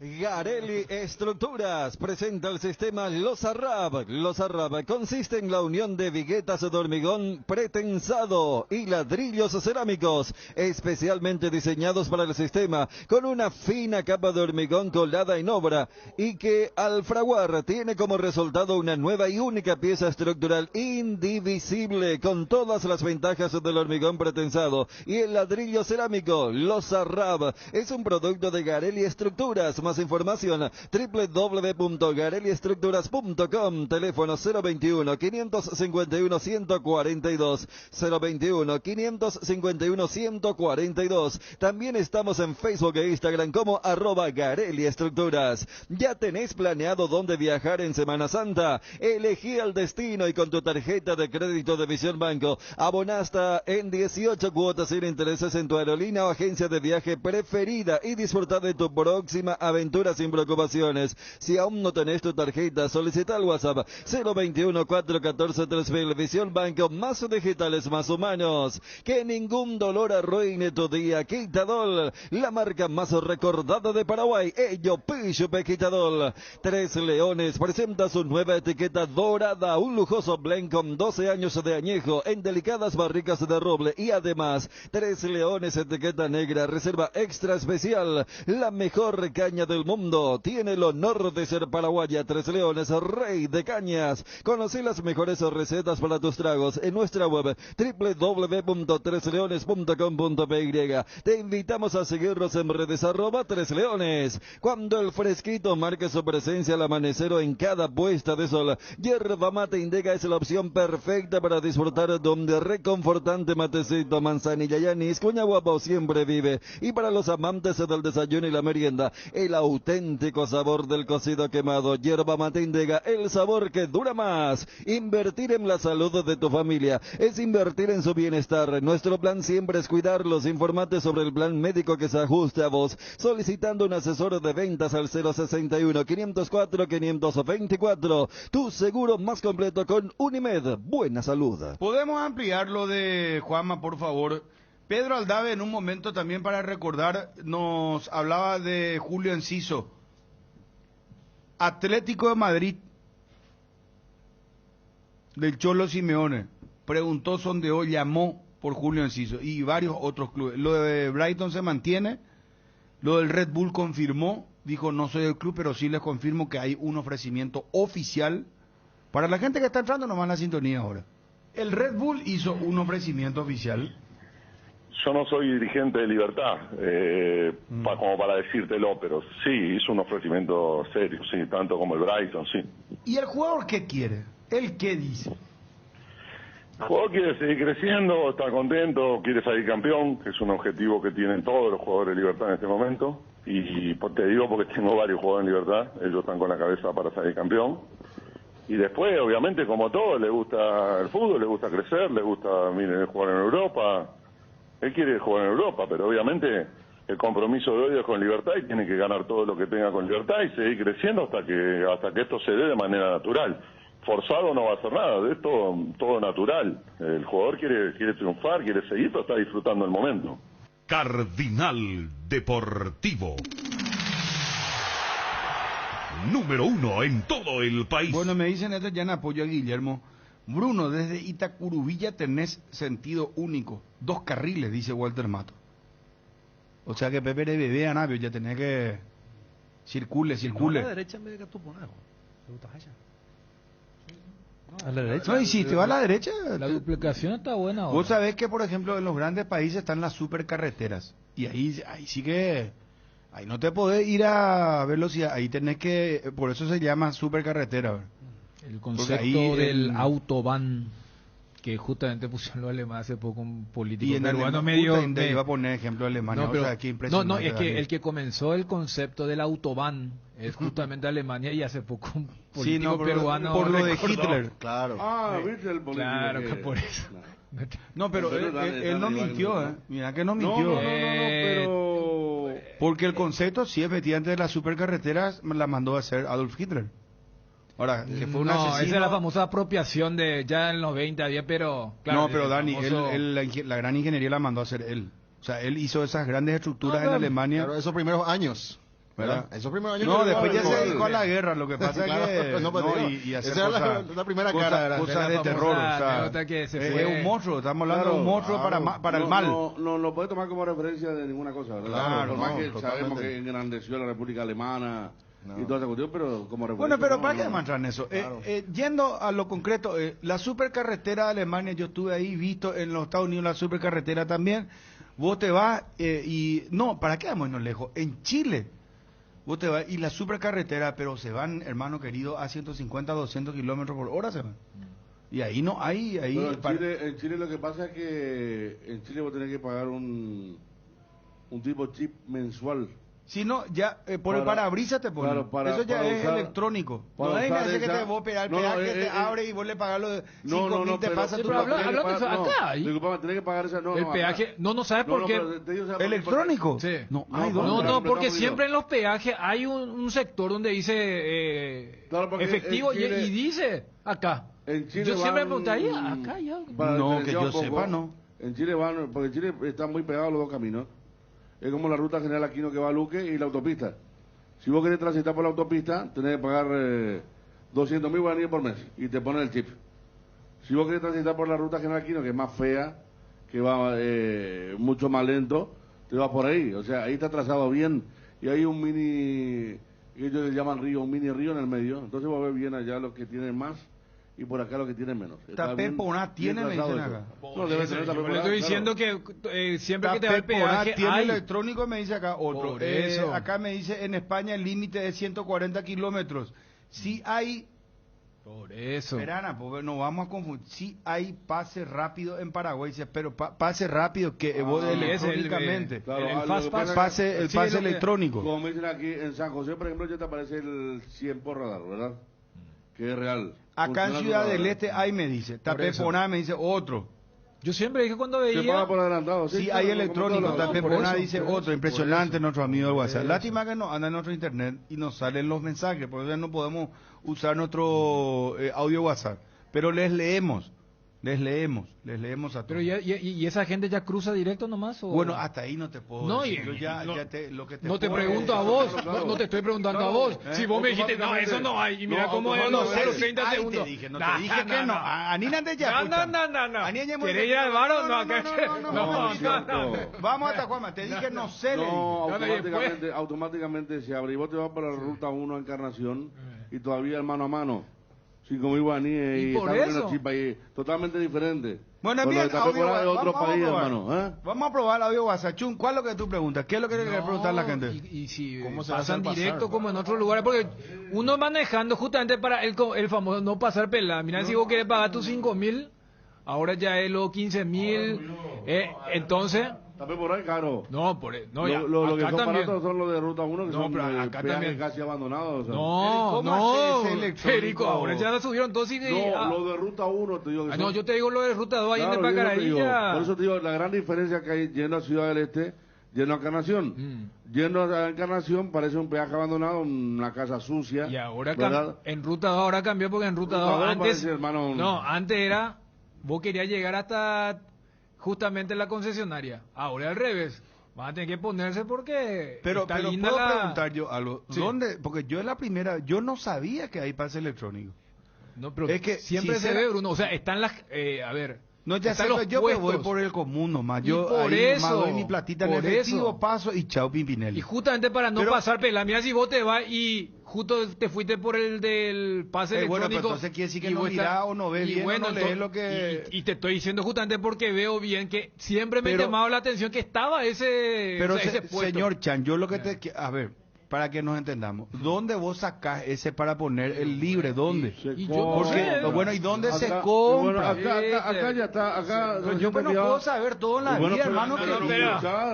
Garelli Estructuras presenta el sistema Los Arrab. Los Arrab consiste en la unión de viguetas de hormigón pretensado y ladrillos cerámicos especialmente diseñados para el sistema, con una fina capa de hormigón colada en obra y que al fraguar tiene como resultado una nueva y única pieza estructural indivisible con todas las ventajas del hormigón pretensado y el ladrillo cerámico. Los Arrab es un producto de Garelli Estructuras. Más información www.garelliestructuras.com. Teléfono 021-551-142 021-551-142. También estamos en Facebook e Instagram como @Garelli Estructuras. ¿Ya tenés planeado dónde viajar en Semana Santa? Elegí el destino y con tu tarjeta de crédito de Visión Banco abona hasta en 18 cuotas sin intereses en tu aerolínea o agencia de viaje preferida y disfruta de tu próxima aventura sin preocupaciones. Si aún no tenés tu tarjeta, solicita al WhatsApp 021-414-3000. Visión Banco, más digitales, más humanos. Que ningún dolor arruine tu día. Quitadol, la marca más recordada de Paraguay. Ello, Pichupe Quitadol. Tres Leones presenta su nueva etiqueta dorada, un lujoso blend con 12 años de añejo en delicadas barricas de roble y además Tres Leones etiqueta negra, reserva extra especial, la mejor caña del mundo. Tiene el honor de ser paraguaya. Tres Leones, rey de cañas. Conoce las mejores recetas para tus tragos en nuestra web www.tresleones.com.py. Te invitamos a seguirnos en redes @tresleones. Cuando el fresquito marque su presencia al amanecer o en cada puesta de sol, Yerba Mate Indega es la opción perfecta para disfrutar de un reconfortante matecito. Manzanilla y anís, cuña guapo siempre vive. Y para los amantes del desayuno y la merienda, el auténtico sabor del cocido quemado. Yerba Mate Indega, el sabor que dura más. Invertir en la salud de tu familia es invertir en su bienestar. Nuestro plan siempre es cuidarlos. Informate sobre el plan médico que se ajuste a vos, solicitando un asesor de ventas al 061-504-524. Tu seguro más completo con Unimed. Buena salud. ¿Podemos ampliar lo de Juanma, por favor? Pedro Aldave, en un momento también para recordar, nos hablaba de Julio Enciso. Atlético de Madrid, del Cholo Simeone, preguntó, sondeó, llamó por Julio Enciso y varios otros clubes. Lo de Brighton se mantiene, lo del Red Bull confirmó, dijo no soy del club, pero sí les confirmo que hay un ofrecimiento oficial. Para la gente que está entrando nomás en la sintonía ahora. El Red Bull hizo un ofrecimiento oficial. Yo no soy dirigente de Libertad, como para decírtelo, pero sí, hizo un ofrecimiento serio, sí, tanto como el Brighton, sí. ¿Y el jugador qué quiere? ¿Él qué dice? El jugador quiere seguir creciendo, está contento, quiere salir campeón, que es un objetivo que tienen todos los jugadores de Libertad en este momento. Y te digo porque tengo varios jugadores en Libertad, ellos están con la cabeza para salir campeón. Y después, obviamente, como todo, le gusta el fútbol, le gusta crecer, le gusta jugar en Europa. Él quiere jugar en Europa, pero obviamente el compromiso de hoy es con Libertad y tiene que ganar todo lo que tenga con Libertad y seguir creciendo hasta que esto se dé de manera natural. Forzado no va a hacer nada, de esto todo natural. El jugador quiere triunfar, quiere seguir, pero está disfrutando el momento. Cardinal Deportivo. Número 1 en todo el país. Bueno, me dicen esto ya en apoyo a Guillermo. Bruno, desde Itacurubilla tenés sentido único. 2 carriles, dice Walter Mato. O sea que Pepe de bebé a Navio ya tenés que... Circule. No, a la derecha en vez de que tú pones. A la derecha. No, y si te va a la derecha... La duplicación está buena ahora. Vos sabés que, por ejemplo, en los grandes países están las supercarreteras. Y ahí sí que... Ahí no te podés ir a velocidad. Ahí tenés que... Por eso se llama supercarretera, ¿verdad? El concepto del autobahn, que justamente pusieron los alemanes hace poco, un político peruano medio... iba a poner ejemplo de Alemania, no, pero, o sea, qué impresionante. No, es que el que comenzó el concepto del autobahn es justamente Alemania y hace poco un político peruano... Por lo de Hitler. Claro. ¿viste el político? Claro, que por eso. No, pero él no mintió, ¿eh? Mira que no mintió. No, pero... Porque el concepto, sí, efectivamente, de las supercarreteras la mandó a hacer Adolf Hitler. Ahora, que fue un asesino... esa es la famosa apropiación de ya en los 20 había, pero... Claro, no, pero Dani, la gran ingeniería la mandó a hacer él. O sea, él hizo esas grandes estructuras en Alemania. Pero esos primeros años, ¿verdad? Esos primeros años... No, después ya se dedicó a la guerra, lo que pasa claro, es que... No, y hacer esa era la primera cara. Cosas de terror, o sea... Fue un monstruo, estamos hablando de un monstruo para el mal. No lo puede tomar como referencia de ninguna cosa, ¿verdad? Claro, por más que sabemos que engrandeció la República Alemana... y toda esa cuestión, pero como bueno, pero ¿para qué demostrar eso? Claro. Yendo a lo concreto, la supercarretera de Alemania, yo estuve ahí, visto en los Estados Unidos la supercarretera también. Vos te vas y... No, ¿para qué vamos lejos? En Chile, vos te vas y la supercarretera, pero se van, hermano querido, a 150, 200 kilómetros por hora se van. Y ahí no hay... Pero en Chile lo que pasa es que en Chile vos tenés que pagar un tipo chip mensual. Si no, ya por el parabrisas te ponen. Claro, eso ya es electrónico. No hay nada que te vos pegar el peaje, te abre y vos le pagas los 5.000, te pasa tu papel. Acá. Disculpa, tenés que pagar esa... el peaje, no sabes por qué. ¿Electrónico? Sí. No, porque siempre en los peajes hay un sector donde dice efectivo y dice acá. Yo siempre me pregunté ahí, acá ya. No, que yo sepa, no. En Chile van, porque en Chile están muy pegados los dos caminos. Es como la ruta general Aquino que va a Luque y la autopista. Si vos querés transitar por la autopista, tenés que pagar 200.000 guaraníes por mes y te ponen el chip. Si vos querés transitar por la ruta general Aquino, que es más fea, que va mucho más lento, te vas por ahí. O sea, ahí está trazado bien y hay un mini, ellos le llaman río, un mini río en el medio, entonces va a ver bien allá los que tienen más y por acá los que tienen menos. Tapé Poná tiene, me dicen acá. No, debe tener Tapé Poná. Le estoy diciendo que siempre que te va el peaje tiene hay. electrónico, me dice acá otro. Por eso. Acá me dice en España el límite es 140 kilómetros. Si hay... Por eso. Verana, porque no vamos a confundir. Si hay pase rápido en Paraguay, pero pase rápido que electrónicamente. El pase electrónico. Como me dicen aquí en San José, por ejemplo, ya te aparece el 100 por radar, ¿verdad? Que es real. Acá en Ciudad del Este hay, me dice. Tapé Poná, me dice otro. Yo siempre dije cuando veía... Se paga por adelantado. Sí, hay electrónico. Tapé Poná dice por otro. eso, Impresionante nuestro amigo del WhatsApp. Lástima que no anda en nuestro internet y nos salen los mensajes, por eso no podemos usar nuestro audio WhatsApp. Pero les leemos a todos. Pero ¿y esa gente ya cruza directo nomás? ¿O? Bueno, hasta ahí no te puedo no, decir. Y, yo ya, no, ya te, lo que te no te puedo pregunto a decir, vos, claro. no te estoy preguntando a vos. Si vos me dijiste, no, eso no hay, y mira cómo es los 30 segundos. Te dije, no te dije que no. Anina de ya. No. ¿Querés ir al bar o no? No. Vamos hasta Juanma, te dije no sé. No, automáticamente se abre. Y vos te vas para la ruta 1 a Encarnación y todavía el mano a mano. 5.000 guaraníes y por están en eso. una chipa ahí totalmente diferente. Bueno, con bien, otro país, hermano. Vamos a probar el audio WhatsApp. Chun, ¿cuál es lo que tú preguntas? ¿Qué es lo que le preguntar a la gente? Y si ¿Cómo se pasan hace el directo pasar? como en otros lugares, porque uno manejando justamente para el famoso no pasar pelada. Mira, si vos querés pagar tus 5.000, ahora ya es los 15.000, entonces... Tapé por ahí caro. No, lo que acá son también. baratos son los de ruta 1 que No, son pero acá peajes también. casi abandonados. O sea. No, Federico, ahora ya lo subieron todos y... No, lo de ruta 1 te digo que son... no, yo te digo lo de ruta 2 ahí en Claro, de yo no te digo. Pacarilla. Por eso te digo, la gran diferencia que hay yendo a Ciudad del Este, yendo a Encarnación. Yendo a Encarnación parece un peaje abandonado, una casa sucia. Y ahora ¿verdad? en ruta 2 ahora cambió porque en ruta 2 antes... parece, hermano, No, antes era... Vos querías llegar hasta justamente la concesionaria. Ahora al revés. Van a tener que ponerse porque Pero está linda puedo la... preguntar yo algo. Sí. ¿Dónde? Porque yo es la primera, yo no sabía que hay pase electrónico. No, pero es que siempre se ve, Bruno. O sea, están las... a ver... No, ya sé, están los yo me puestos. voy por el común nomás. Y Yo por ahí eso, nomás doy mi platita en por efectivo, eso. paso y chao Pimpinelli. Y justamente para no Pero- pasar pela, mira si vos te vas y justo te fuiste por el del pase bueno, electrónico. pero entonces quiere decir que y no vos mirá o no ve y bien o no lees entonces- lo que... Y te estoy diciendo justamente porque veo bien que siempre me Pero- llamaba la atención que estaba ese, Pero o sea, ese puesto. señor Chan, yo lo que te... A ver, para que nos entendamos. ¿Dónde vos sacás ese para poner el libre? ¿Dónde? Y yo no Porque, sé. bueno, ¿y dónde se Acá- compra? Bueno, acá ya está, acá... Pero yo no puedo saber todo en la vida, hermano. Que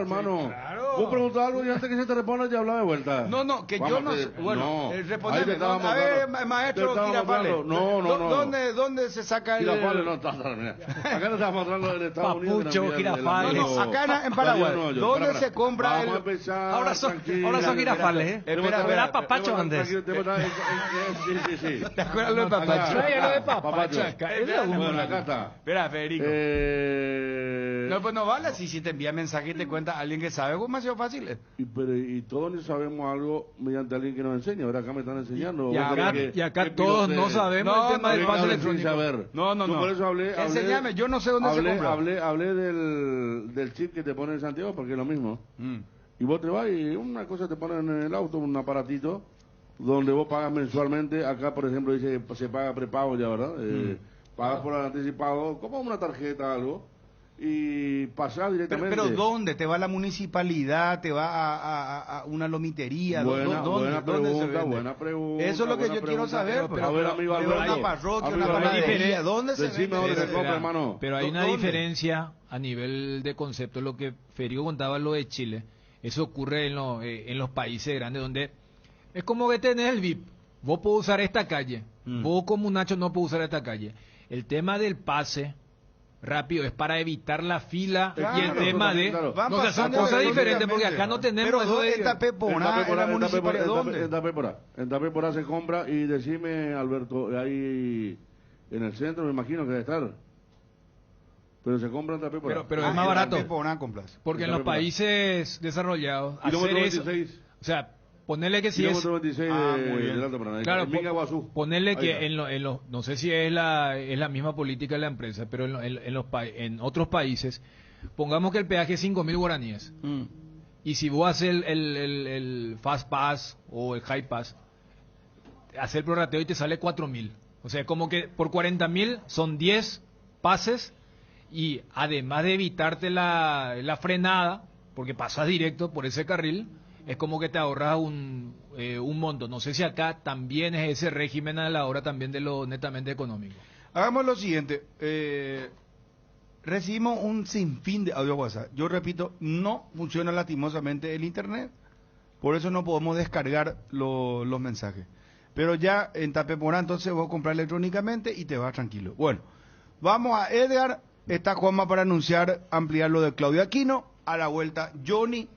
hermano. Vos preguntabas algo y antes que se te responda ya hablaba de vuelta. No, que yo no sé. Bueno, Ahí te respondeme. estábamos A ver, hablando. maestro Te estábamos Girafales. hablando. No. ¿Dónde se saca el...? Girafales no está, mira. Acá no estamos hablando del Estados Unidos. Papucho, Girafales. No, acá en Paraguay. ¿Dónde se compra el...? Vamos a empezar. Ahora son Girafales, ¿eh? Espera, Papacho antes. Sí. ¿Te acuerdas lo de Papacho? Trae lo de Papacho acá. Es la Bueno, una. acá está. Espera, Federico. Eh, No, pues no vale así si te envía mensaje y te cuenta alguien que sabe, ¿cómo ha sido fácil? y todos ni sabemos algo mediante alguien que nos enseña. Ahora acá me están enseñando. Y acá todos no sabemos el tema del pase electrónico. No. Por eso hablé. Enséñame, yo no sé dónde se compra. Hablé del chip que te pone en Santiago porque es lo mismo. Y vos te vas y una cosa te ponen en el auto, un aparatito, donde vos pagas mensualmente. Acá, por ejemplo, dice se paga prepago ya, ¿verdad? Pagas por anticipado, como una tarjeta, algo, y pasás directamente. Pero ¿dónde? ¿Te va a la municipalidad? ¿Te va a una lomitería? Buena pregunta. Eso es lo que yo quiero saber. A ver, amigo Alberto. Una parroquia, Amigo una Alberto, panadería. ¿Dónde se decime vende? dónde se Espera, compra, hermano. Pero hay una ¿Dónde? diferencia a nivel de concepto. Lo que Federico contaba, lo de Chile, eso ocurre en los países grandes donde es como que tenés el VIP. Vos podés usar esta calle. Vos como un Nacho no podés usar esta calle. El tema del pase rápido es para evitar la fila y el tema de... Claro. O sea, son cosas diferentes porque acá no tenemos Pero eso de... en Tapepona, en la municipalidad, ¿dónde? En Tapepora se compra y decime, Alberto, ahí en el centro me imagino que debe estar. Pero se compra en Tapepora. Pero es más barato. Compras. Porque en los países desarrollados Kilómetro hacer eso... 26. O sea, ponerle que si es... Kilómetro 26 muy bien. del Alto Paraná. Claro, En Mingaguazú. ponerle Ahí que está. no sé si es la misma política de la empresa, pero en otros países, pongamos que el peaje es 5.000 guaraníes. Y si vos haces el Fast Pass o el High Pass, hacer el prorrateo y te sale 4.000. O sea, como que por 40.000 son 10 pases y además de evitarte la frenada, porque pasas directo por ese carril, es como que te ahorras un monto. No sé si acá también es ese régimen a la hora también de lo netamente económico. Hagamos lo siguiente. Recibimos un sinfín de audio WhatsApp. Yo repito, no funciona lastimosamente el internet, por eso no podemos descargar los mensajes. Pero ya en Tapemorá entonces vos comprar electrónicamente y te vas tranquilo. Bueno, vamos a Edgar. Está Juanma para anunciar, ampliar lo de Claudio Aquino. A la vuelta, Johnny.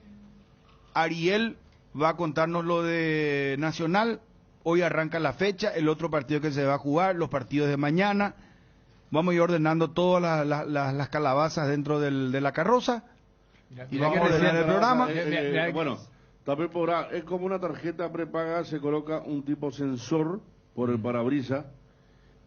Ariel va a contarnos lo de Nacional. Hoy arranca la fecha, el otro partido que se va a jugar, los partidos de mañana. Vamos a ir ordenando todas las calabazas dentro de la carroza. Y vamos a ordenar el programa. Bueno, también podrá, es como una tarjeta prepaga, se coloca un tipo sensor por el parabrisas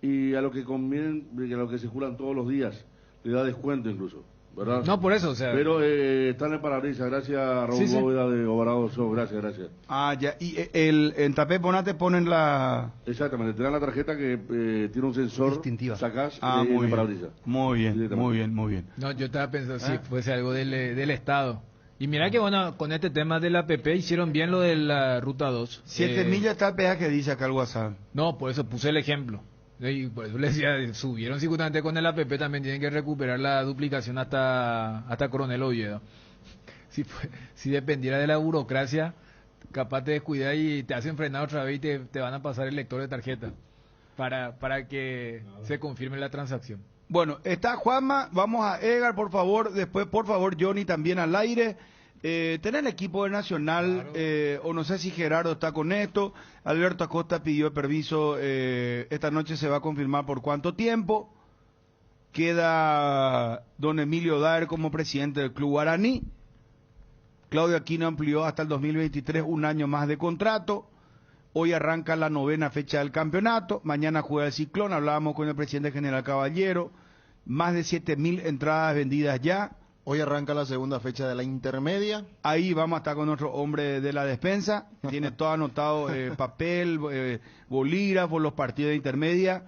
y a lo que conviene, a lo que circulan todos los días, le da descuento incluso, ¿verdad? No, por eso, o sea. Pero está en el parabrisas, gracias a Raúl Bóveda de Obrado Show, gracias. Ah, ya, y en Tapemorá te ponen la... Exactamente, te dan la tarjeta que tiene un sensor, distintiva. Sacás muy el bien. parabrisas. Muy bien. No, yo estaba pensando si fuese algo del Estado. Y mira que bueno, con este tema del APP hicieron bien lo de la Ruta 2. 7 millas está el peaje, dice acá el WhatsApp. No, por eso puse el ejemplo. Y por eso les decía, subieron justamente con el APP, también tienen que recuperar la duplicación hasta Coronel Oviedo. Si dependiera de la burocracia, capaz te descuidas y te hacen frenar otra vez y te van a pasar el lector de tarjeta para que se confirme la transacción. Bueno, está Juanma, vamos a Edgar, por favor, después, por favor, Johnny también al aire. Tener el equipo de Nacional, claro. O no sé si Gerardo está con esto. Alberto Acosta pidió el permiso, esta noche se va a confirmar por cuánto tiempo. Queda don Emilio Daer como presidente del Club Guaraní. Claudio Aquino amplió hasta el 2023 un año más de contrato. Hoy arranca la 9ª fecha del campeonato. Mañana juega el Ciclón. Hablábamos con el presidente general Caballero. Más de 7.000 entradas vendidas ya. Hoy arranca la 2ª fecha de la intermedia. Ahí vamos a estar con nuestro hombre de la despensa. Tiene todo anotado, papel, bolígrafos, los partidos de intermedia.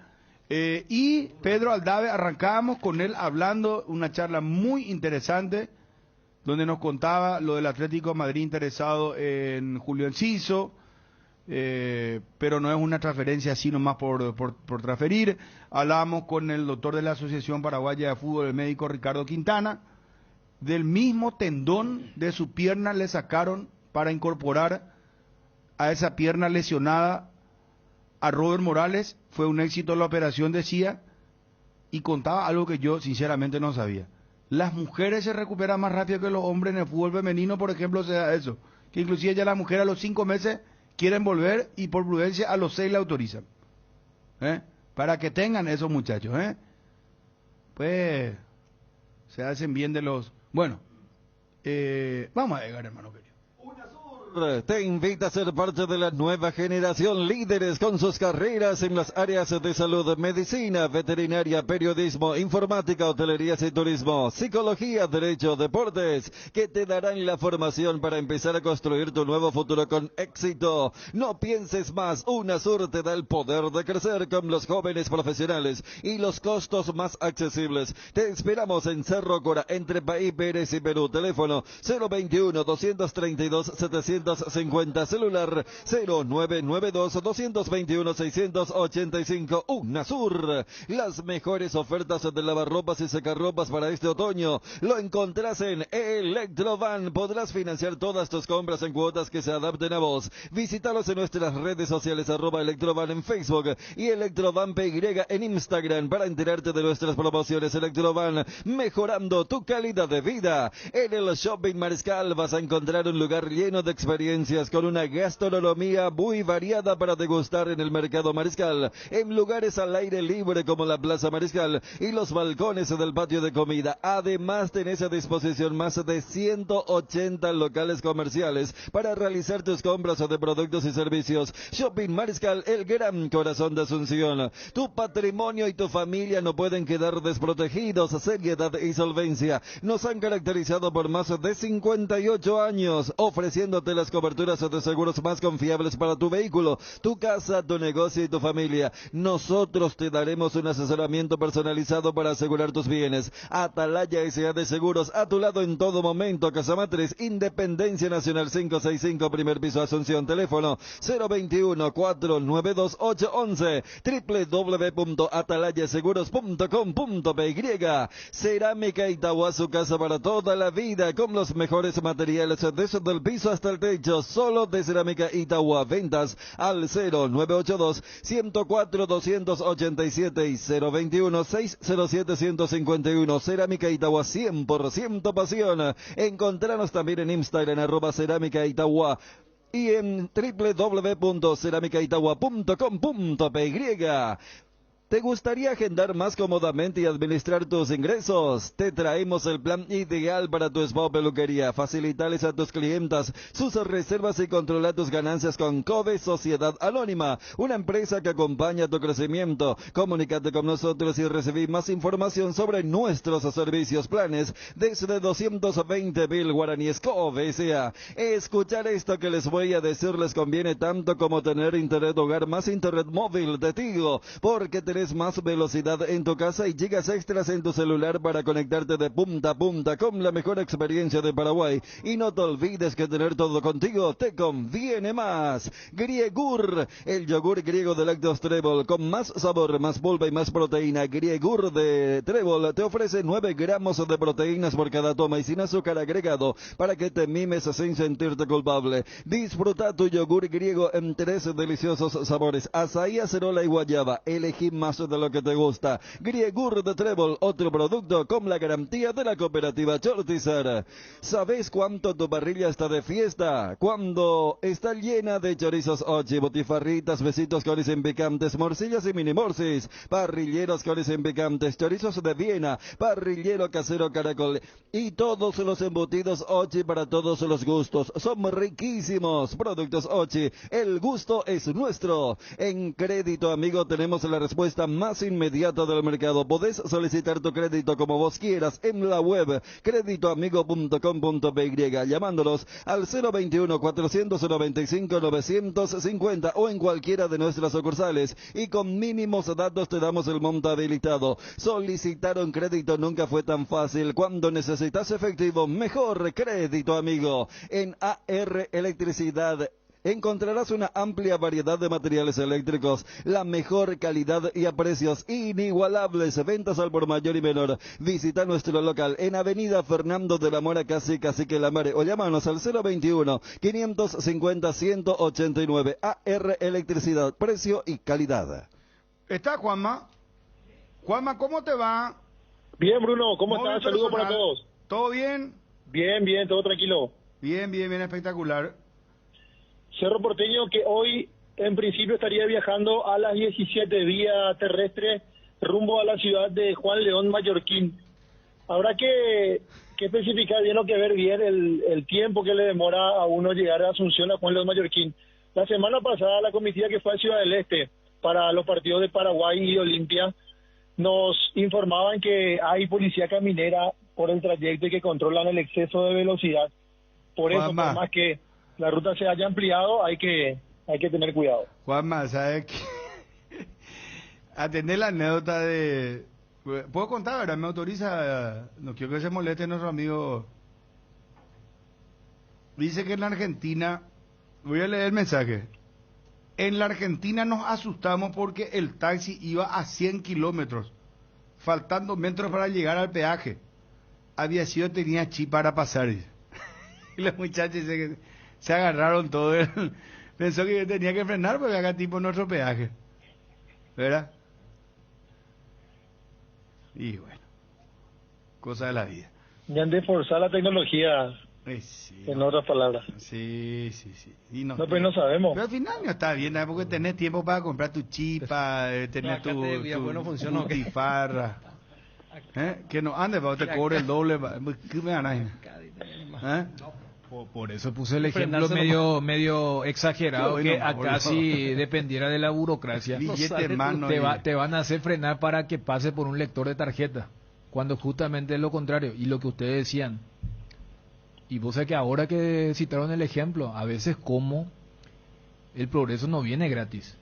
Y Pedro Aldave, arrancábamos con él hablando, una charla muy interesante, donde nos contaba lo del Atlético de Madrid interesado en Julio Enciso. Pero no es una transferencia así nomás por transferir. Hablábamos con el doctor de la Asociación Paraguaya de Fútbol, el médico Ricardo Quintana. Del mismo tendón de su pierna le sacaron para incorporar a esa pierna lesionada a Robert Morales. Fue un éxito la operación, decía, y contaba algo que yo sinceramente no sabía. Las mujeres se recuperan más rápido que los hombres en el fútbol femenino, por ejemplo, se da eso, que inclusive ya las mujeres a los 5 meses quieren volver y por prudencia a los 6 le autorizan. Para que tengan esos muchachos, pues se hacen bien de los... Bueno, vamos a llegar, hermano querido. Te invita a ser parte de la nueva generación líderes con sus carreras en las áreas de salud, medicina, veterinaria, periodismo, informática, hotelería y turismo, psicología, derecho, deportes, que te darán la formación para empezar a construir tu nuevo futuro con éxito. No pienses más, UNASUR te da el poder de crecer con los jóvenes profesionales y los costos más accesibles. Te esperamos en Cerro Cora, entre Bahía Pérez y Perú. Teléfono 021-232-750, celular 0992-221-685. UNASUR, las mejores ofertas de lavarropas y secarropas para este otoño lo encontrás en Electrovan. Podrás financiar todas tus compras en cuotas que se adapten a vos. Visítalos en nuestras redes sociales, @Electrovan en Facebook y Electrovan PY en Instagram para enterarte de nuestras promociones. Electrovan, mejorando tu calidad de vida. En el Shopping Mariscal vas a encontrar un lugar lleno de experiencia experiencias con una gastronomía muy variada para degustar en el Mercado Mariscal, en lugares al aire libre como la Plaza Mariscal y los balcones del patio de comida. Además, tenés a disposición más de 180 locales comerciales para realizar tus compras de productos y servicios. Shopping Mariscal, el gran corazón de Asunción. Tu patrimonio y tu familia no pueden quedar desprotegidos. Seriedad y solvencia nos han caracterizado por más de 58 años, ofreciéndote las coberturas de seguros más confiables para tu vehículo, tu casa, tu negocio y tu familia. Nosotros te daremos un asesoramiento personalizado para asegurar tus bienes. Atalaya S.A. de Seguros, a tu lado en todo momento. Casa Matriz, Independencia Nacional 565, primer piso, Asunción. Teléfono 021-492-811, www.atalayaseguros.com.py. Cerámica Itagua, su casa para toda la vida, con los mejores materiales desde el piso hasta el techo. Solo de Cerámica Itagua. Ventas al 0982-104-287 y 021-607-151. Cerámica Itagua, 100% pasión. Encontranos también en Instagram, @Cerámica Itagua, y en www.ceramicaitagua.com.py. ¿Te gustaría agendar más cómodamente y administrar tus ingresos? Te traemos el plan ideal para tu spa o peluquería. Facilitales a tus clientas sus reservas y controla tus ganancias con Cove Sociedad Anónima, una empresa que acompaña tu crecimiento. Comunícate con nosotros y recibí más información sobre nuestros servicios, planes desde 220.000 guaraníes. Cove S.A. Escuchar esto que les voy a decir les conviene tanto como tener internet hogar más internet móvil de Tigo, porque tenés más velocidad en tu casa y gigas extras en tu celular para conectarte de punta a punta con la mejor experiencia de Paraguay. Y no te olvides que tener todo contigo te conviene más. Griegur, el yogur griego de lácteos Trébol, con más sabor, más polpa y más proteína. Griegur de Trébol te ofrece 9 gramos de proteínas por cada toma y sin azúcar agregado para que te mimes sin sentirte culpable. Disfruta tu yogur griego en 3 deliciosos sabores: azaí, acerola y guayaba. Elegí más de lo que te gusta. Griegur de Trébol, otro producto con la garantía de la cooperativa Chortizar. ¿Sabes cuánto tu parrilla está de fiesta? Cuando está llena de chorizos ochi, botifarritas, besitos coris picantes, morcillas y mini morcis, parrilleros coris picantes, chorizos de Viena, parrillero casero Caracol y todos los embutidos ochi para todos los gustos. Son riquísimos. Productos ochi, el gusto es nuestro. En Crédito Amigo tenemos la respuesta más inmediata del mercado. Podés solicitar tu crédito como vos quieras en la web creditoamigo.com.py, llamándolos al 021-495-950 o en cualquiera de nuestras sucursales, y con mínimos datos te damos el monto habilitado. Solicitar un crédito nunca fue tan fácil. Cuando necesitas efectivo, mejor Crédito Amigo. En AR Electricidad encontrarás una amplia variedad de materiales eléctricos, la mejor calidad y a precios inigualables. Ventas al por mayor y menor. Visita nuestro local en Avenida Fernando de la Mora, Cacique La Mare, o llámanos al 021-550-189. AR Electricidad, precio y calidad. Está Juanma. Juanma, ¿cómo te va? Bien, Bruno, ¿cómo estás? Saludos para todos. ¿Todo bien? Bien, bien, todo tranquilo. Bien, espectacular. Cerro Porteño, que hoy en principio estaría viajando a las 17 vía terrestre rumbo a la ciudad de Juan León, Mallorquín. Habrá que especificar bien, o que ver bien el tiempo que le demora a uno llegar a Asunción, a Juan León, Mallorquín. La semana pasada la comitiva que fue a Ciudad del Este para los partidos de Paraguay y Olimpia nos informaban que hay policía caminera por el trayecto y que controlan el exceso de velocidad. Por eso, por más que la ruta se haya ampliado, hay que tener cuidado. Juanma, ¿sabes qué? Atender la anécdota de... ¿Puedo contar, verdad? ¿Me autoriza? No quiero que se moleste nuestro amigo. Dice que en la Argentina... Voy a leer el mensaje. En la Argentina nos asustamos porque el taxi iba a 100 kilómetros, faltando metros para llegar al peaje. Había sido, tenía chip para pasar. Y los muchachos se agarraron todo. Pensó que yo tenía que frenar porque acá tipo nuestro peaje. ¿Verdad? Y bueno, cosa de la vida. Ya han de forzar la tecnología, Sí. En otras palabras. Sí. Y no, pues no sabemos. Pero al final no está bien, ¿no? Porque tenés tiempo para comprar tu chipa, tener tu tifarra. Que no ande, te cobre el doble. ¿Qué me ganas? Por eso puse el ejemplo medio exagerado, que acá si dependiera de la burocracia, te van a hacer frenar para que pase por un lector de tarjeta, cuando justamente es lo contrario, y lo que ustedes decían. Y vos sabés que ahora que citaron el ejemplo, a veces como el progreso no viene gratis.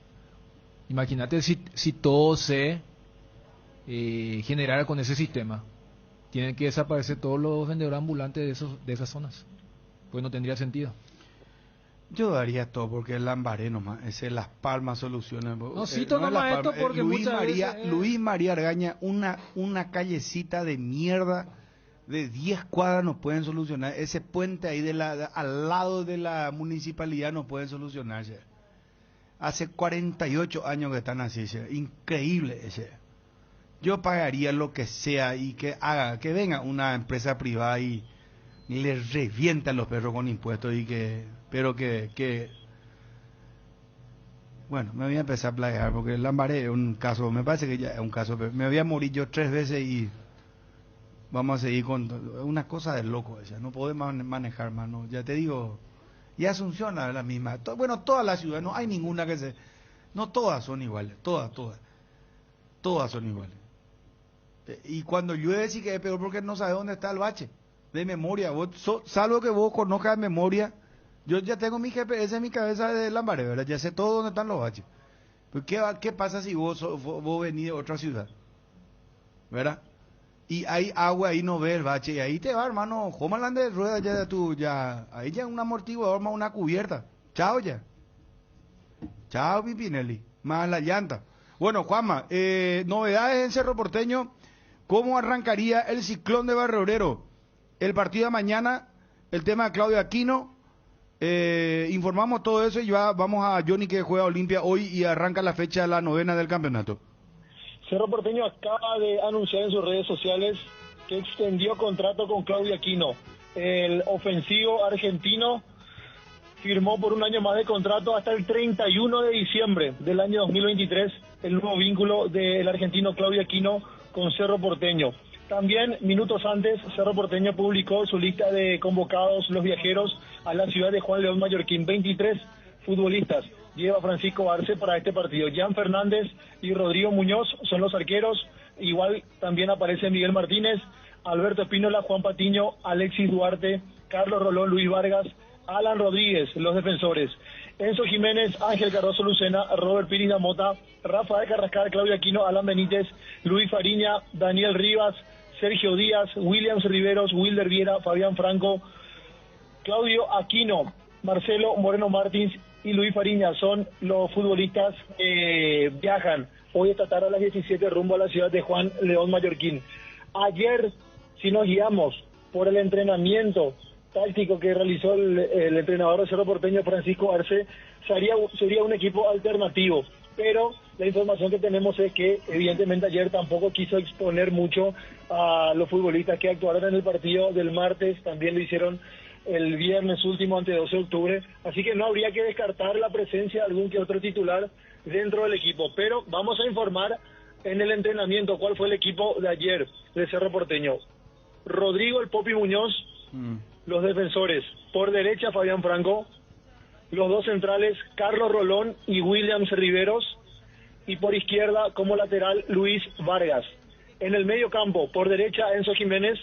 Imagínate si todo se generara con ese sistema. Tienen que desaparecer todos los vendedores ambulantes de esas zonas. Pues no tendría sentido. Yo daría todo porque es Lambaré nomás, ese es Las Palmas Soluciones. No cito nomás esto porque Luis María Argaña, una callecita de mierda de 10 cuadras nos pueden solucionar. Ese puente ahí al lado de la municipalidad no pueden solucionarse. Hace 48 años que están así, increíble ese. Yo pagaría lo que sea y que venga una empresa privada y le revientan los perros con impuestos bueno, me voy a empezar a plagiar porque el Lambaré es un caso, me parece que ya es un caso, me voy a morir yo 3 veces y vamos a seguir con una cosa de loco esa, no podemos manejar más, ¿no? Ya te digo, y Asunción la misma, todas las ciudades, no hay ninguna no todas son iguales, todas son iguales. Y cuando llueve sí que es peor porque no sabes dónde está el bache. De memoria, salvo que vos conozcas de memoria, yo ya tengo mi GPS en mi cabeza de Lambaré, ¿verdad? Ya sé todo dónde están los baches. Pues ¿qué pasa si vos venís de otra ciudad? ¿Verdad? Y hay agua, ahí no ves el bache, y ahí te va, hermano, Homeland de rueda ahí ya un amortiguador más una cubierta. Chao ya. Chao, Pipinelli. Más la llanta. Bueno, Juanma, novedades en Cerro Porteño, ¿cómo arrancaría el Ciclón de Barrio Obrero? El partido de mañana, el tema de Claudio Aquino, informamos todo eso y ya vamos a Johnny que juega Olimpia hoy y arranca la fecha, la 9ª del campeonato. Cerro Porteño acaba de anunciar en sus redes sociales que extendió contrato con Claudio Aquino. El ofensivo argentino firmó por un año más de contrato hasta el 31 de diciembre del año 2023 el nuevo vínculo del argentino Claudio Aquino con Cerro Porteño. También, minutos antes, Cerro Porteño publicó su lista de convocados, los viajeros a la ciudad de Juan León Mallorquín. 23 futbolistas lleva Francisco Arce para este partido. Jan Fernández y Rodrigo Muñoz son los arqueros. Igual también aparece Miguel Martínez, Alberto Espínola, Juan Patiño, Alexis Duarte, Carlos Rolón, Luis Vargas, Alan Rodríguez, los defensores. Enzo Jiménez, Ángel Cardoso Lucena, Robert Pirina Mota, Rafael Carrascal, Claudio Aquino, Alan Benítez, Luis Fariña, Daniel Rivas, Sergio Díaz, Williams Riveros, Wilder Viera, Fabián Franco, Claudio Aquino, Marcelo Moreno Martins y Luis Fariña son los futbolistas que viajan hoy esta tarde a las 17 rumbo a la ciudad de Juan León Mallorquín. Ayer, si nos guiamos por el entrenamiento táctico que realizó el entrenador de Cerro Porteño, Francisco Arce, sería un equipo alternativo, pero la información que tenemos es que evidentemente ayer tampoco quiso exponer mucho a los futbolistas que actuaron en el partido del martes, también lo hicieron el viernes último ante 12 de octubre, así que no habría que descartar la presencia de algún que otro titular dentro del equipo, pero vamos a informar en el entrenamiento cuál fue el equipo de ayer de Cerro Porteño. Rodrigo el Popi Muñoz, los defensores, por derecha Fabián Franco, los dos centrales Carlos Rolón y Williams Riveros, y por izquierda como lateral Luis Vargas. En el medio campo, por derecha Enzo Jiménez,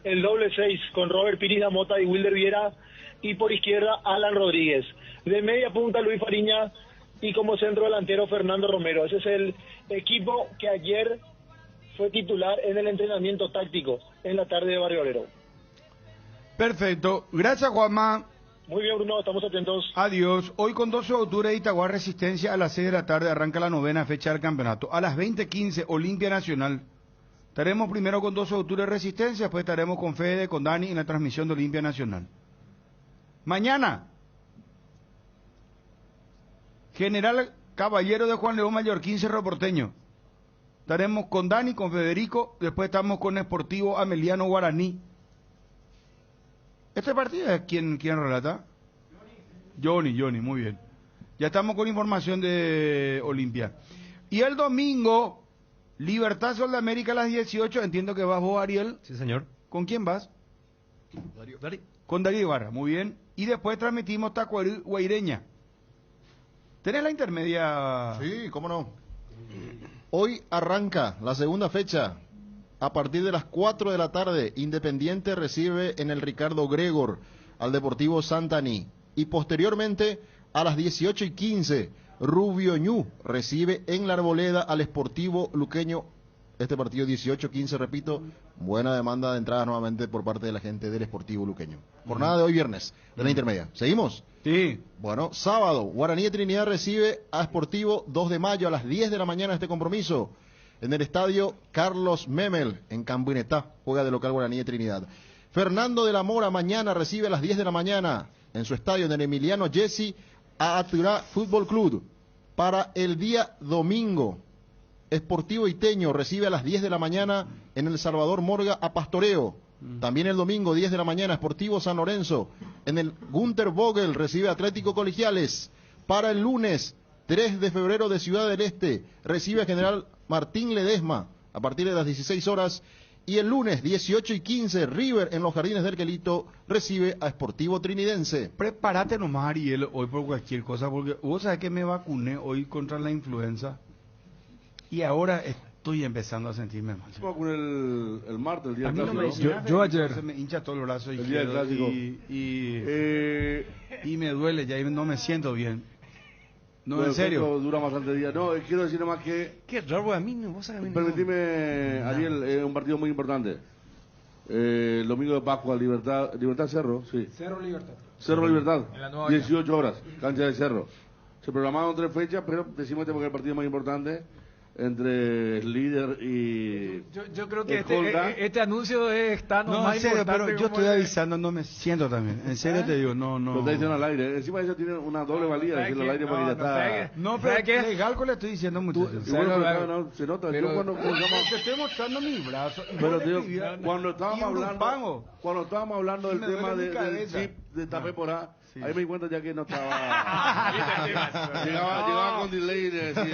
el doble 6 con Robert Pirina Mota y Wilder Viera, y por izquierda Alan Rodríguez. De media punta Luis Fariña y como centro delantero Fernando Romero. Ese es el equipo que ayer fue titular en el entrenamiento táctico en la tarde de Barrio Obrero. Perfecto, gracias Juanma. Muy bien, Bruno, estamos atentos. Adiós. Hoy con 12 de octubre Itagua Resistencia a las 6 de la tarde arranca la 9ª fecha del campeonato. A las 20:15 Olimpia Nacional. Estaremos primero con 12 de octubre Resistencia, después estaremos con Fede, con Dani en la transmisión de Olimpia Nacional. Mañana, General Caballero de Juan León Mallorquín, Cerro Porteño. Estaremos con Dani, con Federico, después estamos con Sportivo Ameliano Guaraní. ¿Este partido es quién relata? Johnny, muy bien. Ya estamos con información de Olimpia. Y el domingo, Libertad Sol de América a las 18. Entiendo que vas vos, Ariel. Sí, señor. ¿Con quién vas? Darío. Con Darío Ibarra, muy bien. Y después transmitimos Tacuarí Guaireña. ¿Tenés la intermedia? Sí, cómo no. Hoy arranca la segunda fecha. A partir de las 4 de la tarde, Independiente recibe en el Ricardo Gregor al Deportivo Santaní. Y posteriormente, a las 18:15, Rubio Ñu recibe en la Arboleda al Sportivo Luqueño. Este partido 18-15, repito, buena demanda de entradas nuevamente por parte de la gente del Sportivo Luqueño. Jornada de hoy viernes, de la intermedia. ¿Seguimos? Sí. Bueno, sábado, Guaraní de Trinidad recibe a Sportivo 2 de mayo a las 10 de la mañana este compromiso. En el estadio Carlos Memel, en Cambuinetá, juega de local Guaraní de Trinidad. Fernando de la Mora mañana recibe a las 10 de la mañana en su estadio en el Emiliano Jesse a Aturá Fútbol Club. Para el día domingo, Sportivo Iteño recibe a las 10 de la mañana en el Salvador Morga a Pastoreo. También el domingo, 10 de la mañana, Sportivo San Lorenzo. En el Gunter Vogel recibe Atlético Colegiales. Para el lunes, 3 de febrero de Ciudad del Este, recibe a General Martín Ledesma a partir de las 16 horas. Y el lunes, 18:15, River en los Jardines del Quelito recibe a Sportivo Trinidense. Prepárate nomás, Ariel, hoy por cualquier cosa, porque vos sabés que me vacuné hoy contra la influenza. Y ahora estoy empezando a sentirme mal. Con el martes, el día del clásico. Yo ayer. Se me hincha todo el brazo el día del clásico. Y me duele ya y no me siento bien. No, bueno, en serio. Dura bastante días. No, quiero decir nomás que... Qué raro, a mí no. Permitime, Ariel, un partido muy importante. El domingo de Pascua, Libertad Cerro, sí. Cerro Libertad. Cerro Libertad, 18 ya. horas, cancha de Cerro. Se programaron 3 fechas, pero decimos este porque es el partido más importante entre el líder y yo creo que este anuncio está no en serio, pero yo estoy avisando, no me siento también, en serio te digo, no lo está diciendo al aire, encima de eso tiene una doble valía decirlo al aire porque ya está no, pero es legal que le estoy diciendo muchachos. Se nota, pero, yo cuando te estoy mostrando mi brazo pero digo, cuando estábamos hablando del tema del chip de Tapé por A. Sí. Ahí me di cuenta ya que no estaba. llegaba con delay y le decía.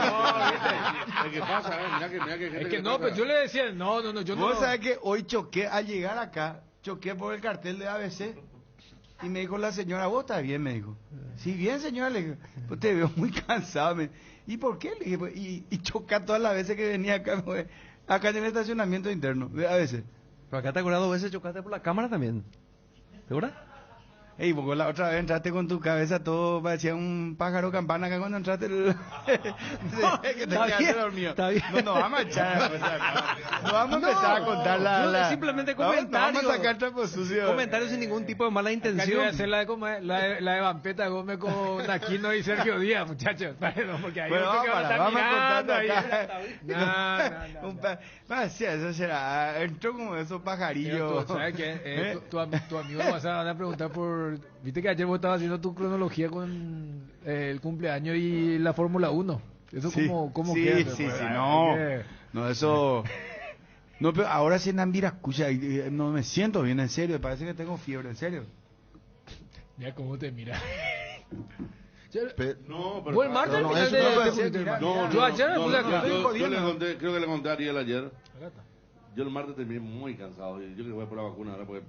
Es que pasa, mira que gente. Es que no, pero yo le decía, yo no. Vos sabés que hoy choqué, al llegar acá, choqué por el cartel de ABC. Y me dijo la señora, vos estás bien, me dijo. Sí, bien, señora, le dije, pues te veo muy cansado. ¿Y por qué? Le dije, pues, y choca todas las veces que venía acá, pues, acá en el estacionamiento interno, de ABC. Pero acá te acuerdas 2 veces chocaste por la cámara también. ¿Te acuerdas? Ey, porque la otra vez entraste con tu cabeza todo, parecía un pájaro campana acá cuando entraste. Que te quedaste dormido. Está bien. No vamos a echar. No vamos a empezar a contar la... Simplemente comentarios. Vamos a sacar trapos sucios. Comentarios sin ningún tipo de mala intención. Voy a hacer la de Vampeta Gómez con Aquino y Sergio Díaz, muchachos. Porque ahí vamos a contar acá. Eso será. Entró como esos pajarillos. ¿Sabes qué? Tu amigo me va a preguntar por... Viste que ayer vos estabas haciendo tu cronología con el cumpleaños y la Fórmula 1. Eso sí, cómo sí, queda. Sí, no, eso... No, pero ahora sí en Ambiracucha, no me siento bien, en serio, parece que tengo fiebre, en serio. Mira cómo te mira. No, pero... ¿Fue el martes? Yo ayer creo que le conté a Ariel ayer. Yo el martes terminé muy cansado. Yo que voy por la vacuna ahora porque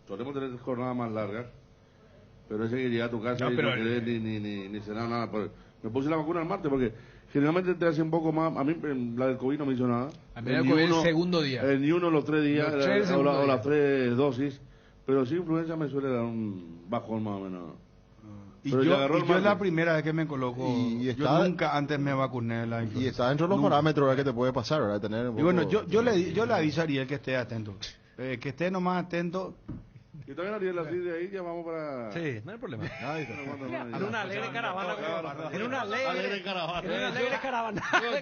solemos tener jornadas más largas. Pero ese que llega a tu casa y no querés ni cenar nada. Me puse la vacuna el martes porque generalmente te hace un poco más. A mí la del COVID no me hizo nada. A mí el segundo día. Ni uno los 3 días o las 3 dosis. Pero sí, influenza me suele dar un bajón más o menos. Y yo es la primera vez que me coloco. Yo nunca antes me vacuné la influenza. Y está dentro de los parámetros, ¿verdad? Que te puede pasar, ¿verdad? Tener un poco... Y bueno, yo le aviso a Ariel que esté atento. Que esté nomás atento. Y también Ariel, así de ahí ya vamos para... Sí, no hay problema. En una alegre caravana. En una alegre caravana. En una alegre caravana. Yo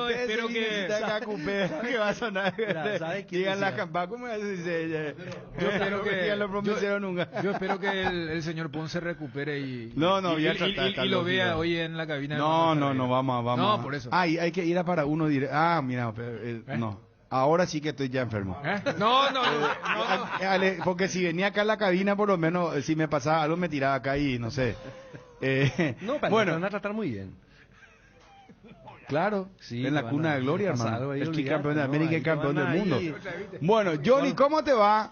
espero que... que va a sonar. Digan la campana, ¿cómo se dice? Yo espero que... lo prometieron nunca. Yo espero que el señor Ponce recupere y lo vea hoy en la cabina. No, vamos. No, por eso. Hay que ir a para uno directo. Mira, no. Ahora sí que estoy ya enfermo. No. Ale, porque si venía acá a la cabina, por lo menos, si me pasaba algo, me tiraba acá y no sé. No, pero bueno, te van a tratar muy bien. Claro, Sí, en la te cuna van a de gloria, pasar hermano. algo ahí, El olvídate, tricampeón de ¿no? América y Ahí te campeón van del mundo. ahí. Bueno, Johnny, ¿cómo te va?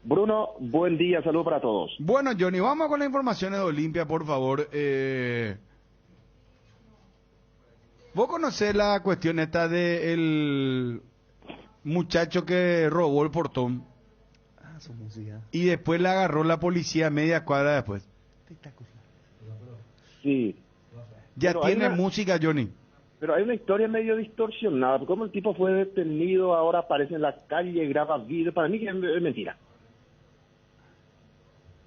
Bruno, buen día, saludos para todos. Bueno, Johnny, vamos con las informaciones de Olimpia, por favor. ¿Vos conocés la cuestión esta del muchacho que robó el portón Su música. y después le agarró la policía media cuadra después? Sí. Ya Pero hay tiene una- música, Johnny. Pero hay una historia medio distorsionada. Como el tipo fue detenido, ahora aparece en la calle, graba video. Para mí que es mentira.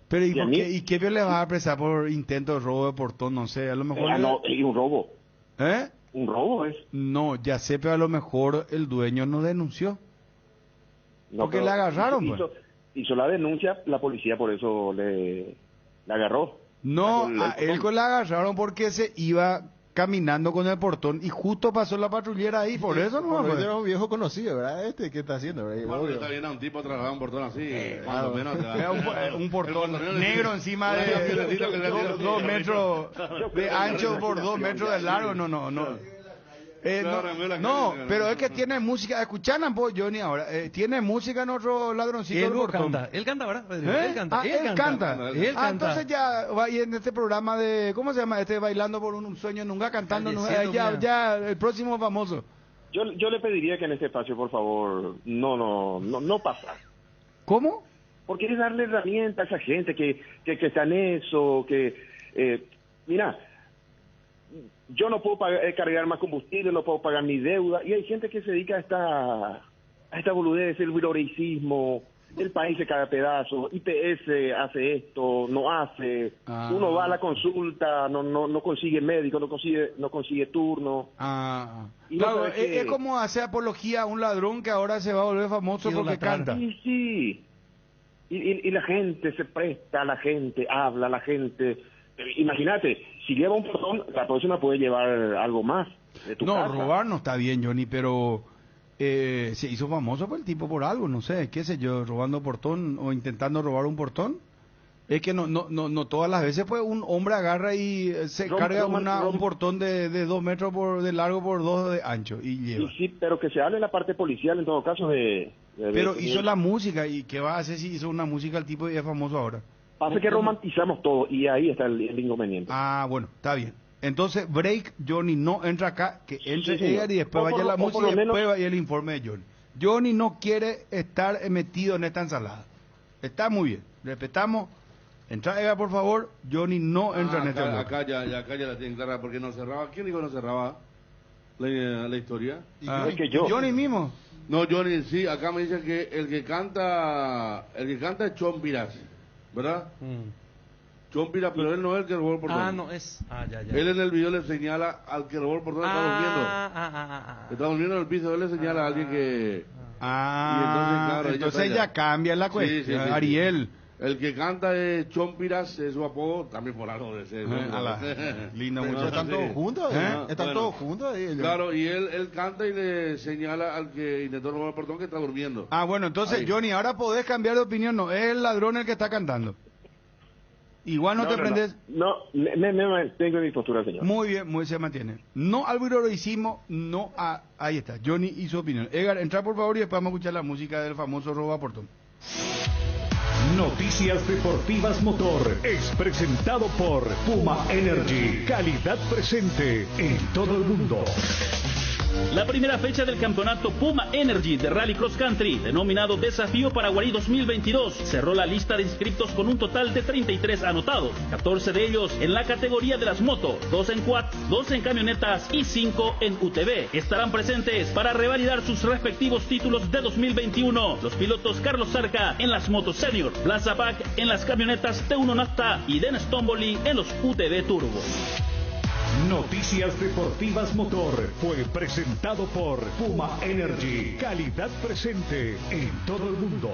Pero ¿y, ¿Y a por mí? qué, ¿y qué le vas a apresar por intento de robo de portón? No sé, a lo mejor... No, y un robo. ¿Eh? Un robo es. No, ya sé, pero a lo mejor el dueño no denunció. No, Porque pero le agarraron, pues. hizo la denuncia, la policía por eso le agarró. No, El a él portón. le agarraron porque se iba caminando con el portón y justo pasó la patrullera ahí, por eso no Porque fue. era un viejo conocido, ¿verdad? ¿Qué está haciendo? ¿verdad? Cuando Obvio. está bien a un tipo trasladar un portón así, claro. cuando menos te va- Era un portón El negro encima de piedrecita que le tira. 2 metros de ancho por 2 metros de largo, no. No, pero es que tiene música, escuchan pues Johnny ahora, tiene música en otro ladroncito Él del no portón. canta, él canta, ¿verdad, Rodrigo? ¿Eh? Él canta, Él canta. Él canta. Entonces ya va ahí en este programa de, ¿cómo se llama? Bailando por un sueño, nunca cantando, Falleciendo, mira. ya el próximo famoso. Yo le pediría que en este espacio, por favor, no pasar. ¿Cómo? Porque es darle herramientas a esa gente que está en eso, mira, yo no puedo cargar más combustible, no puedo pagar mi deuda, y hay gente que se dedica a esta boludez, el viroreicismo, el país se cae a pedazos, IPS hace esto, no hace, uno va a la consulta, no consigue médico, no consigue turno. Y no Claro, sabe qué- es como hacer apología a un ladrón que ahora se va a volver famoso porque canta. Sí. Y la gente se presta, la gente habla, la gente... Imagínate, si lleva un portón, la próxima puede llevar algo más de tu No, casa. robar no está bien, Johnny, pero se hizo famoso por el tipo por algo, no sé, qué sé yo, robando portón o intentando robar un portón. Es que no todas las veces pues un hombre agarra y se carga un portón de 2 metros de largo por 2 de ancho y lleva. Sí, pero que se hable la parte policial en todo caso Pero hizo la música, ¿y qué va a hacer si hizo una música el tipo y es famoso ahora? Pasa que romantizamos todo y ahí está el inconveniente. Ah, bueno, está bien. Entonces, break, Johnny no entra acá, que entre Sí, señor. Edgar y después O por vaya lo- la o por música lo y después menos- vaya el informe de Johnny. Johnny no quiere estar metido en esta ensalada. Está muy bien, respetamos. Entra Edgar, por favor. Johnny no entra en este bloque. acá ya la tienen clara porque no cerraba. ¿Quién dijo no cerraba la historia? Es que yo. Johnny mismo. No, Johnny, sí, acá me dicen que el que canta es Chompiras, ¿verdad? Chompiras, pero él no es el que robó el portón. Ah, no es. Ah, ya. Él en el video le señala al que robó el portón, está durmiendo. Está durmiendo en el piso, él le señala a alguien que... Entonces ya cambia la cuestión. Sí, sí. Ariel. El que canta es Chompiras, es su apodo, también por algo de ser. Linda Pero muchacha. están todos juntos, ¿eh? Están Bueno. todos juntos ahí. Claro, y él canta y le señala al que intentó robar el portón que está durmiendo. Ah, bueno, entonces, Ahí. Johnny, ahora podés cambiar de opinión. No, es el ladrón el que está cantando. Igual no te prendes. No, me mantengo en mi postura, señor. Muy bien, muy se mantiene. No al virorismo, no a... Ahí está, Johnny y su opinión. Edgar, entra por favor y después vamos a escuchar la música del famoso roba portón. Noticias Deportivas Motor es presentado por Puma Energy, calidad presente en todo el mundo. La primera fecha del campeonato Puma Energy de Rally Cross Country, denominado Desafío Paraguarí 2022, cerró la lista de inscriptos con un total de 33 anotados, 14 de ellos en la categoría de las motos, 2 en quad, 2 en camionetas y 5 en UTV. Estarán presentes para revalidar sus respectivos títulos de 2021 los pilotos Carlos Zarca en las motos senior, Blas Zapac en las camionetas T1 Nafta y Dennis Tomboli en los UTV Turbo. Noticias Deportivas Motor fue presentado por Puma Energy, calidad presente en todo el mundo.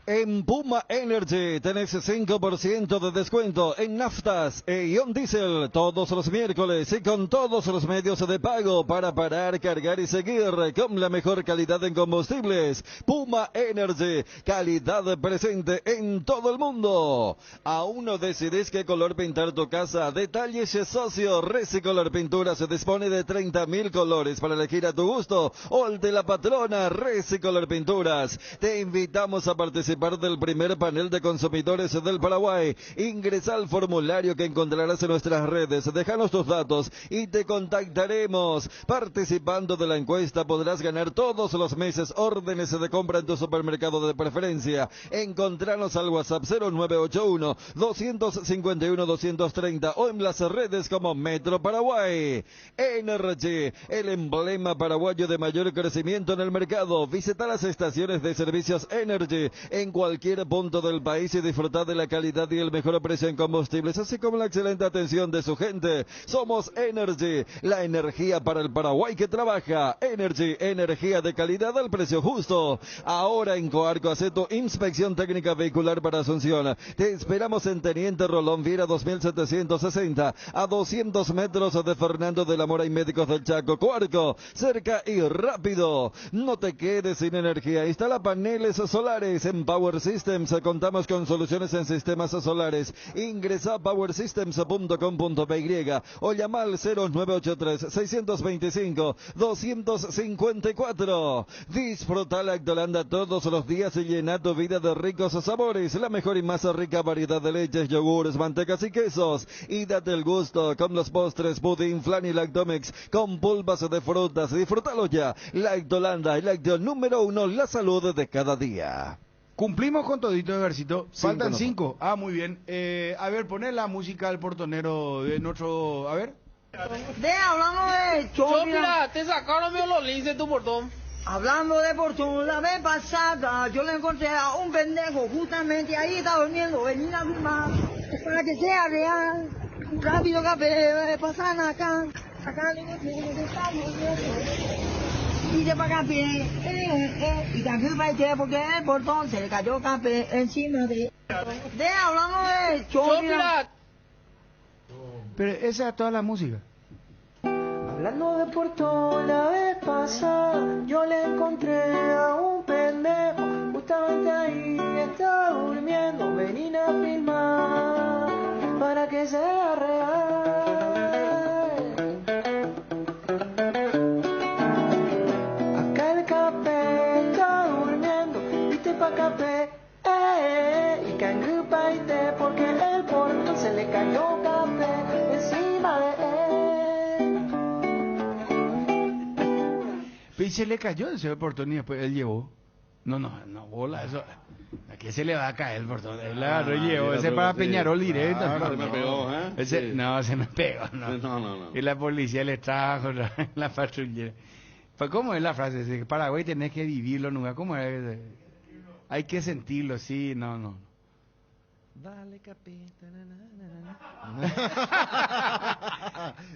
En Puma Energy tenés 5% de descuento en naftas e ion diésel todos los miércoles y con todos los medios de pago para parar, cargar y seguir con la mejor calidad en combustibles. Puma Energy, calidad presente en todo el mundo. ¿Aún no decidís qué color pintar tu casa? Detalles Socio Resicolor Pintura se dispone de 30.000 colores para elegir a tu gusto, o el de la patrona Resicolor Pinturas. Te invitamos a participar del primer panel de consumidores del Paraguay. Ingresa al formulario que encontrarás en nuestras redes, déjanos tus datos y te contactaremos. Participando de la encuesta podrás ganar todos los meses órdenes de compra en tu supermercado de preferencia. Encontranos al WhatsApp 0981-251-230 o en las redes como Metro Paraguay. Energy, el emblema paraguayo de mayor crecimiento en el mercado. Visita las estaciones de servicios Energy en cualquier punto del país y disfrutar de la calidad y el mejor precio en combustibles, así como la excelente atención de su gente. Somos Energy, la energía para el Paraguay que trabaja. Energy, energía de calidad al precio justo. Ahora en Coarco, hace tu inspección técnica vehicular para Asunción. Te esperamos en Teniente Rolón Viera 2760, a 200 metros de Fernando de la Mora y Médicos del Chaco. Coarco, cerca y rápido. No te quedes sin energía. Instala paneles solares en Power Systems. Contamos con soluciones en sistemas solares. Ingresa a powersystems.com.py o llama al 0983-625-254. Disfruta la Lactolanda todos los días y llena tu vida de ricos sabores. La mejor y más rica variedad de leches, yogures, mantecas y quesos. Y date el gusto con los postres, pudín, flan y lactomix con pulpas de frutas. Disfrútalo ya. Lactolanda, el lácteo número 1, la salud de cada día. Cumplimos con todito, Ejercito. Faltan 5. Ah, muy bien. A ver, poner la música del portonero de nuestro... A ver. Hablando de Chopira, te sacaron los links de tu portón. Hablando de portón, la vez pasada yo le encontré a un pendejo justamente ahí, está durmiendo, venir a firmar para que sea real. Un rápido café, pasan acá le encontré que estamos dice para café, y también para que porque el portón se le cayó café encima de hablando de Chopira. Pero esa es toda la música. Hablando de portón, la vez pasada yo le encontré a un pendejo justamente ahí, está durmiendo, venir a filmar para que sea real. Acá el café está durmiendo, viste pa' café, y cangrupa y té, porque el portón se le cayó café encima de él. Y se le cayó el señor portón y después él llevó. No, bola, eso. ¿A qué se le va a caer el portón? Él agarró y llevó. Ese para Peñarol directo. Se me pegó, ¿eh? Ese, no, se me pegó, no. No. Y la policía le trajo la patrullera. Pues, ¿cómo es la frase? Dice, Paraguay tenés que vivirlo nunca. ¿Cómo es? Hay que sentirlo, sí, no. Dale, capita.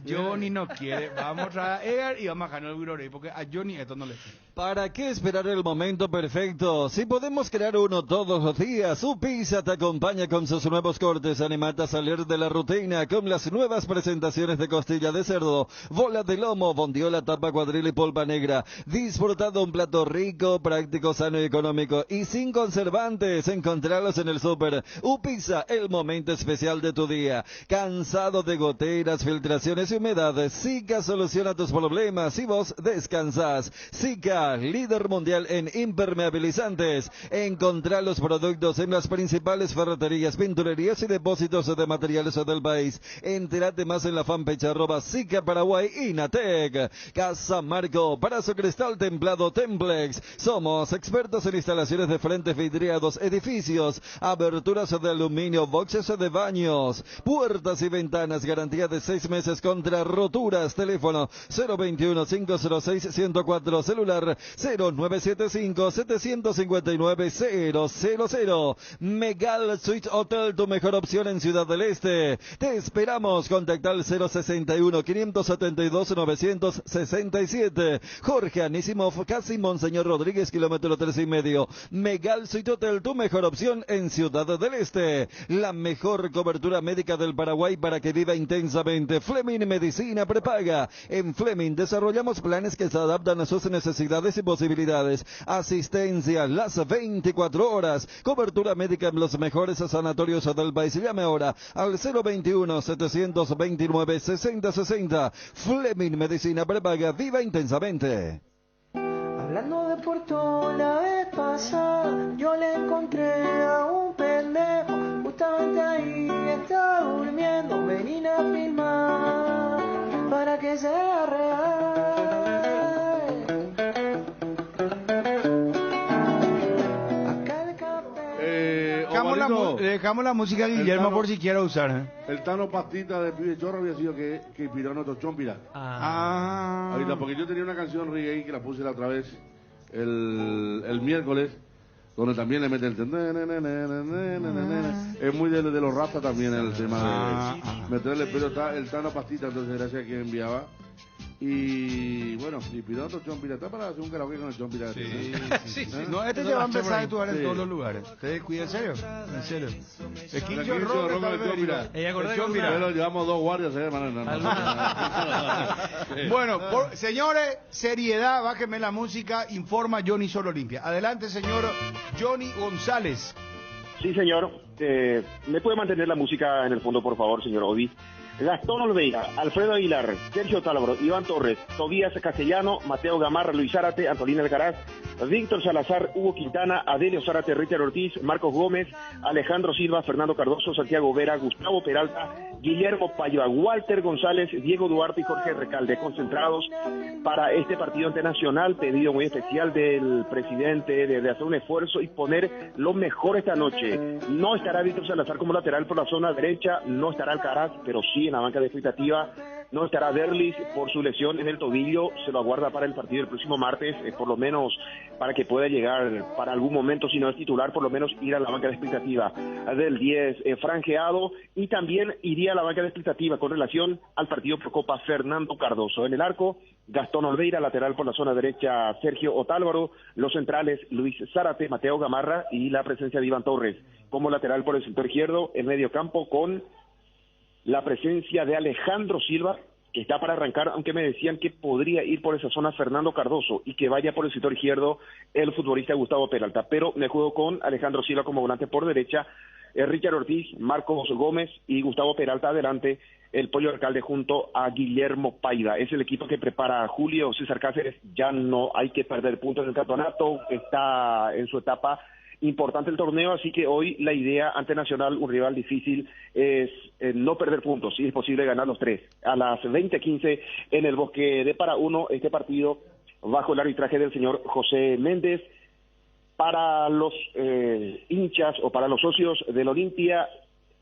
Johnny no quiere. Vamos a Edgar y vamos a ganar el Wirorey, porque a Johnny esto no le... ¿Para qué esperar el momento perfecto? Si podemos crear uno todos los días. Upisa te acompaña con sus nuevos cortes. Animate a salir de la rutina con las nuevas presentaciones de costilla de cerdo, bola de lomo, bondiola, tapa, cuadril y polpa negra. Disfruta de un plato rico, práctico, sano y económico y sin conservantes. Encontrarlos en el súper. Upisa, el momento especial de tu día. ¿Cansado de goteras, filtraciones y humedad? Sica soluciona tus problemas y vos descansás. Sica, líder mundial en impermeabilizantes. Encontrá los productos en las principales ferreterías, pinturerías y depósitos de materiales del país. Entérate más en la fanpage @Sica Paraguay Inatec. Casa Marco, para su cristal templado Templex. Somos expertos en instalaciones de frentes vidriados, edificios, aberturas de aluminio, boxes de baños, puertas y ventanas, garantía de 6 meses contra roturas. Teléfono 021-506-104, celular 0975-759-000. Megal Suite Hotel, tu mejor opción en Ciudad del Este. Te esperamos, contacta al 062-572-967. Jorge Anísimov, casi Monseñor Rodríguez, kilómetro 3,5. Megal Suite Hotel, tu mejor opción en Ciudad del Este. La mejor cobertura médica del Paraguay para que viva intensamente. Fleming Medicina Prepaga. En Fleming desarrollamos planes que se adaptan a sus necesidades y posibilidades. Asistencia las 24 horas. Cobertura médica en los mejores sanatorios del país. Llame ahora al 021-729-6060. Fleming Medicina Prepaga. Viva intensamente. Hablando de Puerto la vez pasada, yo le encontré a un pendejo, justamente ahí está durmiendo, vení a filmar para que sea real. Dejamos la música a Guillermo por si quiere usar. El Tano Pastita de Pibe Chorro había sido que inspiró a nuestro Chompira. Ahorita, porque yo tenía una canción reggae que la puse la otra vez el miércoles, donde también le mete el... Es muy de los rastas también el tema de meterle, pero está el Tano Pastita, entonces gracias a quien enviaba. Y bueno, y pidió otro Chompira, está para hacer un karaoke con el Chompira. Sí. No, este se va a empezar a actuar en todos los lugares. ¿Ustedes cuidan en serio? En serio. El Quincho Rock está el Chompira. El Chompira. Pero llevamos 2 guardias, Bueno, señores, seriedad, bájeme la música, informa Johnny Solo Olimpia. Adelante, señor Johnny González. Sí, señor. ¿Me puede mantener la música en el fondo, por favor, señor Odi? Gastón Olveira, Alfredo Aguilar, Sergio Tálvaro, Iván Torres, Tobías Castellano, Mateo Gamarra, Luis Zárate, Antolín Alcaraz, Víctor Salazar, Hugo Quintana, Adelio Zárate, Richard Ortiz, Marcos Gómez, Alejandro Silva, Fernando Cardoso, Santiago Vera, Gustavo Peralta, Guillermo Payoa, Walter González, Diego Duarte y Jorge Recalde, concentrados para este partido internacional, pedido muy especial del presidente de hacer un esfuerzo y poner lo mejor esta noche. No estará Víctor Salazar como lateral por la zona derecha, no estará Alcaraz, pero sí en la banca de expectativa. No estará Derlis por su lesión en el tobillo, se lo aguarda para el partido del próximo martes, por lo menos para que pueda llegar para algún momento, si no es titular, por lo menos ir a la banca de expectativa del 10 franjeado, y también iría a la banca de expectativa con relación al partido por Copa Fernando Cardoso. En el arco, Gastón Olveira, lateral por la zona derecha Sergio Otálvaro, los centrales Luis Zárate, Mateo Gamarra y la presencia de Iván Torres. Como lateral por el sector izquierdo, el medio campo con la presencia de Alejandro Silva, que está para arrancar, aunque me decían que podría ir por esa zona Fernando Cardoso y que vaya por el sector izquierdo el futbolista Gustavo Peralta, pero me juego con Alejandro Silva como volante por derecha, Richard Ortiz, Marcos Gómez y Gustavo Peralta adelante, el Pollo Alcalde junto a Guillermo Paida. Es el equipo que prepara Julio César Cáceres. Ya no hay que perder puntos en el campeonato, está en su etapa importante el torneo, así que hoy la idea ante Nacional, un rival difícil, es no perder puntos, si es posible ganar los 3. A las 20:15 en el Bosque de Para-1, este partido bajo el arbitraje del señor José Méndez. Para los hinchas o para los socios del Olimpia,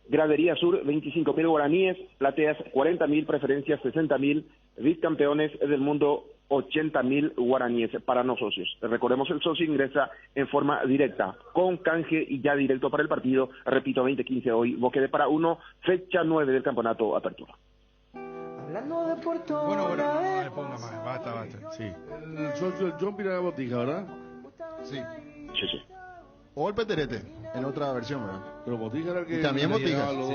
gradería sur 25.000 guaraníes, plateas 40.000, preferencias 60.000, bicampeones del mundo 80.000 guaraníes para no socios. Recordemos, el socio ingresa en forma directa, con canje y ya directo para el partido. Repito, 20:15 hoy, Bosque de Para-1, fecha 9 del campeonato Apertura. Hablando de Puerto Bueno, no le ponga más, basta, sí. El socio del Chompira de la Botija, ¿verdad? Sí. Sí. O el Peterete, en otra versión, ¿verdad? Pero Botija era el que... Y también Botija. Los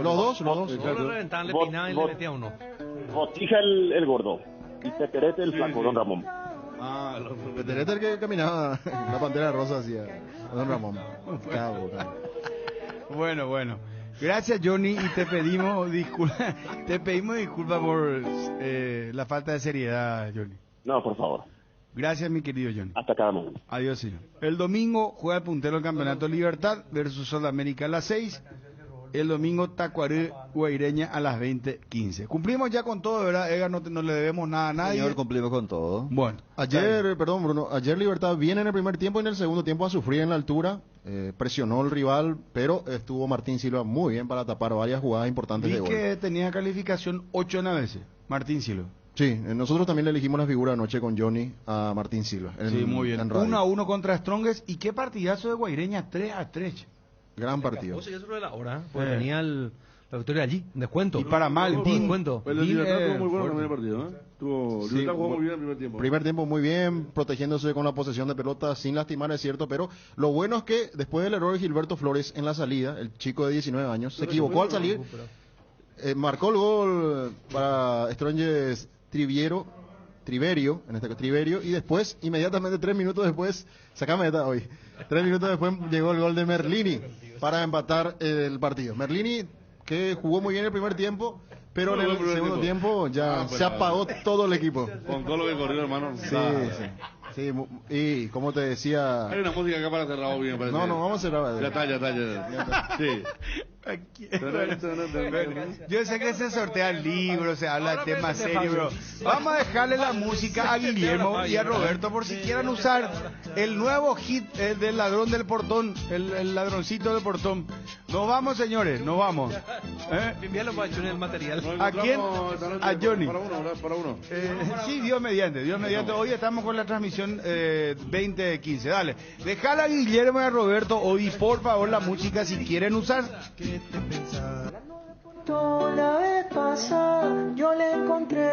dos. Lo reventaban, le pinaban y le metían uno. Botija el gordo y Peterete el flaco, don Ramón. Peterete el que caminaba la Pantera Rosa hacia don Ramón. Bueno. Gracias, Johnny, y te pedimos disculpas por la falta de seriedad, Johnny. No, por favor. Gracias, mi querido Johnny. Hasta cada momento. Adiós, señor. El domingo juega el puntero del Campeonato Libertad versus Sudamérica a las 6. El domingo Tacuaré Guaireña a las 20:15. Cumplimos ya con todo, ¿verdad, Edgar? No le debemos nada a nadie. Señor, cumplimos con todo. Bueno, ayer, perdón Bruno, ayer Libertad viene en el primer tiempo y en el segundo tiempo a sufrir en la altura. Presionó el rival, pero estuvo Martín Silva muy bien para tapar varias jugadas importantes vi de gol. que tenía calificación 8 en la veces, Martín Silva. Sí, nosotros también le elegimos la figura anoche con Johnny a Martín Silva. Sí, muy bien. 1-1 contra Strongest. ¿Y qué partidazo de Guaireña? 3-3. Gran partido. Vos seguís sobre la hora, porque venía la victoria allí, descuento. Y para mal, descuento. El Libertad estuvo muy bueno también el partido, ¿eh? Libertad jugó muy bien el primer tiempo. Primer tiempo muy bien, protegiéndose con la posesión de pelota sin lastimar, es cierto, pero lo bueno es que después del error de Gilberto Flores en la salida, el chico de 19 años, se equivocó al salir, marcó el gol para Strongest Triverio, en este caso Triverio, y después, inmediatamente 3 minutos después, sacame esta hoy, 3 minutos después llegó el gol de Merlini para empatar el partido. Merlini, que jugó muy bien el primer tiempo, pero en el segundo tiempo ya se apagó todo el equipo. Con todo lo que corrió, hermano. Sí, y como te decía... Hay una música acá para cerrado bien, parece. No, vamos a cerrar. Ya está. Sí. Yo sé que se sortean libros, se habla de temas serios, pero vamos a dejarle la música a Guillermo y a Roberto por si quieran usar el nuevo hit del ladrón del portón, el ladroncito del portón. Nos vamos, señores, nos vamos. Envíalo para Johnny el material. ¿A quién? A Johnny. Para uno. Sí, Dios mediante. Hoy estamos con la transmisión 20:15. Dale, dejala a Guillermo y a Roberto hoy, por favor, la música si quieren usar. La vez pasada yo le encontré